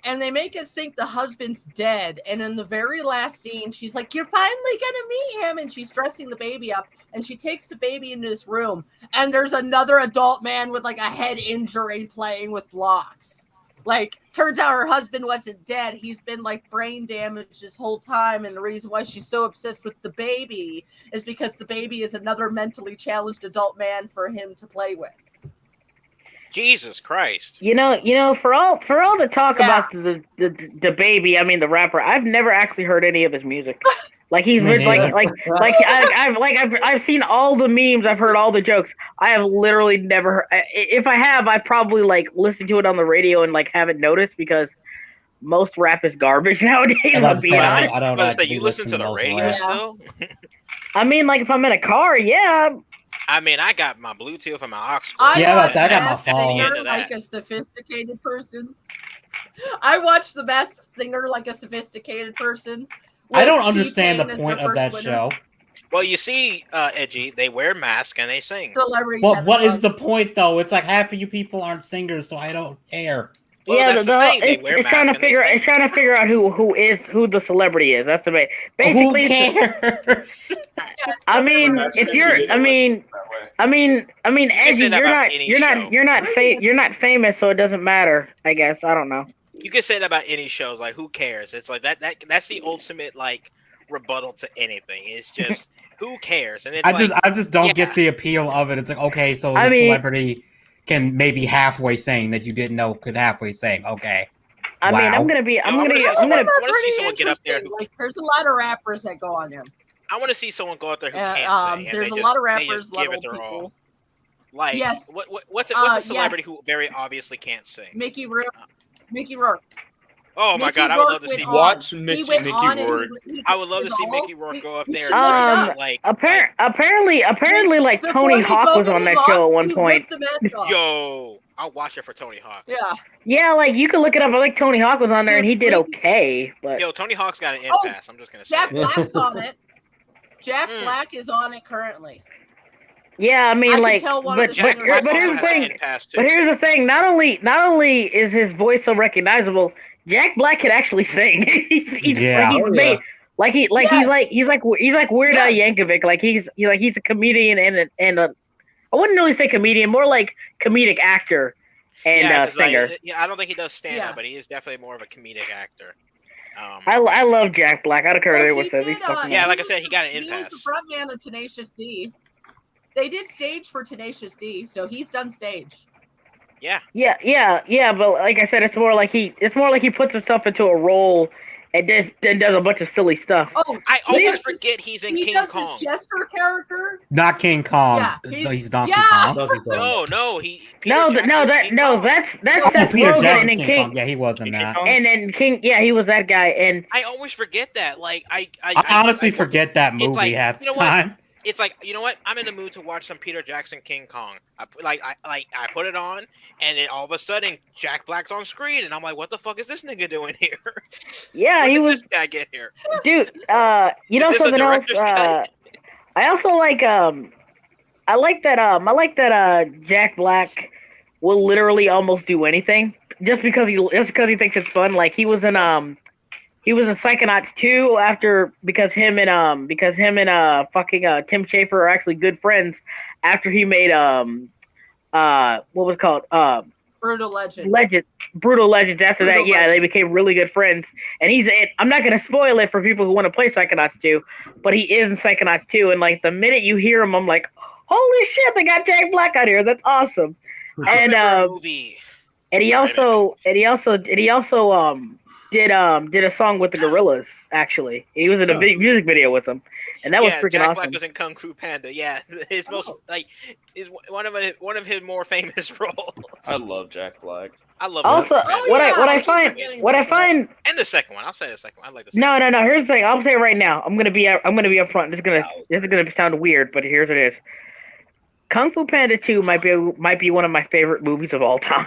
Speaker 1: And they make us think the husband's dead. And in the very last scene, she's like, "You're finally gonna meet him." And she's dressing the baby up. And she takes the baby into this room. And there's another adult man with like a head injury playing with blocks. Like, turns out her husband wasn't dead. He's been like brain damaged this whole time. And the reason why she's so obsessed with the baby is because the baby is another mentally challenged adult man for him to play with.
Speaker 5: Jesus Christ!
Speaker 2: You know, for all the talk about the baby, I mean the rapper, I've never actually heard any of his music. Like he's I've seen all the memes, I've heard all the jokes. I have literally never heard. If I have, I probably like listened to it on the radio and like haven't noticed because most rap is garbage nowadays. I'll be honest.
Speaker 4: I don't
Speaker 5: know.
Speaker 4: actually
Speaker 5: You listen to the radio still?
Speaker 2: I mean, like if I'm in a car, yeah.
Speaker 5: I mean, I got my Bluetooth and my aux cord.
Speaker 4: I got my phone.
Speaker 1: Like a sophisticated person. I watched The Masked Singer like a sophisticated person.
Speaker 4: I don't understand the point of that show.
Speaker 5: Well, you see, Edgy, they wear masks and they sing.
Speaker 1: Well,
Speaker 4: what is the point, though? It's like half of you people aren't singers, so I don't care.
Speaker 5: Well,
Speaker 2: yeah,
Speaker 5: that's the thing.
Speaker 2: It's trying to figure out who the celebrity is. That's the basically.
Speaker 4: Who cares?
Speaker 2: I mean, if you're, I mean, Edgy, you're not famous, so it doesn't matter. I guess I don't know.
Speaker 5: You can say that about any show. Like, who cares? It's like that's the ultimate like rebuttal to anything. It's just who cares? And it's
Speaker 4: I just don't get the appeal of it. It's like, okay, so the celebrity can maybe halfway saying that you didn't know could halfway saying, okay.
Speaker 2: I mean, I'm gonna
Speaker 5: I want to see someone get up there.
Speaker 1: Like, there's a lot of rappers that go on him.
Speaker 5: I want to see someone go out there who can't sing.
Speaker 1: There's a lot of rappers,
Speaker 5: give it their all. Like, what's a celebrity who very obviously can't sing?
Speaker 1: Mickey Rourke.
Speaker 5: Oh my God, I would love to see
Speaker 3: Mickey Rourke.
Speaker 5: I would love to see Mickey Rourke go up there.
Speaker 2: Apparently, like Tony Hawk was on that show at one point.
Speaker 5: Yo, I'll watch it for Tony Hawk.
Speaker 2: Yeah, like you can look it up. I think Tony Hawk was on there and he did okay. But
Speaker 5: yo, Tony Hawk's got an impasse. I'm just gonna say.
Speaker 1: Jack Black's on it. Jack Black is on it currently.
Speaker 2: Yeah, I mean, but here's the thing. But here's the thing. Not only is his voice so recognizable, Jack Black can actually sing. he's Weird Al Yankovic. Like he's a comedian and a I wouldn't really say comedian, more like comedic actor and singer.
Speaker 5: I don't think he does stand up, but he is definitely more of a comedic actor.
Speaker 2: I love Jack Black. I don't care what says.
Speaker 5: Like I said, he got an impasse.
Speaker 1: He was the front man of Tenacious D. They did stage for Tenacious D, so he's done stage.
Speaker 2: Yeah. But like I said, it's more like he puts himself into a role and then does a bunch of silly stuff.
Speaker 1: Oh,
Speaker 5: I always forget he's in King Kong.
Speaker 1: He does his Jester character.
Speaker 4: Not King Kong. Yeah,
Speaker 1: he's
Speaker 4: Donkey Kong.
Speaker 5: No,
Speaker 2: that's
Speaker 4: Peter
Speaker 2: Rogen
Speaker 4: Jackson
Speaker 2: and
Speaker 4: King Kong. Yeah, he was in that.
Speaker 2: And then King, he was that guy. And
Speaker 5: I always forget that. Like I
Speaker 4: honestly forget that movie half the time.
Speaker 5: It's like, you know what? I'm in the mood to watch some Peter Jackson King Kong. I put it on, and then all of a sudden Jack Black's on screen, and I'm like, what the fuck is this nigga doing here?
Speaker 2: Yeah,
Speaker 5: when did this guy get here,
Speaker 2: dude. You know something else? I also like I like that Jack Black will literally almost do anything just because he thinks it's fun. Like he was in Psychonauts 2 because him and Tim Schafer are actually good friends after he made what was it called
Speaker 1: Brutal Legends.
Speaker 2: Brutal Legends. After that, they became really good friends. And I'm not gonna spoil it for people who want to play Psychonauts 2, but he is in Psychonauts 2. And like the minute you hear him, I'm like, holy shit, they got Jack Black out here. That's awesome. And he also did a song with the Gorillas. Actually, he was in a big music video with them, and that was freaking
Speaker 5: Jack
Speaker 2: awesome.
Speaker 5: Black was in Kung Fu Panda. Yeah, his most is one of his more famous roles.
Speaker 3: I love Jack Black.
Speaker 5: I love.
Speaker 2: Also, what I find,
Speaker 5: and the second one, I'll say the second one. I like the
Speaker 2: second one. No. Here's the thing. I'll say it right now. I'm gonna be upfront. This is gonna sound weird, but here's what it is. Kung Fu Panda 2 might be one of my favorite movies of all time.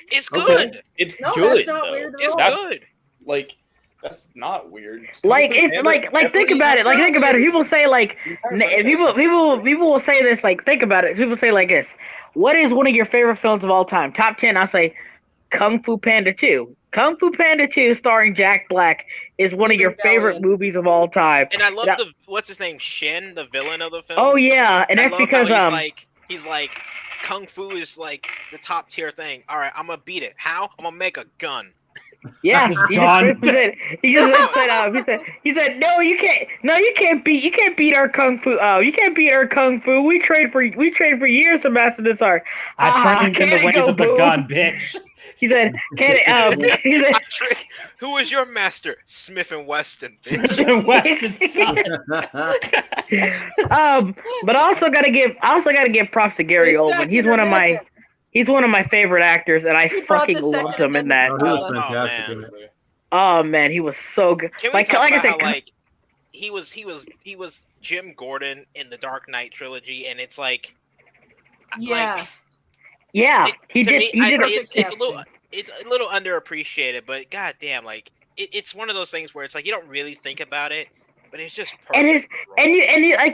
Speaker 5: It's good.
Speaker 3: Okay. It's good.
Speaker 1: That's not weird at all.
Speaker 5: It's good.
Speaker 3: Like, that's not weird.
Speaker 2: Like it's like think about it. Like think about it. People say like people will say this. Like think about it. People say like this. What is one of your favorite films of all time? Top 10. I'll say Kung Fu Panda 2. Kung Fu Panda 2, starring Jack Black, is one of your favorite movies of all time.
Speaker 5: And I love what's his name, Shin, the villain of the film.
Speaker 2: Oh yeah, and that's because
Speaker 5: he's like Kung Fu is like the top tier thing. All right, I'm gonna beat it. How? I'm gonna make a gun.
Speaker 2: Yeah, he said, no, you can't beat our Kung Fu. Oh, you can't beat our Kung Fu. We trained for years to master this art.
Speaker 4: I trained in the ways of the gun, bitch.
Speaker 2: He said,
Speaker 5: who is your master? Smith and Weston.
Speaker 4: Smith and Weston.
Speaker 2: But I also gotta give props to Gary Oldman. He's one of my favorite actors, and I fucking loved him in that.
Speaker 6: He was fantastic.
Speaker 2: Oh man, he was so good.
Speaker 5: Can we talk about how he was Jim Gordon in the Dark Knight trilogy, and it's like, it's a little underappreciated, but goddamn, like it's one of those things where it's like you don't really think about it, but it's just perfect.
Speaker 2: And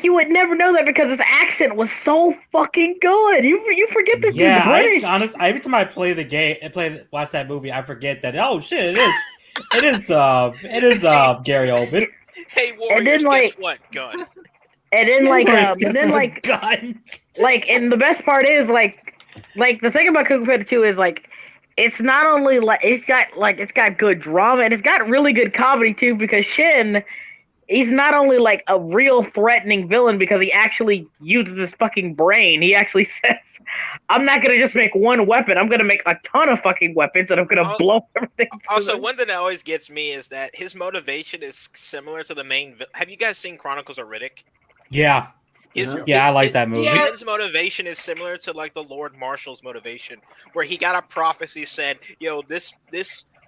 Speaker 2: you would never know that because his accent was so fucking good. You forget this.
Speaker 4: Yeah, every time I play the game and watch that movie, I forget that. Oh shit, it is Gary Oldman.
Speaker 5: Hey Warriors, guess what? Gun.
Speaker 2: And then gun. And the best part is the thing about Kung Fu Panda 2 is it's not only it's got good drama and it's got really good comedy too because Shin he's not only like a real threatening villain because he actually uses his fucking brain. He actually says, "I'm not gonna just make one weapon. I'm gonna make a ton of fucking weapons, and I'm gonna blow everything."
Speaker 5: Also, one thing that always gets me is that his motivation is similar to the main. Have you guys seen Chronicles of Riddick?
Speaker 4: Yeah. I like that movie.
Speaker 5: His motivation is similar to like the Lord Marshall's motivation, where he got a prophecy said, "Yo, this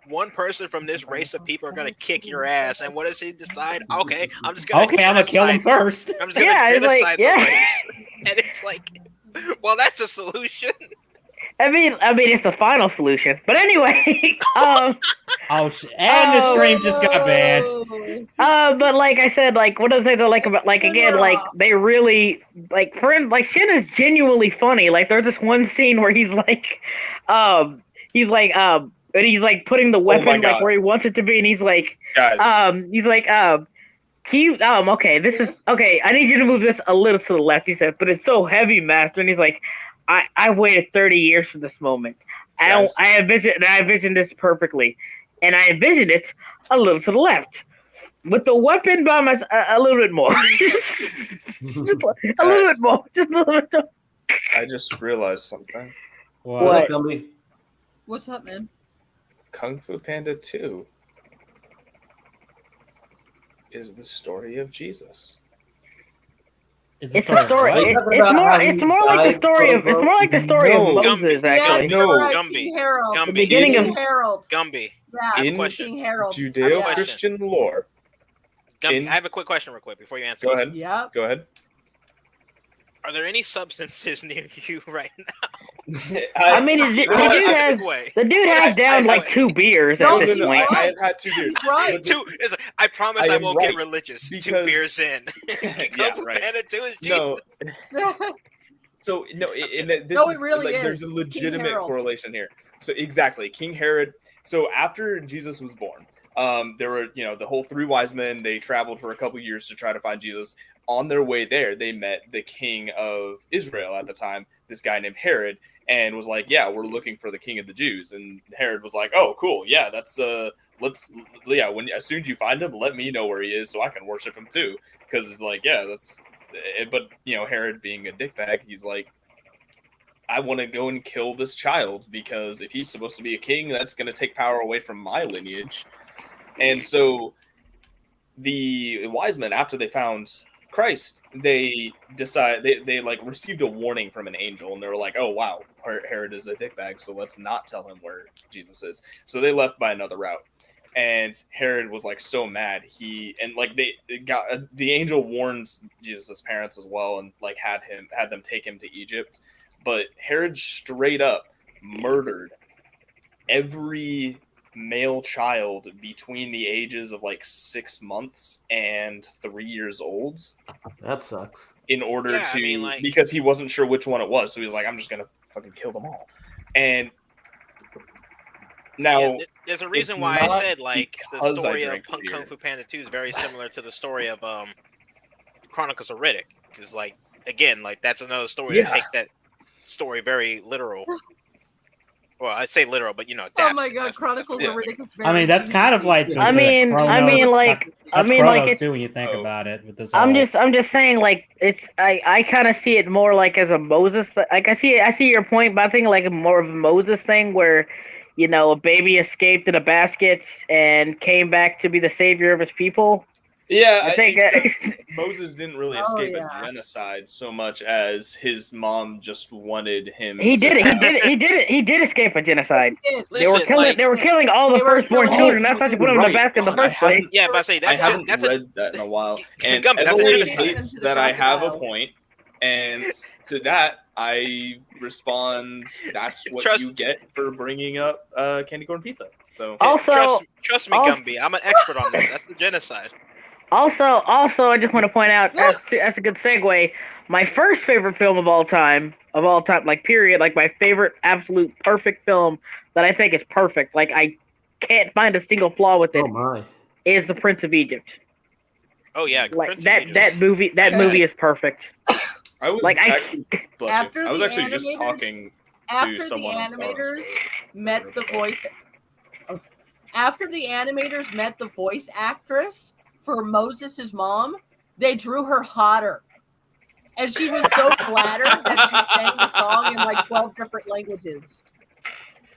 Speaker 5: one person from this race of people are gonna kick your ass." And what does he decide? Okay, I'm gonna
Speaker 4: kill him first.
Speaker 5: I'm just gonna genocide the race. And it's like, well, that's a solution.
Speaker 2: I mean, it's the final solution. But anyway,
Speaker 4: and the stream just got banned.
Speaker 2: But like I said, like one of the things I like about, like again, like they really like Shin is genuinely funny. Like there's this one scene where he's like and he's like putting the weapon like where he wants it to be, and he's like, can you, okay, this is okay. I need you to move this a little to the left. He said, but it's so heavy, master. And he's like, I waited 30 years for this moment. I envisioned this perfectly, and I envisioned it a little to the left, with the weapon by my a little bit more, just a little bit more, just a little bit more.
Speaker 3: I just realized something.
Speaker 2: What?
Speaker 1: What's up, man?
Speaker 3: Kung Fu Panda 2 is the story of Jesus.
Speaker 2: It's the story. It's more like the story of Moses, actually.
Speaker 5: Gumby.
Speaker 2: The beginning of
Speaker 1: Harold.
Speaker 5: Gumby.
Speaker 1: Yeah,
Speaker 3: in
Speaker 1: King Harold.
Speaker 3: Judeo-Christian lore.
Speaker 5: Gumby, I have a quick question, real quick, before you answer.
Speaker 3: Go ahead.
Speaker 1: Yeah.
Speaker 3: Go ahead.
Speaker 5: Are there any substances near you right now?
Speaker 2: I mean, the dude has down like 2 beers at this point.
Speaker 3: I have had 2 beers.
Speaker 1: He's right.
Speaker 5: I promise I won't get religious. 2 beers in.
Speaker 3: Yeah, right.
Speaker 5: Panda 2 is Jesus.
Speaker 3: No. So it really is. There's a legitimate correlation here. So exactly, King Herod. So after Jesus was born, there were the whole 3 wise men. They traveled for a couple years to try to find Jesus. On their way there, they met the king of Israel at the time, this guy named Herod, and was like, "Yeah, we're looking for the king of the Jews." And Herod was like, "Oh, cool, yeah, that's as soon as you find him, let me know where he is so I can worship him too." Because it's like, yeah, that's. But Herod being a dickbag, he's like, I want to go and kill this child because if he's supposed to be a king, that's going to take power away from my lineage. And so the wise men, after they found Christ, they decide they like received a warning from an angel, and they were like, "Oh wow, Herod is a dickbag, so let's not tell him where Jesus is." So they left by another route, and Herod was like so mad. The angel warns Jesus' parents as well, and like had them take him to Egypt, but Herod straight up murdered every male child between the ages of like 6 months and 3 years old.
Speaker 6: That sucks.
Speaker 3: In order because he wasn't sure which one it was, so he was like, I'm just gonna fucking kill them all. And now
Speaker 5: there's a reason why I said like the story of Kung Fu Panda 2 is very similar to the story of Chronicles of Riddick. Because like again, like that's another story that takes that story very literal. Well, I'd say literal, but
Speaker 1: oh my god, Chronicles of Riddick is very.
Speaker 4: I mean, that's kind of like.
Speaker 2: I mean,
Speaker 4: Chronos too when you think about it. With this,
Speaker 2: I'm just saying, like it's. I kind of see it more like as a Moses. Like I see your point, but I think like more of a Moses thing where, a baby escaped in a basket and came back to be the savior of his people.
Speaker 3: Yeah,
Speaker 2: I think
Speaker 3: Moses didn't really escape a genocide so much as his mom just wanted him.
Speaker 2: He did escape a genocide. They were killing all the firstborn children. That's why you put them in the basket in the first place.
Speaker 5: Yeah, but I say
Speaker 3: I haven't read that in a while, and Emily hates that I have a point, and to that I respond, "That's what you get for bringing up candy corn pizza." So
Speaker 2: also,
Speaker 5: trust me, Gumby, I'm an expert on this. That's the genocide.
Speaker 2: Also, I just want to point out, that's a good segue. My first favorite film of all time, like period, like my favorite, absolute, perfect film that I think is perfect. Like I can't find a single flaw with it. Is The Prince of Egypt.
Speaker 5: Oh yeah,
Speaker 2: like that movie. That movie is perfect.
Speaker 3: I was
Speaker 2: like
Speaker 3: actually just talking to someone.
Speaker 1: After the animators met the voice actress for Moses' mom, they drew her hotter. And she was so flattered that she sang the song in like 12 different languages.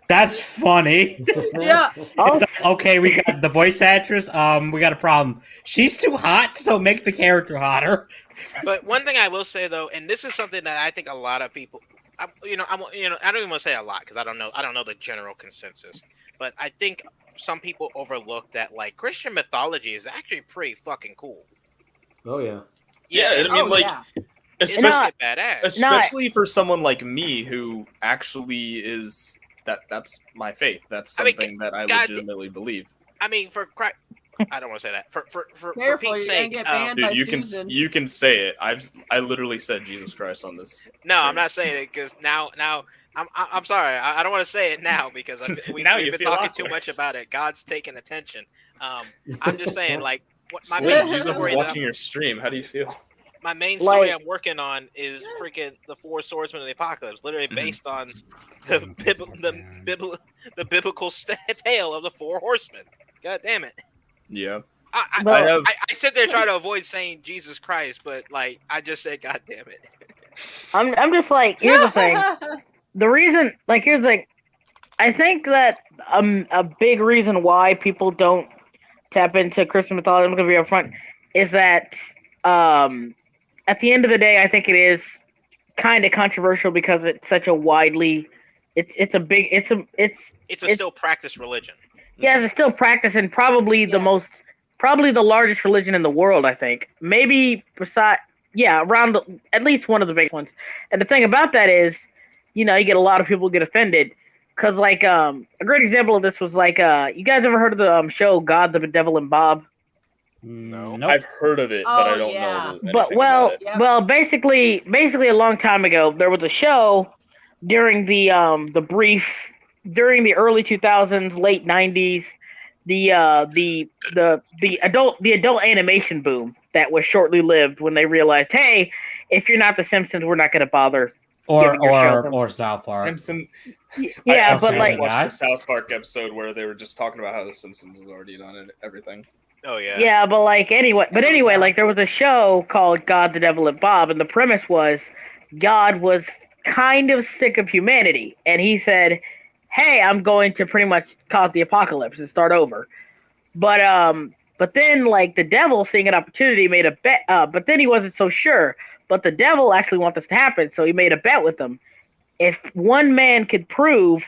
Speaker 4: That's funny.
Speaker 1: Yeah.
Speaker 4: It's like, okay, we got the voice actress. We got a problem. She's too hot, so make the character hotter.
Speaker 5: But one thing I will say though, and this is something that I think a lot of people, I don't even want to say a lot because I don't know the general consensus. But I think some people overlook that like Christian mythology is actually pretty fucking cool.
Speaker 6: Oh yeah.
Speaker 3: Yeah, I mean,
Speaker 5: especially badass.
Speaker 3: Especially for someone like me who actually is that's my faith. That's something that I legitimately believe.
Speaker 5: I mean, I don't want to say that. For Pete's sake,
Speaker 3: dude, you can say it. I literally said Jesus Christ on this.
Speaker 5: No, I'm not saying it because now I'm sorry. I don't want to say it now because we've been talking too much about it. God's taking attention. I'm just saying, like, what my main
Speaker 3: Jesus
Speaker 5: story
Speaker 3: is watching your stream. How do you feel?
Speaker 5: My main story I'm working on is freaking the Four Swordsmen of the Apocalypse, literally based on the biblical tale of the Four Horsemen. God damn it.
Speaker 3: Yeah.
Speaker 5: I sit there trying to avoid saying Jesus Christ, but like I just said, God damn it.
Speaker 2: I'm just like, here's the thing. The reason, like, here's the thing. I think that a big reason why people don't tap into Christian mythology, I'm gonna be upfront, is that at the end of the day, I think it is kind of controversial because it's such a widely, it's a
Speaker 5: still practiced religion.
Speaker 2: Yeah, it's still practiced and probably the largest religion in the world. I think maybe around at least one of the big ones. And the thing about that is, you get a lot of people get offended because like a great example of this was like you guys ever heard of the show God, the Devil, and Bob?
Speaker 3: No,
Speaker 4: nope.
Speaker 3: I've heard of it, but I don't know.
Speaker 2: But well, basically, a long time ago, there was a show during the early 2000s, late 90s, the adult animation boom that was shortly lived when they realized, hey, if you're not the Simpsons, we're not going to bother.
Speaker 4: Or South Park.
Speaker 3: Simpson.
Speaker 2: Yeah,
Speaker 3: but like watched the South Park episode where they were just talking about how the Simpsons has already done everything.
Speaker 5: Oh yeah.
Speaker 2: Yeah, but like anyway, like there was a show called God, the Devil, and Bob, and the premise was God was kind of sick of humanity, and he said, "Hey, I'm going to pretty much cause the apocalypse and start over." But then like the devil, seeing an opportunity, made a bet. But then he wasn't so sure. But the devil actually wants this to happen, so he made a bet with them. If one man could prove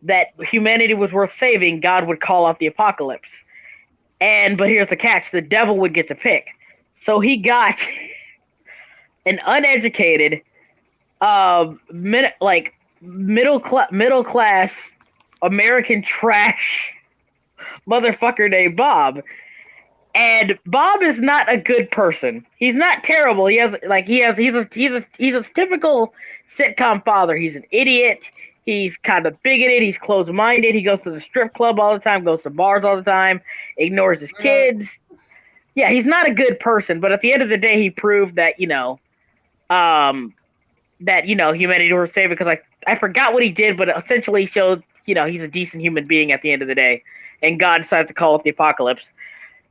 Speaker 2: that humanity was worth saving, God would call out the apocalypse. But here's the catch: the devil would get to pick. So he got an uneducated, middle class American trash motherfucker named Bob. And Bob is not a good person. He's not terrible. He's a typical sitcom father. He's an idiot. He's kind of bigoted. He's closed-minded. He goes to the strip club all the time, goes to bars all the time, ignores his kids. Yeah, he's not a good person. But at the end of the day, he proved that, humanity was saved because I forgot what he did, but essentially showed, he's a decent human being at the end of the day. And God decided to call it the apocalypse.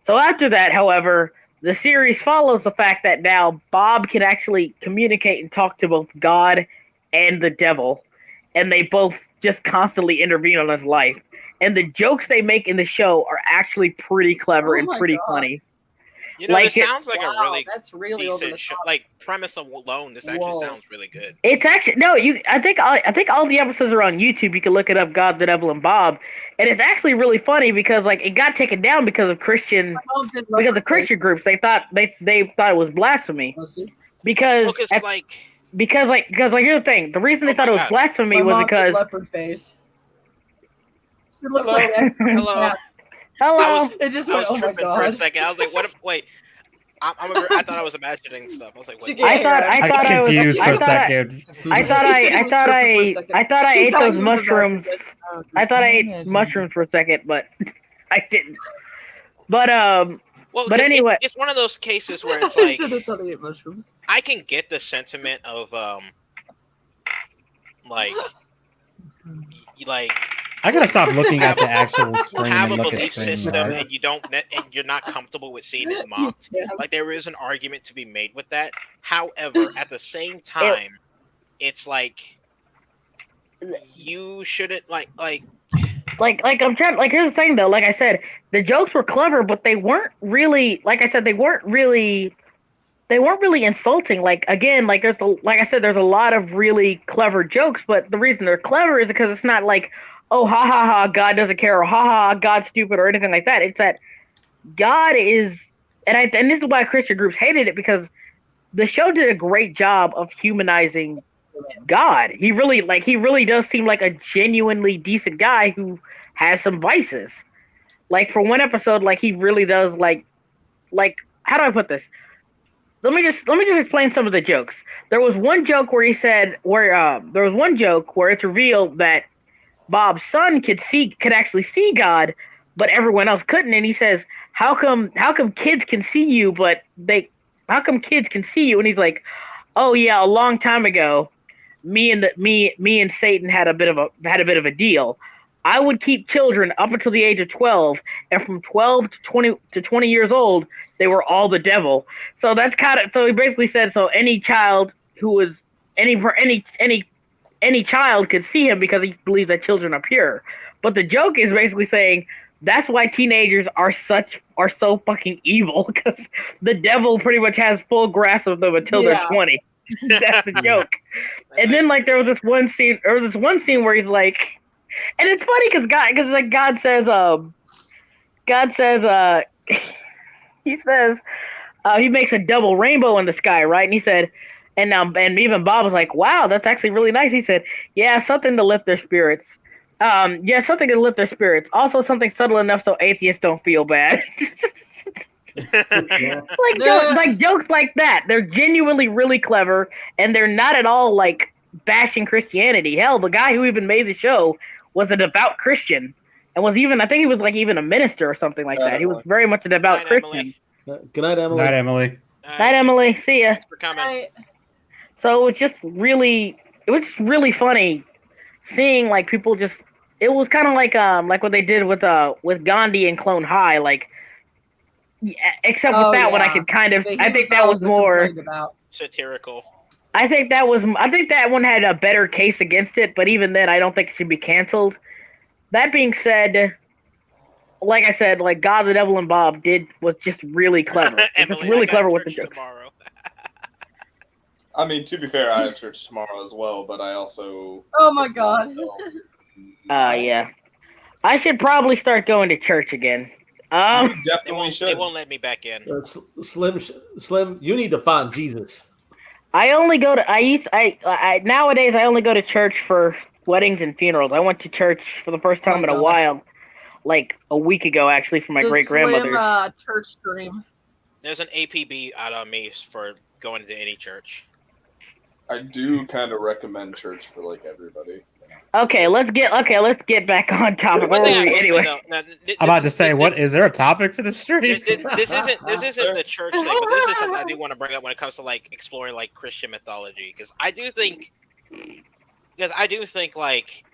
Speaker 2: So after that, however, the series follows the fact that now Bob can actually communicate and talk to both God and the devil. And they both just constantly intervene on his life. And the jokes they make in the show are actually pretty clever and pretty funny.
Speaker 5: It sounds like a really
Speaker 1: decent
Speaker 5: decent show. Like premise alone, this actually sounds really good.
Speaker 2: It's actually I think all the episodes are on YouTube. You can look it up, God, the Devil, and Bob, and it's actually really funny because it got taken down because of Christian groups. They thought it was blasphemy because here's the thing: the reason they thought it was blasphemy was because
Speaker 1: leopard face. It looks like
Speaker 5: Hello.
Speaker 2: Hello.
Speaker 1: It just
Speaker 5: I
Speaker 1: went,
Speaker 5: was
Speaker 1: oh my
Speaker 5: tripping
Speaker 1: god.
Speaker 5: for a second. I was like, "What? Wait." I thought I was imagining stuff. I was like, "Wait."
Speaker 2: I got confused for a second. I thought I ate those mushrooms. I thought I ate mushrooms for a second, but I didn't. But anyway,
Speaker 5: it's one of those cases where it's like I can get the sentiment of like
Speaker 4: I gotta stop looking at the actual
Speaker 5: you
Speaker 4: screen
Speaker 5: have
Speaker 4: and
Speaker 5: a
Speaker 4: look at
Speaker 5: belief
Speaker 4: things.
Speaker 5: system and you're not comfortable with seeing it mocked.
Speaker 1: Yeah.
Speaker 5: Like there is an argument to be made with that. However, at the same time, it's like you shouldn't like
Speaker 2: I'm trying. Like, here's the thing, though. Like I said, the jokes were clever, but they weren't really. Like I said, they weren't really insulting. Like, again, like like I said, there's a lot of really clever jokes, but the reason they're clever is because it's not like, oh, ha ha ha, God doesn't care, or ha ha, God's stupid, or anything like that. It's that God is, and this is why Christian groups hated it, because the show did a great job of humanizing God. He really does seem like a genuinely decent guy who has some vices. Like, for one episode, like, he really does like how do I put this? Let me just explain some of the jokes. There was one joke where it's revealed that Bob's son could actually see God, but everyone else couldn't, and he says, how come kids can see you, but how come kids can see you? And he's like, oh yeah, a long time ago, me and Satan had a bit of a deal. I would keep children up until the age of 12, and from 12 to 20 years old, they were all the devil. So that's so he basically said, so any child who was any child could see him because he believes that children are pure. But the joke is basically saying that's why teenagers are so fucking evil, because the devil pretty much has full grasp of them until they're 20. That's the joke. And then, like, there was this one scene where he's like, and it's funny because God says he says he makes a double rainbow in the sky, right? And he said, and even Bob was like, wow, that's actually really nice. He said, yeah, something to lift their spirits. Yeah, something to lift their spirits. Also, something subtle enough so atheists don't feel bad. Like jokes like that. They're genuinely really clever, and they're not at all like bashing Christianity. Hell, the guy who even made the show was a devout Christian, and was even, I think he was like even a minister or something like that. He was very much a devout Christian.
Speaker 6: Good night, Emily.
Speaker 4: Night, Emily.
Speaker 2: Night, Emily. See ya.
Speaker 5: Thanks for coming.
Speaker 2: So it was just really funny seeing like people just. It was kind of like what they did with Gandhi and Clone High, like. Yeah, except with that one, I could kind of. I think that was more
Speaker 5: satirical.
Speaker 2: I think that one had a better case against it, but even then, I don't think it should be canceled. That being said, like I said, like God, the Devil, and Bob was just really clever.
Speaker 5: Emily,
Speaker 2: just really clever with the jokes.
Speaker 5: Tomorrow.
Speaker 3: I mean, to be fair, I have church tomorrow as well, but I also.
Speaker 1: Oh my god.
Speaker 2: Yeah. I should probably start going to church again.
Speaker 3: You definitely should.
Speaker 5: They won't let me back in.
Speaker 6: Slim, you need to find Jesus.
Speaker 2: I only go to. Nowadays I only go to church for weddings and funerals. I went to church for the first time in a while, like a week ago, actually, for my great grandmother.
Speaker 1: Church stream.
Speaker 5: There's an APB out on me for going to any church.
Speaker 3: I do kind of recommend church for like everybody.
Speaker 2: Okay, let's get back on topic. Anyway,
Speaker 4: I'm about to say, what is there a topic for the stream?
Speaker 5: This isn't the church thing, but this is something I do want to bring up when it comes to like exploring like Christian mythology, because I do think like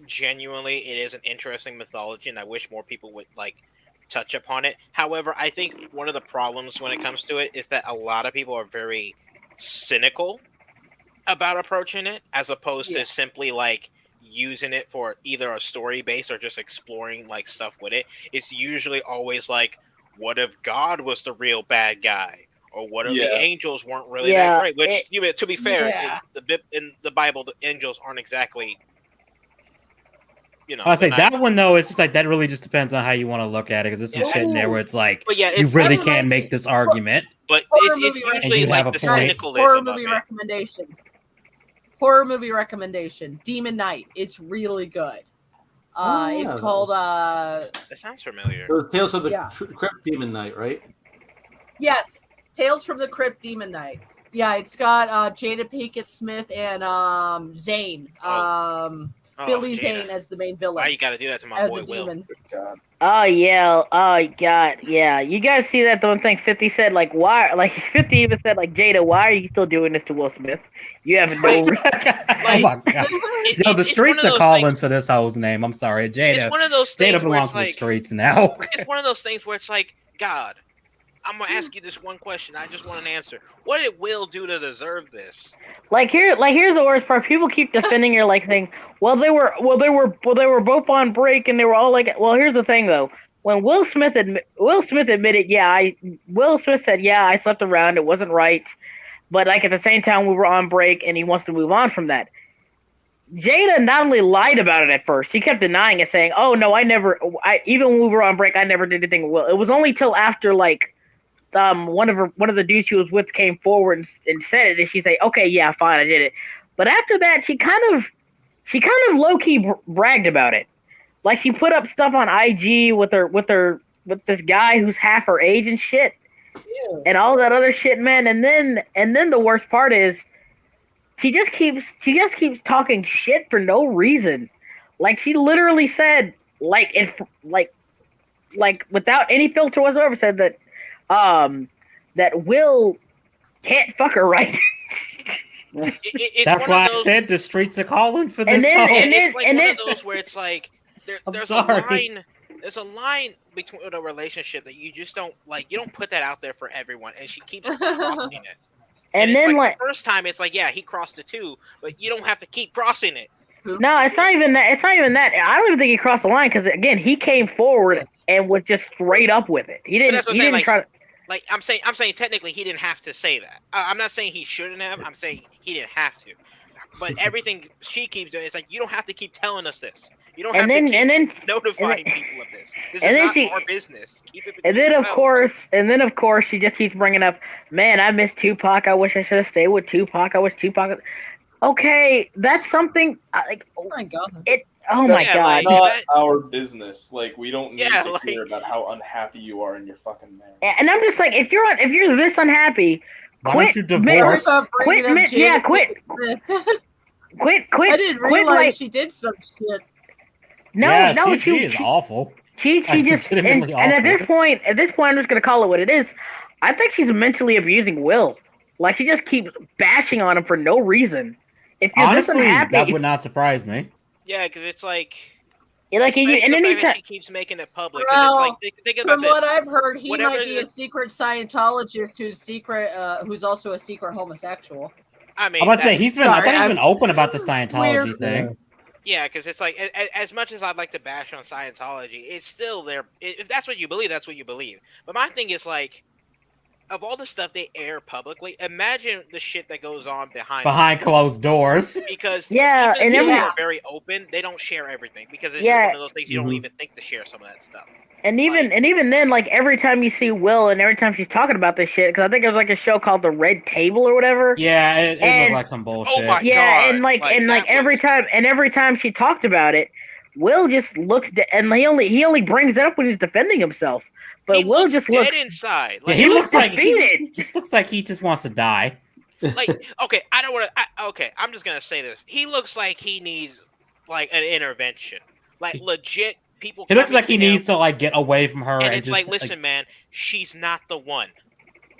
Speaker 5: genuinely it is an interesting mythology, and I wish more people would like touch upon it. However, I think one of the problems when it comes to it is that a lot of people are very cynical about approaching it, as opposed to simply like using it for either a story base or just exploring like stuff with it. It's usually always like, what if God was the real bad guy, or what if the angels weren't really that great? Which, to be fair, in the Bible, the angels aren't exactly.
Speaker 4: I say that one though. It's just like that really just depends on how you want to look at it, because there's some shit in there where it's like, you really can't make this argument.
Speaker 5: But it's usually like the cynicalism
Speaker 1: horror movie
Speaker 5: of it.
Speaker 1: recommendation. Horror movie recommendation. Demon Knight. It's really good. It's called.
Speaker 5: That sounds familiar.
Speaker 6: Tales of the Crypt Demon Knight, right?
Speaker 1: Yes, Tales from the Crypt Demon Knight. Yeah, it's got Jada Pinkett Smith and Zane. Billy
Speaker 5: Jada.
Speaker 1: Zane as the main villain.
Speaker 5: Why you gotta do that to my
Speaker 1: as
Speaker 5: boy
Speaker 1: a
Speaker 5: Will?
Speaker 1: demon.
Speaker 3: God.
Speaker 2: Oh yeah, oh god, yeah. You guys see that one thing 50 said, like, why, like 50 even said, like, Jada, why are you still doing this to Will Smith? You have no
Speaker 5: Like-
Speaker 4: Oh my god. Yo, the
Speaker 5: it's
Speaker 4: streets
Speaker 5: one
Speaker 4: are
Speaker 5: of those
Speaker 4: calling
Speaker 5: things-
Speaker 4: for this hoe's name. I'm sorry, Jada.
Speaker 5: It's one of those things
Speaker 4: Jada
Speaker 5: where
Speaker 4: belongs
Speaker 5: it's
Speaker 4: to the
Speaker 5: like
Speaker 4: streets now.
Speaker 5: it's one of those things where it's like, God, I'm gonna ask you this one question. I just want an answer. What did Will do to deserve this?
Speaker 2: Here's the worst part. People keep defending her, like saying, well they were both on break and they were all like, well, here's the thing though. When Will Smith admitted, Will Smith said, yeah, I slept around, it wasn't right, but like at the same time we were on break and he wants to move on from that. Jada not only lied about it at first, she kept denying it, saying, "Oh no, even when we were on break, I never did anything with Will." It was only till after like one of the dudes she was with came forward and said it, and she said, "Okay, yeah, fine, I did it." But after that, she kind of low key bragged about it. Like she put up stuff on IG with this guy who's half her age and shit, and all that other shit, man. And then the worst part is, she just keeps talking shit for no reason. Like she literally said, like without any filter whatsoever, said that that Will can't fuck her right.
Speaker 4: That's why I said the streets are calling for this.
Speaker 5: It's like one of those where it's like there's a line. There's a line between a relationship that you just don't like. You don't put that out there for everyone, and she keeps crossing it. And
Speaker 2: then
Speaker 5: it's
Speaker 2: like
Speaker 5: the first time, it's like, yeah, he crossed it too, but you don't have to keep crossing it.
Speaker 2: No, it's not even that. It's not even that. I don't even think he crossed the line because again, he came forward and was just straight up with it. He didn't. He didn't try to.
Speaker 5: Like I'm saying technically he didn't have to say that. I'm not saying he shouldn't have. I'm saying he didn't have to. But everything she keeps doing, it's like you don't have to keep telling us this. You don't have to keep notifying people of this. This is not our business. Keep it between yourselves.
Speaker 2: And then of course she just keeps bringing up, man, I miss Tupac. I wish I should have stayed with Tupac. I wish Tupac. Okay, that's something like.
Speaker 1: Oh my god.
Speaker 2: Oh my god.
Speaker 3: It's not our business. Like we don't need to hear about how unhappy you are in your fucking marriage.
Speaker 2: And I'm just like, if you're this unhappy,
Speaker 4: why don't you divorce?
Speaker 2: Quit.
Speaker 1: I didn't realize she did some shit.
Speaker 2: No,
Speaker 4: she is awful.
Speaker 2: She just and at this point, I'm just gonna call it what it is. I think she's mentally abusing Will. Like she just keeps bashing on him for no reason. If you're
Speaker 4: honestly,
Speaker 2: this unhappy,
Speaker 4: that would not surprise me.
Speaker 5: Yeah, because it's like.
Speaker 2: Yeah, like and then
Speaker 5: she keeps making it public.
Speaker 1: Well,
Speaker 5: it's like, think about
Speaker 1: from
Speaker 5: this.
Speaker 1: what I've heard, he
Speaker 5: Whatever
Speaker 1: might be a secret Scientologist who's also a secret homosexual.
Speaker 5: I mean,
Speaker 4: I'm about to say I thought he's been open about the Scientology
Speaker 1: Weird.
Speaker 4: thing.
Speaker 5: Yeah, because it's like as much as I'd like to bash on Scientology, it's still there. If that's what you believe, that's what you believe. But my thing is like, of all the stuff they air publicly, imagine the shit that goes on behind
Speaker 4: closed doors.
Speaker 5: Because
Speaker 2: and
Speaker 5: people are very open. They don't share everything because it's just one of those things you don't even think to share some of that stuff.
Speaker 2: And even then, like every time you see Will and every time she's talking about this shit, because I think it was like a show called The Red Table or whatever.
Speaker 4: Yeah, it looked like some bullshit.
Speaker 5: Oh my
Speaker 2: God.
Speaker 5: and
Speaker 2: every time she talked about it, Will just looks and he only brings it up when he's defending himself. But Will just looks
Speaker 5: dead inside.
Speaker 4: Like, he looks like he just looks like he just wants to die.
Speaker 5: Like, okay, I don't want to. Okay, I'm just gonna say this. He looks like he needs like an intervention. Like legit people.
Speaker 4: He looks like he needs to like get away from her.
Speaker 5: And it's just, like, listen, man, she's not the one.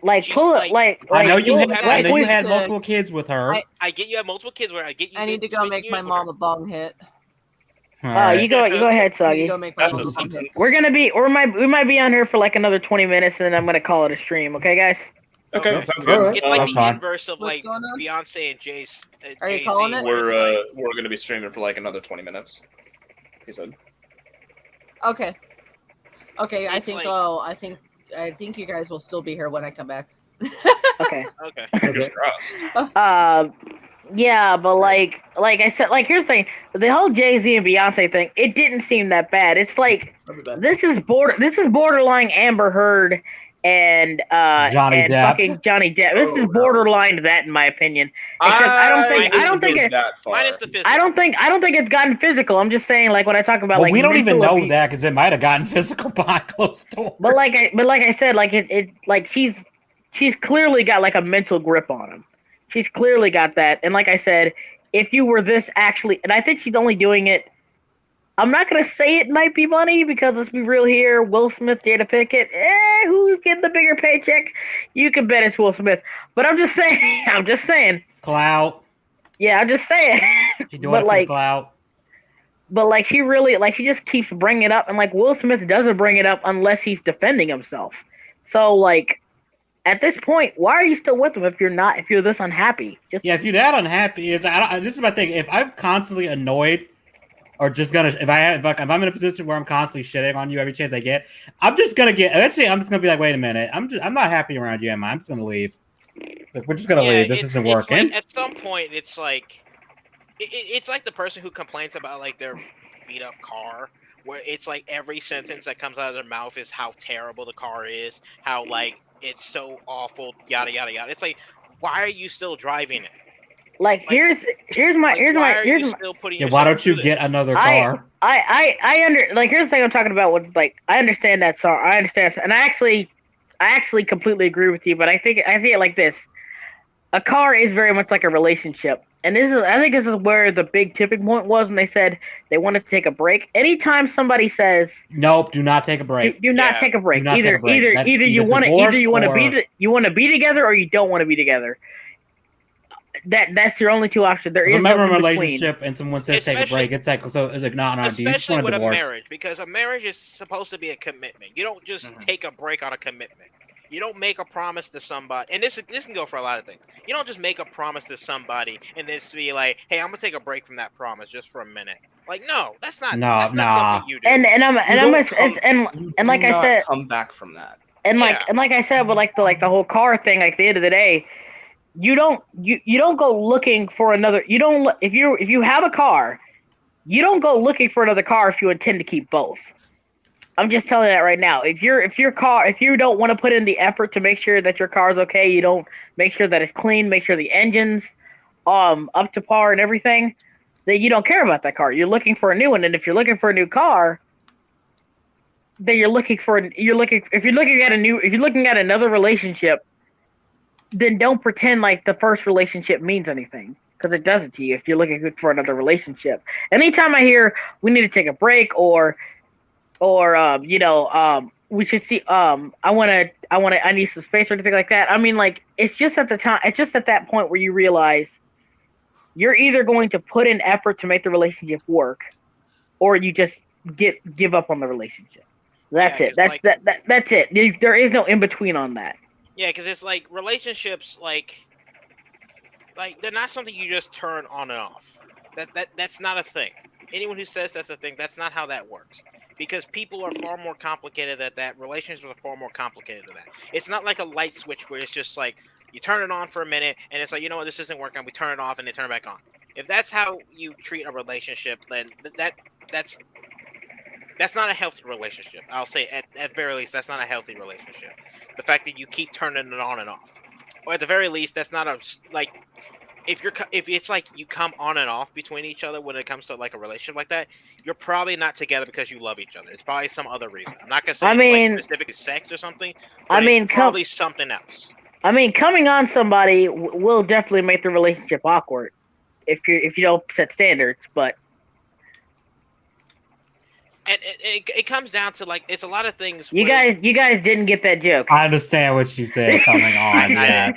Speaker 2: Like, pull it. Like,
Speaker 4: I know you had multiple kids with her.
Speaker 5: I get you have multiple kids with her. I get you.
Speaker 1: I need to go make my mom a bong hit.
Speaker 2: You go ahead, Soggy. We might be on here for like another 20 minutes, and then I'm gonna call it a stream. Okay, guys.
Speaker 3: Okay, sounds good.
Speaker 5: It's like the inverse of like Beyonce and Jace.
Speaker 1: Are you calling it?
Speaker 3: We're gonna be streaming for like another 20 minutes. He said.
Speaker 1: Okay. I think you guys will still be here when I come back.
Speaker 2: Okay.
Speaker 3: Fingers crossed.
Speaker 2: Yeah, but like I said, like here's the thing: the whole Jay-Z and Beyonce thing, it didn't seem that bad. It's like this is borderline Amber Heard and
Speaker 4: Johnny Depp.
Speaker 2: Fucking Johnny Depp. This is borderline that, in my opinion. Because I don't think it's gotten physical. I'm just saying, like when I talk about like
Speaker 4: we don't even know
Speaker 2: abuse,
Speaker 4: that because it might have gotten physical behind closed doors.
Speaker 2: But like I said, like it like she's clearly got like a mental grip on him. She's clearly got that, and like I said, if you were this actually, and I think she's only doing it. I'm not gonna say it might be money because let's be real here. Will Smith, Jada Pinkett, who's getting the bigger paycheck? You can bet it's Will Smith. But I'm just saying. I'm just saying.
Speaker 4: Clout.
Speaker 2: Yeah, I'm just saying.
Speaker 4: She doing it for the clout.
Speaker 2: But like she really like she just keeps bringing it up, and like Will Smith doesn't bring it up unless he's defending himself. So like at this point, why are you still with him if you're this unhappy?
Speaker 4: If you're that unhappy, this is my thing. If I'm constantly annoyed, or just gonna if I'm in a position where I'm constantly shitting on you every chance I get, I'm just gonna be like, wait a minute, I'm not happy around you, am I? I'm just gonna leave. Like, we're just gonna leave. This isn't working.
Speaker 5: Like, at some point, it's like it's like the person who complains about like their beat up car, where it's like every sentence that comes out of their mouth is how terrible the car is, how like it's so awful, yada yada yada. It's like, why are you still driving it?
Speaker 2: Like here's my
Speaker 4: why don't you get another car?
Speaker 2: Here's the thing I'm talking about with like I understand that song. I understand, and I actually completely agree with you. But I see it like this: a car is very much like a relationship, and I think this is where the big tipping point was when they said they wanted to take a break. Anytime somebody says,
Speaker 4: "Nope, do not take a break,"
Speaker 2: do not take a break. Either you want to be together or you don't want to be together. That's your only two options. There is
Speaker 4: remember a relationship and someone says take a break. It's like no, do you just want a divorce?
Speaker 5: A marriage, because a marriage is supposed to be a commitment. You don't just take a break on a commitment. You don't make a promise to somebody, and this can go for a lot of things. You don't just make a promise to somebody and then be like, "Hey, I'm gonna take a break from that promise just for a minute." Like, no, that's not something you do.
Speaker 2: And like I said,
Speaker 3: come back from that.
Speaker 2: And like I said, with the whole car thing, like at the end of the day. You don't go looking for another. You don't if you have a car, you don't go looking for another car if you intend to keep both. I'm just telling you that right now. If you don't want to put in the effort to make sure that your car is okay, you don't make sure that it's clean, make sure the engine's up to par and everything, then you don't care about that car. You're looking for a new one, and if you're looking for a new car, then if you're looking at another relationship. Then don't pretend like the first relationship means anything, because it doesn't to you if you're looking for another relationship. Anytime I hear we need to take a break or we should see I need some space or anything like that. I mean, like it's just at that point where you realize you're either going to put in effort to make the relationship work, or you just give up on the relationship. That's it. That's it. There is no in between on that.
Speaker 5: Yeah, because it's like relationships, like they're not something you just turn on and off. That's not a thing. Anyone who says that's a thing, that's not how that works. Because people are far more complicated than that. Relationships are far more complicated than that. It's not like a light switch where it's just like you turn it on for a minute and it's like, you know what, this isn't working. We turn it off and they turn it back on. If that's how you treat a relationship, then that's not a healthy relationship. I'll say at very least that's not a healthy relationship. The fact that you keep turning it on and off, or at the very least, that's not if it's like you come on and off between each other when it comes to like a relationship like that, you're probably not together because you love each other. It's probably some other reason. I'm not gonna say like specific sex or something. But it's probably something else.
Speaker 2: I mean, coming on somebody will definitely make the relationship awkward if you don't set standards, but.
Speaker 5: And it comes down to like it's a lot of things.
Speaker 2: You guys didn't get that joke.
Speaker 4: I understand what you said coming on. Yeah,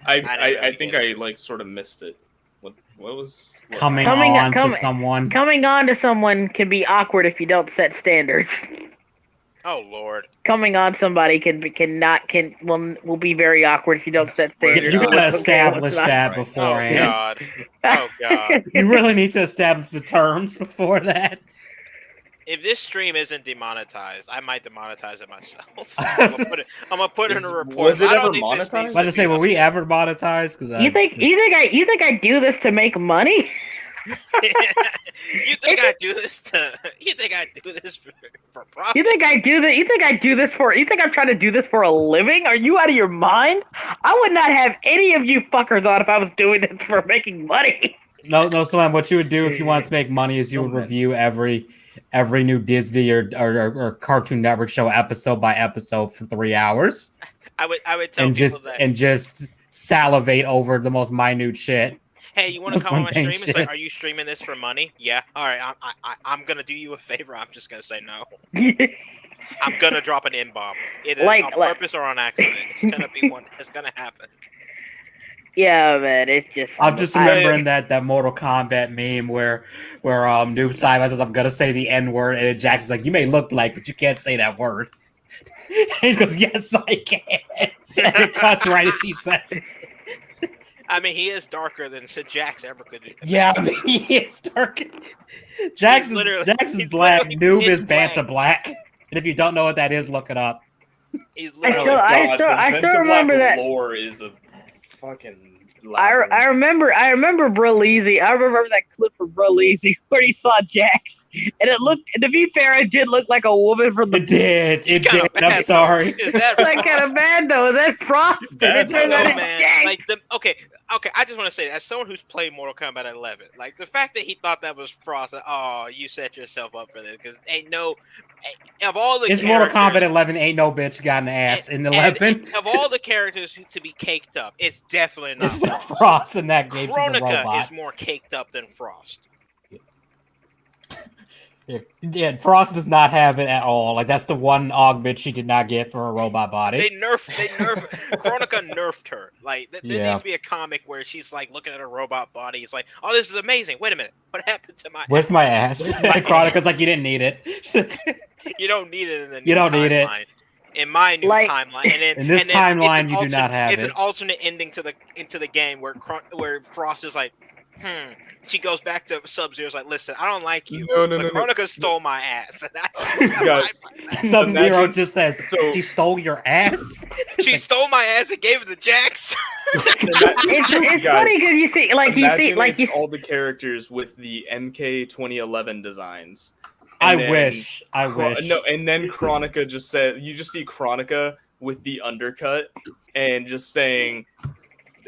Speaker 3: I think I like sort of missed it. What was
Speaker 4: coming on to someone?
Speaker 2: Coming on to someone can be awkward if you don't set standards.
Speaker 5: Oh Lord!
Speaker 2: Coming on somebody will be very awkward if you don't set standards.
Speaker 4: You gotta establish that beforehand.
Speaker 5: Oh God!
Speaker 4: You really need to establish the terms before that.
Speaker 5: If this stream isn't demonetized, I might demonetize it myself. I'm gonna put it in a report.
Speaker 3: Was it ever monetized?
Speaker 4: I was about to say, were we ever monetized? Because
Speaker 2: you think I do this to make money?
Speaker 5: You think I do this for profit?
Speaker 2: You think I do that? I'm trying to do this for a living? Are you out of your mind? I would not have any of you fuckers on if I was doing this for making money.
Speaker 4: No, Slam. What you would do if you wanted to make money is you would review every new Disney or Cartoon Network show episode by episode for 3 hours.
Speaker 5: I would tell people that.
Speaker 4: And just salivate over the most minute shit.
Speaker 5: hey, you want to
Speaker 4: That's
Speaker 5: come on my
Speaker 4: mundane
Speaker 5: stream? It's like,
Speaker 4: shit.
Speaker 5: are you streaming this for money? Yeah. All right, I'm gonna do you a favor. I'm just gonna say no. I'm gonna drop an N-bomb. It is on purpose or on accident. It's gonna be one. It's gonna happen.
Speaker 2: Yeah, man, it's just.
Speaker 4: I'm just remembering that Mortal Kombat meme where Noob Saibot says, "I'm gonna say the N word," and then Jackson's like, "You may look black, but you can't say that word." And he goes, "Yes, I can." And it cuts right as he says it.
Speaker 5: I mean, he is darker than Jax ever could do.
Speaker 4: Yeah, I mean, he is darker. Jax is black. Noob is Vanta black. And if you don't know what that is, look it up.
Speaker 5: He's
Speaker 2: literally. I still remember that.
Speaker 3: Lore is a fucking.
Speaker 2: I remember Braleezy. I remember that clip of Braleezy where he saw Jax, and it looked. To be fair, it did look like a woman from the.
Speaker 4: It did. I'm sorry.
Speaker 5: Is that
Speaker 2: kind of bad though? Is that Frost?
Speaker 5: That's man. Like okay. I just want to say, as someone who's played Mortal Kombat 11, like the fact that he thought that was Frost, you set yourself up for this because ain't no of all the.
Speaker 4: It's Mortal Kombat 11. Ain't no bitch got an ass in 11.
Speaker 5: Of all the characters to be caked up, it's definitely not.
Speaker 4: It's not Frost in that game.
Speaker 5: Kronika is more caked up than Frost.
Speaker 4: Yeah, Frost does not have it at all. Like that's the one augment she did not get for her robot body.
Speaker 5: They nerfed Kronika nerfed her. Like there needs to be a comic where she's like looking at her robot body. It's like, oh, this is amazing. Wait a minute, what happened to my?
Speaker 4: Where's my ass? Kronika's like, you didn't need it.
Speaker 5: You don't need it in the new
Speaker 4: you don't
Speaker 5: timeline.
Speaker 4: need it
Speaker 5: in my new timeline. And then,
Speaker 4: in this timeline, you do not have it.
Speaker 5: It's an alternate ending into the game where Frost is like, She goes back to Sub-Zero's like, listen, I don't like you. No, Kronika stole my ass.
Speaker 3: Guys,
Speaker 4: Sub-Zero just says, she stole your ass?
Speaker 5: She stole my ass and gave it to Jax.
Speaker 2: It's funny because you see,
Speaker 3: all the characters with the MK 2011 designs.
Speaker 4: I wish.
Speaker 3: No, and then Kronika just said, you just see Kronika with the undercut and just saying,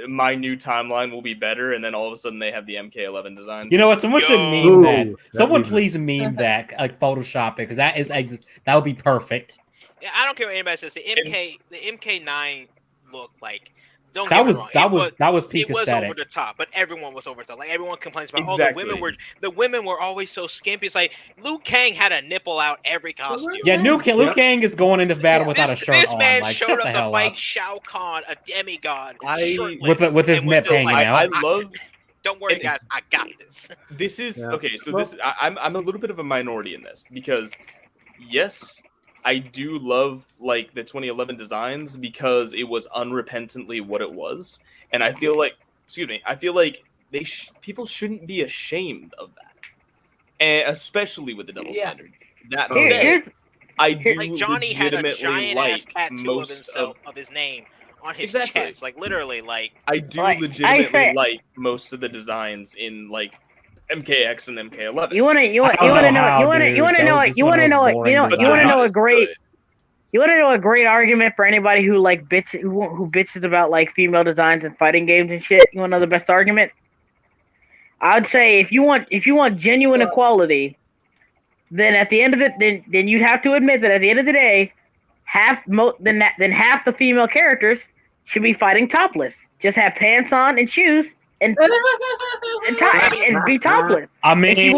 Speaker 3: my new timeline will be better, and then all of a sudden they have the MK11 designs.
Speaker 4: You know what? Someone should meme that. Someone please meme that, like Photoshop it, because that would be perfect.
Speaker 5: Yeah, I don't care what anybody says. The MK9 look like.
Speaker 4: That was peak aesthetic.
Speaker 5: It was over the top, but everyone was over the top. Like everyone complains about, the women were always so skimpy. It's like Liu Kang had a nipple out every costume.
Speaker 4: Yeah, Liu Kang is going into battle without a shirt on.
Speaker 5: This man
Speaker 4: like,
Speaker 5: showed
Speaker 4: up
Speaker 5: to fight Shao Kahn, a demigod,
Speaker 4: with his nip hanging out.
Speaker 3: I love.
Speaker 5: Don't worry, guys. I got this.
Speaker 3: This is okay. So I'm a little bit of a minority in this because, yes, I do love like the 2011 designs because it was unrepentantly what it was, and I feel like, people shouldn't be ashamed of that, and especially with the double standard. That said, I do
Speaker 5: like Johnny had a giant ass tattoo
Speaker 3: most
Speaker 5: of his name on his chest, like literally, like
Speaker 3: I do legitimately like most of the designs in like MKX and MK11. You want
Speaker 2: to know a great argument for anybody who like who bitches about like female designs and fighting games and shit. You want to know the best argument? I'd say if you want genuine equality, then at the end of it, then you'd have to admit that at the end of the day, half the female characters should be fighting topless. Just have pants on and shoes. And be topless.
Speaker 4: I mean,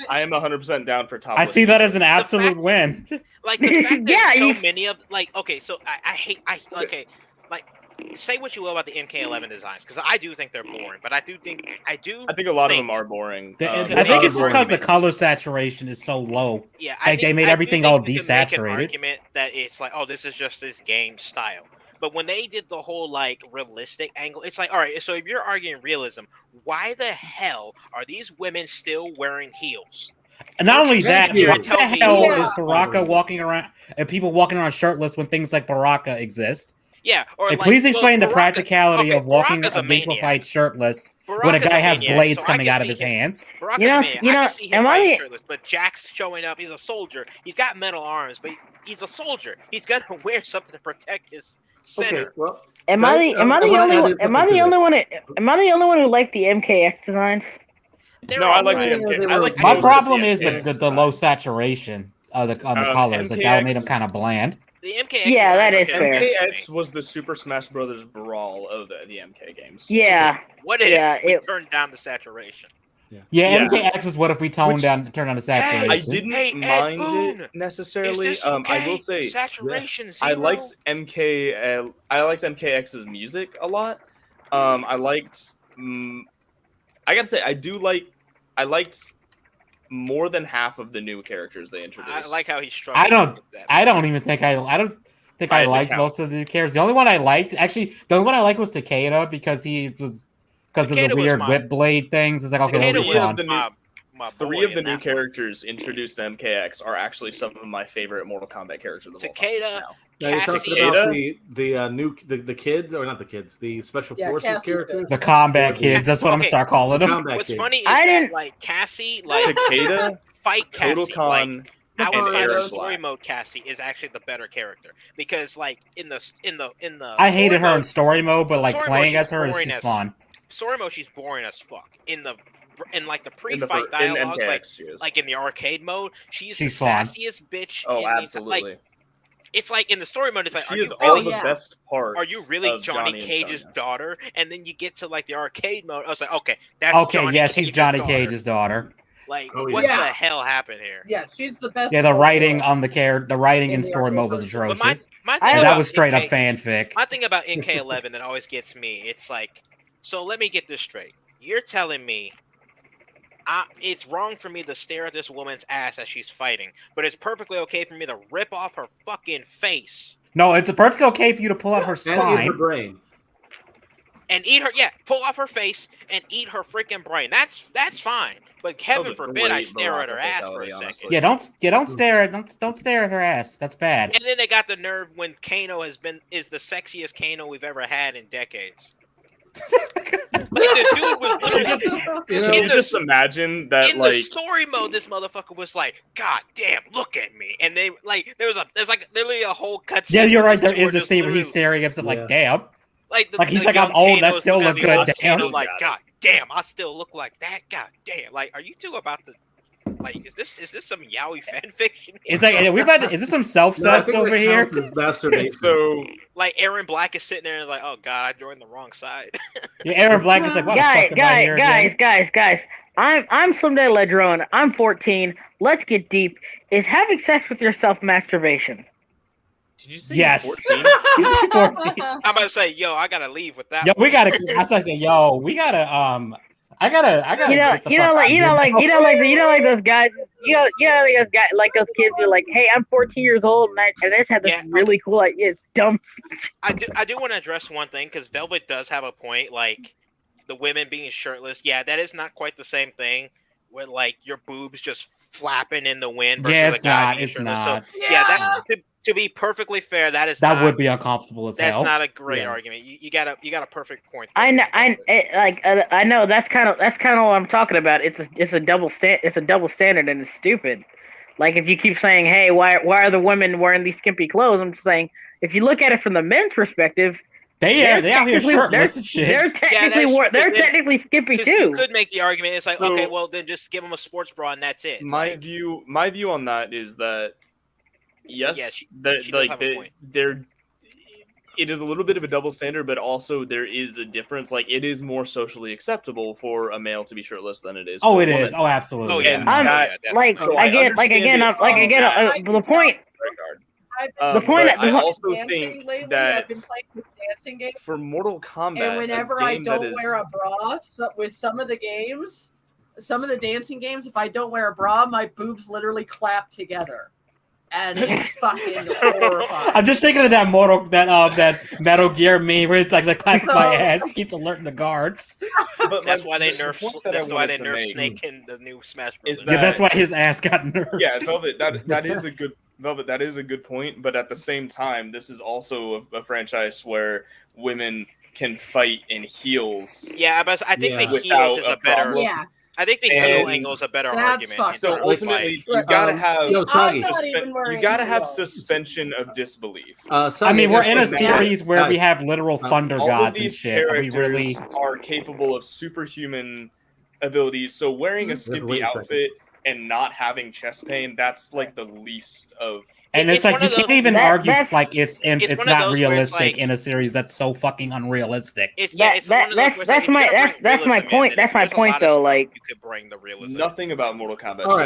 Speaker 3: I am 100% down for topless.
Speaker 4: I see that as an absolute win.
Speaker 5: Like the fact that so many of say what you will about the MK11 designs because I do think they're boring, but I think a
Speaker 3: lot of them are boring.
Speaker 4: I think it's just because the color saturation is so low.
Speaker 5: Yeah,
Speaker 4: they made everything all desaturated.
Speaker 5: Make an argument that it's like, oh, this is just this game style. But when they did the whole like realistic angle, it's like, all right, so if you're arguing realism, why the hell are these women still wearing heels?
Speaker 4: And not only that, what the hell is Baraka walking around and people walking around shirtless when things like Baraka exist?
Speaker 5: Yeah, or
Speaker 4: like, please explain the practicality of walking a Lethal fight shirtless when a guy has blades coming out of his hands.
Speaker 5: I can see him fighting shirtless, but Jack's showing up. He's a soldier. He's got metal arms, but he's a soldier. He's got to wear something to protect his center.
Speaker 2: Okay, well, am I the only one who liked the MKX designs?
Speaker 3: No, I like the MK.
Speaker 4: My problem is the low saturation on the colors. That made them kind of bland.
Speaker 5: The MKX.
Speaker 2: Yeah, that is fair.
Speaker 3: MKX was the Super Smash Brothers brawl of the MK games.
Speaker 2: Yeah.
Speaker 5: What if we turned down the saturation?
Speaker 4: Yeah, MKX is what if we turn down the saturation.
Speaker 3: I didn't mind it necessarily. I will say
Speaker 5: saturation.
Speaker 3: I liked MKX's music a lot. I liked. I gotta say, I liked more than half of the new characters they introduced.
Speaker 5: I like how he struggled.
Speaker 4: I don't think I liked most of the new characters. The only one I liked, actually, the only one I liked was Takeda because of the weird whip blade things. It's like, okay, that was fun.
Speaker 3: Three of the new characters introduced to MKX are actually some of my favorite Mortal Kombat characters of all time.
Speaker 6: Now you're talking about the kids, or not the kids, the special forces
Speaker 1: Cassie's
Speaker 6: characters,
Speaker 1: good.
Speaker 4: The combat kids. That's what I'm gonna start calling them.
Speaker 5: What's funny is that like Cassie, like
Speaker 3: Takeda,
Speaker 5: fight Cassie,
Speaker 3: Kodokan,
Speaker 5: like outside
Speaker 3: Eric
Speaker 5: of story mode, Cassie is actually the better character because like in the
Speaker 4: I hated her in story mode, but like
Speaker 5: story
Speaker 4: playing
Speaker 5: mode,
Speaker 4: as her is just fun.
Speaker 5: Story mode, she's boring as fuck. In like the pre-fight dialogues, like in the arcade mode, she's the
Speaker 4: fun.
Speaker 5: sassiest bitch.
Speaker 3: Oh, absolutely.
Speaker 5: Like, it's like in the story mode, it's like,
Speaker 3: she is all the best parts.
Speaker 5: Are you really
Speaker 3: of
Speaker 5: Johnny Cage's daughter? And then you get to like the arcade mode. I was like, okay, that's
Speaker 4: she's Johnny Cage's daughter.
Speaker 5: Like, what the hell happened here?
Speaker 1: Yeah, she's the best.
Speaker 4: Yeah, the writing in story mode was atrocious. That was straight up fanfic.
Speaker 5: My thing about NK11 that always gets me, it's like, so let me get this straight. You're telling me it's wrong for me to stare at this woman's ass as she's fighting, but it's perfectly okay for me to rip off her fucking face.
Speaker 4: No, it's perfectly okay for you to pull out her spine.
Speaker 6: And eat her brain.
Speaker 5: And eat her, pull off her face and eat her freaking brain. That's fine. But heaven forbid I stare at her ass for a second.
Speaker 4: Yeah, don't stare at her ass. That's bad.
Speaker 5: And then they got the nerve when Kano is the sexiest Kano we've ever had in decades. Like the dude was literally
Speaker 3: just imagine that
Speaker 5: in the story mode, this motherfucker was like, God damn, look at me. And they like there's like literally a whole cutscene.
Speaker 4: Yeah, you're right, there is a scene where he's staring at himself like, damn.
Speaker 5: Like
Speaker 4: he's like, I'm old, I still look good. Damn.
Speaker 5: Like, God damn, I still look like that. God damn. Like, are you two about to like, is this some yaoi fan fiction?
Speaker 4: It's like, is this some self-cess over here?
Speaker 3: So,
Speaker 5: like, Aaron Black is sitting there and like, oh God, I joined the wrong side.
Speaker 4: Yeah, Aaron Black is like, what the fuck am I here again?
Speaker 2: Guys. I'm Someday Ledrone. I'm 14. Let's get deep. Is having sex with yourself masturbation?
Speaker 3: Did you say
Speaker 4: yes?
Speaker 3: 14?
Speaker 4: He's 14.
Speaker 5: I'm about to say, yo, I gotta leave with that.
Speaker 4: Yo, we gotta. That's what I say. Yo, we gotta. I gotta. like
Speaker 2: those guys. Like those kids are like, hey, I'm 14 years old and I just had this really cool idea. It's dumb.
Speaker 5: I do want to address one thing because Velvet does have a point. Like the women being shirtless, that is not quite the same thing. With like your boobs just flapping in the wind.
Speaker 4: Yeah, it's not. It's not.
Speaker 5: So, to be perfectly fair, that
Speaker 4: would be uncomfortable as hell.
Speaker 5: That's not a great argument. You got a perfect point.
Speaker 2: I know that's kind of what I'm talking about. It's a double standard and it's stupid. Like if you keep saying, hey, why are the women wearing these skimpy clothes? I'm just saying, if you look at it from the men's perspective,
Speaker 4: they out here shirtless and shit.
Speaker 2: They're technically skimpy too.
Speaker 5: You could make the argument. It's like, okay, well then just give them a sports bra and that's it.
Speaker 3: My view on that is that it is a little bit of a double standard, but also there is a difference. Like it is more socially acceptable for a male to be shirtless than it is.
Speaker 4: Oh, it is. Oh, absolutely.
Speaker 5: Oh, yeah.
Speaker 2: The point.
Speaker 3: I also think that for Mortal Kombat,
Speaker 1: and whenever I don't wear a bra, with some of the dancing games, if I don't wear a bra, my boobs literally clap together. And it's fucking horrifying.
Speaker 4: I'm just thinking of that Metal Gear meme where it's like the clap of my ass keeps alerting the guards.
Speaker 5: But that's why they nerf Snake in the new Smash Bros.
Speaker 4: That's why his ass got nerfed.
Speaker 3: Yeah, Velvet, that is a good Velvet. That is a good point. But at the same time, this is also a franchise where women can fight in heels.
Speaker 5: Yeah, but I think the heels is a better. Yeah. I think the heel angle is a better argument.
Speaker 3: So ultimately, you gotta have suspension of disbelief.
Speaker 4: I mean, we're in a series where we have literal thunder gods and shit.
Speaker 3: All of these characters are capable of superhuman abilities. So wearing a skimpy outfit and not having chest pain, that's like the least of.
Speaker 4: And it's like you can't even argue like it's not realistic
Speaker 5: like,
Speaker 4: in a series that's so fucking unrealistic.
Speaker 2: That's my point. That's my point though. Like
Speaker 5: you could bring the realism.
Speaker 3: Nothing about Mortal Kombat.
Speaker 6: All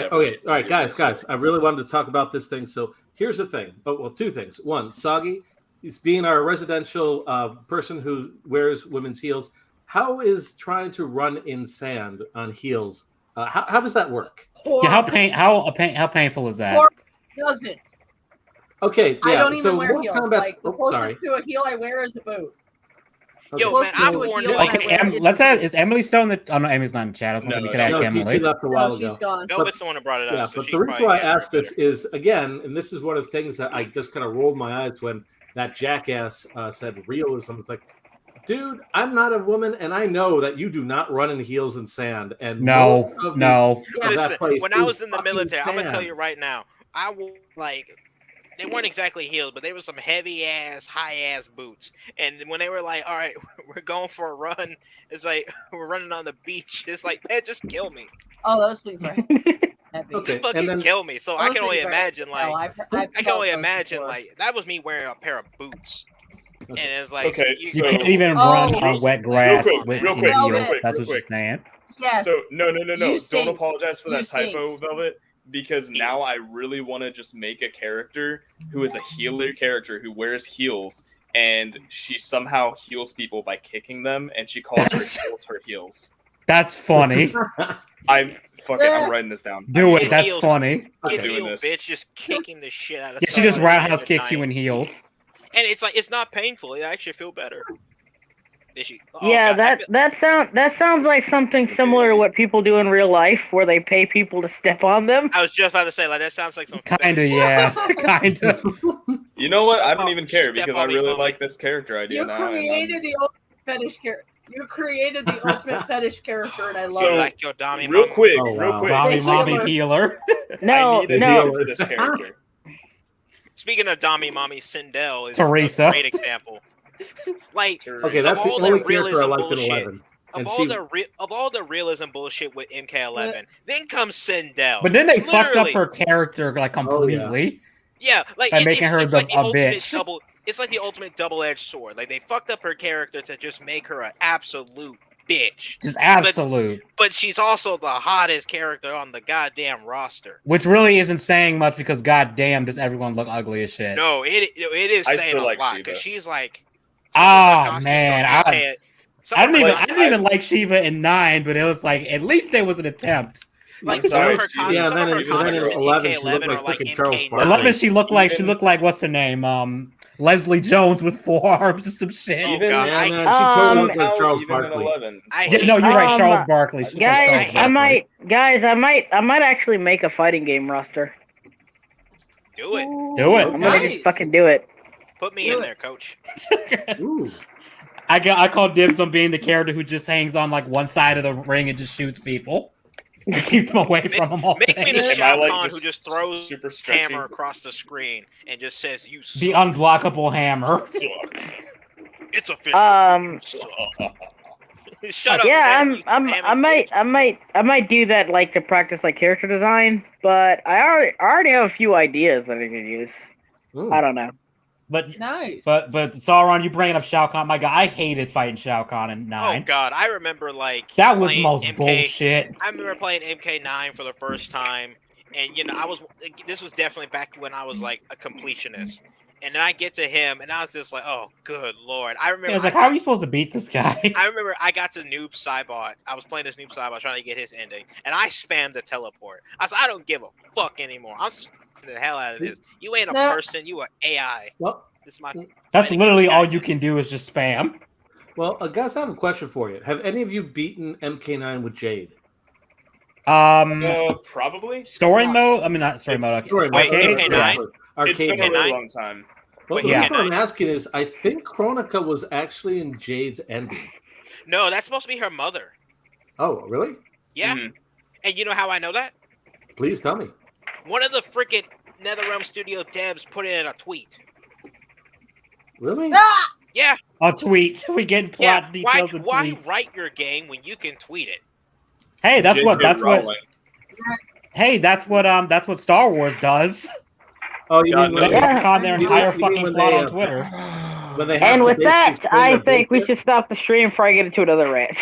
Speaker 6: right, guys. I really wanted to talk about this thing. So here's the thing. Oh, well, two things. One, Soggy, he's being our residential person who wears women's heels. How is trying to run in sand on heels? How does that work?
Speaker 4: Yeah, how painful is that?
Speaker 1: Doesn't.
Speaker 6: Okay, yeah.
Speaker 1: I don't even wear heels.
Speaker 6: Kombat,
Speaker 1: like the closest to a heel I wear is a boot.
Speaker 5: Okay. Yo, man, I've worn
Speaker 4: let's ask. Is Emily still in the? Oh no, Emily's not in chat. I was going to say we could ask Emily.
Speaker 6: She left a while ago.
Speaker 1: She's gone.
Speaker 5: Nobody's the one who brought it up.
Speaker 6: Yeah,
Speaker 5: so
Speaker 6: but the reason why I asked this is again, and this is one of the things that I just kind of rolled my eyes when that jackass said realism. It's like, dude, I'm not a woman, and I know that you do not run in heels in sand. And
Speaker 4: no.
Speaker 5: Listen, when I was in the military, I'm gonna tell you right now, I will they weren't exactly heels, but they were some heavy ass, high ass boots. And when they were like, "All right, we're going for a run," it's like we're running on the beach. It's like, man, just kill me.
Speaker 1: Oh, those things are heavy.
Speaker 6: Okay,
Speaker 5: just fucking kill me. So I can only imagine,
Speaker 1: I've
Speaker 5: I can only imagine, that was me wearing a pair of boots.
Speaker 6: Okay.
Speaker 5: And it's like,
Speaker 4: you can't even run on wet grass with heels. That's what she's saying.
Speaker 1: Yes.
Speaker 3: So no. Don't apologize for that typo, Velvet. Because now I really want to just make a character who is a healer character who wears heels, and she somehow heals people by kicking them, and she calls her heels her heels.
Speaker 4: That's funny.
Speaker 3: I'm writing this down.
Speaker 4: Do it. That's funny.
Speaker 5: Get healed, bitch, just kicking the shit out of.
Speaker 4: Yeah, she just roundhouse kicks you in heels.
Speaker 5: And it's like it's not painful. It actually feel better.
Speaker 2: That sounds like something similar to what people do in real life, where they pay people to step on them.
Speaker 5: I was just about to say, that sounds like some
Speaker 4: kind of, yeah, kind of.
Speaker 3: You know what? I don't even care because I really like this character idea.
Speaker 1: You created the ultimate fetish character. You created the ultimate fetish character, and I love it.
Speaker 5: Like your Dami
Speaker 3: real quick.
Speaker 4: Dami healer.
Speaker 2: No.
Speaker 3: For this character.
Speaker 5: Speaking of Dami Mommy, Sindel is
Speaker 4: Teresa.
Speaker 5: a great example.
Speaker 6: Okay, that's the only character I liked in 11.
Speaker 5: Of all the realism bullshit with MK11, then comes Sindel.
Speaker 4: But then they fucked up her character completely.
Speaker 5: Yeah,
Speaker 4: by making her a bitch.
Speaker 5: It's like the ultimate double-edged sword. Like they fucked up her character to just make her an absolute bitch.
Speaker 4: Just absolute.
Speaker 5: But she's also the hottest character on the goddamn roster.
Speaker 4: Which really isn't saying much because goddamn does everyone look ugly as shit.
Speaker 5: No, it is saying a lot because she's like.
Speaker 4: Man, I didn't even like Shiva in 9, but it was like at least there was an attempt.
Speaker 5: Like some of her costumes,
Speaker 6: then in 11, she looked like freaking Charles Barkley.
Speaker 4: 11, she looked like what's her name? Leslie Jones with 4 arms and some shit.
Speaker 5: Oh God,
Speaker 6: she totally looked like Charles Barkley.
Speaker 4: No, you're right, Charles Barkley.
Speaker 2: Guys, I might actually make a fighting game roster.
Speaker 5: Do it.
Speaker 2: I'm gonna just fucking do it.
Speaker 5: Put me in there, coach.
Speaker 4: I call dibs on being the character who just hangs on one side of the ring and just shoots people. To keep them away from them all day.
Speaker 5: Make me the Shao Kahn who just throws hammer across the screen and just says, "You suck."
Speaker 4: The unblockable hammer.
Speaker 5: It's official. Shut up.
Speaker 2: Yeah, I might do that to practice character design, but I already have a few ideas that I could use.
Speaker 6: Ooh.
Speaker 2: I don't know.
Speaker 1: But nice.
Speaker 4: But Sauron, you bringing up Shao Kahn, my guy. I hated fighting Shao Kahn in 9.
Speaker 5: Oh God, I remember
Speaker 4: that was most bullshit.
Speaker 5: I remember playing MK9 for the first time, and this was definitely back when I was a completionist. And then I get to him, and I was just like, "Oh, good lord!" I remember.
Speaker 4: I was how are you supposed to beat this guy?
Speaker 5: I remember I got to Noob Saibot. I was playing this Noob Saibot trying to get his ending, and I spammed the teleport. I said, "I don't give a fuck anymore. I'm the hell out of this. You ain't a person. You are AI."
Speaker 6: Well,
Speaker 4: that's literally all you can do is just spam.
Speaker 6: Well, guys, I have a question for you. Have any of you beaten MK9 with Jade?
Speaker 3: Probably.
Speaker 4: Story mode? I mean, not story mode.
Speaker 6: Story
Speaker 5: mode.
Speaker 6: MK9?
Speaker 3: It's been a really long time.
Speaker 6: Well, the reason I'm asking is, I think Chronica was actually in Jade's ending.
Speaker 5: No, that's supposed to be her mother.
Speaker 6: Oh, really?
Speaker 5: Yeah. Mm-hmm. And you know how I know that?
Speaker 6: Please tell me.
Speaker 5: One of the freaking NetherRealm Studio devs put it in a tweet.
Speaker 6: Really?
Speaker 1: Ah!
Speaker 5: Yeah.
Speaker 4: A tweet. We get plot details of tweets.
Speaker 5: Why write your game when you can tweet it?
Speaker 4: Hey, that's what. Hey, that's what Star Wars does.
Speaker 6: Oh, you
Speaker 3: God
Speaker 6: mean
Speaker 3: knows.
Speaker 4: They
Speaker 2: Yeah.
Speaker 4: fuck on their entire
Speaker 6: You mean
Speaker 4: fucking
Speaker 6: when
Speaker 4: plot
Speaker 6: they,
Speaker 4: on Twitter.
Speaker 6: when they have
Speaker 2: And
Speaker 6: to
Speaker 2: with
Speaker 6: basically
Speaker 2: that,
Speaker 6: spin
Speaker 2: I
Speaker 6: their
Speaker 2: think we
Speaker 6: bullshit?
Speaker 2: should stop the stream before I get into another rant.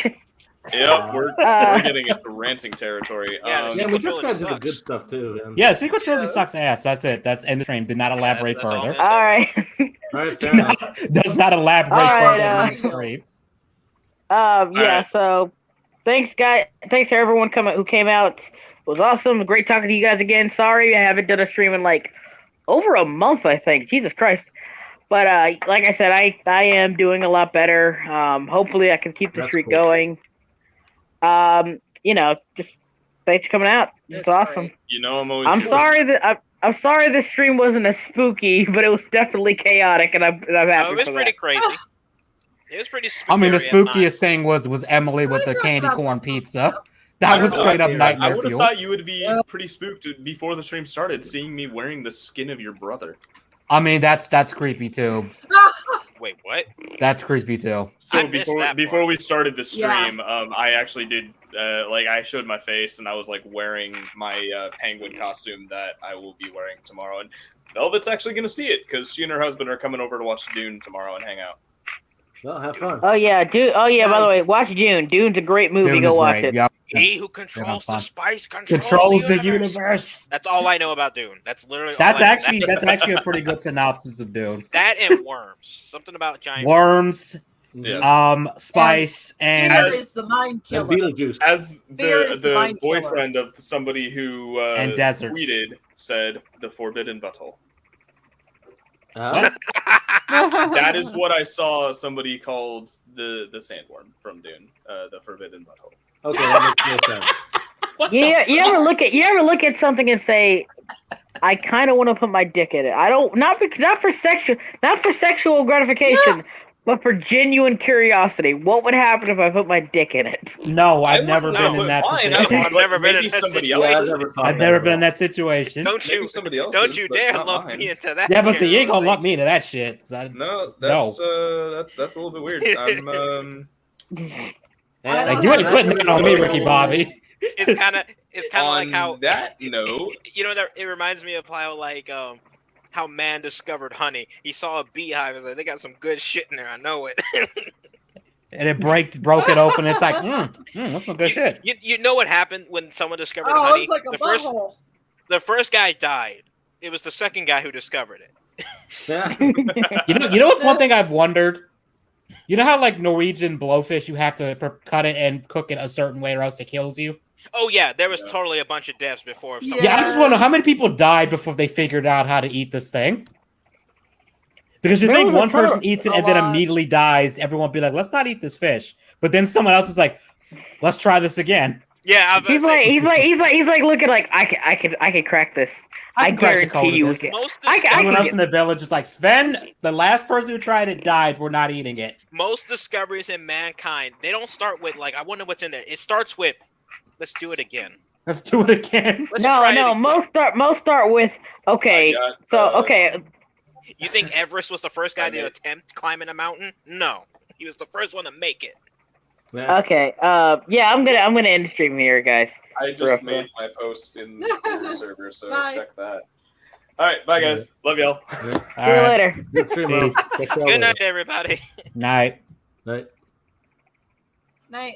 Speaker 3: Yep, we're getting into ranting territory.
Speaker 5: Yeah,
Speaker 6: Yeah, we just
Speaker 5: Trilogy
Speaker 6: got to the
Speaker 5: sucks.
Speaker 6: good stuff too. Man.
Speaker 4: Yeah, Sequel Trilogy sucks ass. That's it. That's end the stream. Did not elaborate
Speaker 5: that's all
Speaker 4: further.
Speaker 5: I'm gonna
Speaker 2: All right.
Speaker 6: All right, fair enough.
Speaker 4: Does not elaborate
Speaker 2: All right,
Speaker 4: further in the
Speaker 1: uh,
Speaker 4: stream.
Speaker 2: Yeah.
Speaker 3: right.
Speaker 2: So, thanks, guys. Thanks to everyone who came out. It was awesome. Great talking to you guys again. Sorry I haven't done a stream in like over a month. I think. Jesus Christ. But like I said, I am doing a lot better. Hopefully I can keep the
Speaker 6: That's
Speaker 2: streak
Speaker 6: cool.
Speaker 2: going. Just thanks for coming out. It's
Speaker 1: It's
Speaker 2: awesome.
Speaker 1: great.
Speaker 3: You know I'm always
Speaker 2: I'm
Speaker 3: here.
Speaker 2: sorry that I'm sorry this stream wasn't as spooky, but it was definitely chaotic, and I'm happy
Speaker 5: Oh, it was
Speaker 2: for
Speaker 5: pretty
Speaker 2: that.
Speaker 5: crazy. It was pretty.
Speaker 4: I mean, the
Speaker 5: scary at
Speaker 4: spookiest
Speaker 5: times.
Speaker 4: thing was Emily with the
Speaker 1: What
Speaker 4: candy
Speaker 1: about
Speaker 4: corn
Speaker 1: this
Speaker 4: pizza.
Speaker 3: I
Speaker 4: That
Speaker 3: don't
Speaker 4: was
Speaker 3: know.
Speaker 4: straight up
Speaker 6: I
Speaker 4: nightmare
Speaker 3: I would have
Speaker 4: fuel.
Speaker 3: thought you would be pretty spooked before the stream started, seeing me wearing the skin of your brother.
Speaker 4: I mean, that's creepy too.
Speaker 5: Wait, what?
Speaker 4: That's creepy too.
Speaker 3: So
Speaker 5: I missed that
Speaker 3: before
Speaker 5: part.
Speaker 3: we started the
Speaker 1: Yeah.
Speaker 3: stream, I actually did I showed my face and I was like wearing my penguin costume that I will be wearing tomorrow. And Velvet's actually going to see it because she and her husband are coming over to watch Dune tomorrow and hang out.
Speaker 6: Well, have fun.
Speaker 2: Oh yeah, dude. Oh yeah. By the way,
Speaker 1: Nice.
Speaker 2: watch Dune. Dune's a great movie.
Speaker 4: Dune
Speaker 2: Go
Speaker 4: is
Speaker 2: watch
Speaker 4: great.
Speaker 2: it.
Speaker 4: Yep.
Speaker 5: He who controls the
Speaker 4: fun.
Speaker 5: spice
Speaker 4: Controls the universe.
Speaker 5: That's all I know about Dune. That's literally.
Speaker 4: That's
Speaker 5: all I know.
Speaker 4: actually a pretty good synopsis of Dune.
Speaker 5: that and worms. Something about giant
Speaker 4: Worms,
Speaker 3: Yeah.
Speaker 4: spice,
Speaker 1: Fear
Speaker 4: and
Speaker 1: is the mind
Speaker 6: And
Speaker 1: killer.
Speaker 6: Beetlejuice.
Speaker 3: As
Speaker 1: Fear is the
Speaker 3: the
Speaker 1: mind killer.
Speaker 3: boyfriend of somebody who
Speaker 4: And deserts.
Speaker 3: tweeted said the forbidden butthole.
Speaker 6: Huh?
Speaker 3: That is what I saw somebody called the sandworm from Dune, the forbidden butthole.
Speaker 6: Okay, that makes no sense.
Speaker 2: You ever look at something and say, I kind of want to put my dick in it. I don't not for sexual gratification, but for genuine curiosity. What would happen if I put my dick in it?
Speaker 4: no,
Speaker 3: I
Speaker 4: I've never
Speaker 3: wouldn't
Speaker 4: been
Speaker 3: know,
Speaker 4: in that
Speaker 3: but fine,
Speaker 4: position.
Speaker 5: I've never been
Speaker 3: maybe
Speaker 5: in that
Speaker 3: somebody
Speaker 5: situation.
Speaker 6: Yeah,
Speaker 3: else.
Speaker 6: I've never thought
Speaker 4: I've
Speaker 6: about
Speaker 4: never
Speaker 6: it
Speaker 4: been in
Speaker 6: at all.
Speaker 4: that situation.
Speaker 5: Don't
Speaker 3: Maybe
Speaker 5: you?
Speaker 3: somebody else.
Speaker 5: Don't
Speaker 3: is,
Speaker 5: you
Speaker 3: but
Speaker 5: dare
Speaker 3: not
Speaker 5: lump
Speaker 3: mine.
Speaker 5: me into that.
Speaker 4: Yeah, but see, you ain't gonna
Speaker 5: like-
Speaker 4: lump me into that shit. 'Cause
Speaker 3: No, that's a little bit weird. I'm
Speaker 4: Like, you ain't putting that on me, Ricky Bobby.
Speaker 5: It's kind of
Speaker 3: on
Speaker 5: like how
Speaker 3: that note.
Speaker 5: you know that it reminds me of how man discovered honey. He saw a beehive and was like, they got some good shit in there. I know it.
Speaker 4: And it broke it open. It's like, that's some good shit.
Speaker 5: You know what happened when someone discovered
Speaker 1: Oh,
Speaker 5: honey?
Speaker 1: it's like a butthole.
Speaker 5: The first guy died. It was the second guy who discovered it.
Speaker 6: Yeah.
Speaker 4: You know what's one thing I've wondered? You know how like Norwegian blowfish, you have to cut it and cook it a certain way or else it kills you?
Speaker 5: Oh yeah, there was totally a bunch of deaths before.
Speaker 1: Yeah.
Speaker 4: Yeah, I just wonder how many people died before they figured out how to eat this thing. Because you
Speaker 2: There
Speaker 4: think
Speaker 2: was a
Speaker 4: one person
Speaker 2: turtle-
Speaker 4: eats it
Speaker 1: a
Speaker 4: and then
Speaker 1: lot.
Speaker 4: immediately dies, everyone will be like, let's not eat this fish. But then someone else is like, let's try this again.
Speaker 5: Yeah, I was
Speaker 2: He's
Speaker 5: gonna
Speaker 2: like
Speaker 5: say,
Speaker 2: looking like I could crack this. I
Speaker 4: can crack the code
Speaker 2: guarantee
Speaker 4: of
Speaker 2: you.
Speaker 4: this.
Speaker 2: Can.
Speaker 5: most
Speaker 2: I
Speaker 4: Everyone
Speaker 2: can
Speaker 4: else in the village is like, Sven, the last person who tried it died. We're not eating it.
Speaker 5: most discoveries in mankind, they don't start with like, I wonder what's in there. It starts with, let's do it again.
Speaker 4: Let's do it again.
Speaker 5: Let's try it again.
Speaker 2: Most start with okay.
Speaker 3: I got,
Speaker 2: So okay,
Speaker 5: You think Everest was the first guy to
Speaker 3: Okay.
Speaker 5: attempt climbing a mountain? No, he was the first one to make it.
Speaker 6: Yeah.
Speaker 2: okay. Yeah, I'm gonna end the stream here, guys.
Speaker 3: I just
Speaker 2: Rough.
Speaker 3: made my post in the server, so
Speaker 1: Bye.
Speaker 3: check that. All right, bye guys. Love y'all.
Speaker 4: All
Speaker 2: See you
Speaker 4: right.
Speaker 2: later.
Speaker 6: Good stream, bro.
Speaker 4: Peace.
Speaker 6: Catch y'all
Speaker 5: Good
Speaker 6: later.
Speaker 5: night, everybody.
Speaker 4: Night.
Speaker 6: Night.
Speaker 1: Night.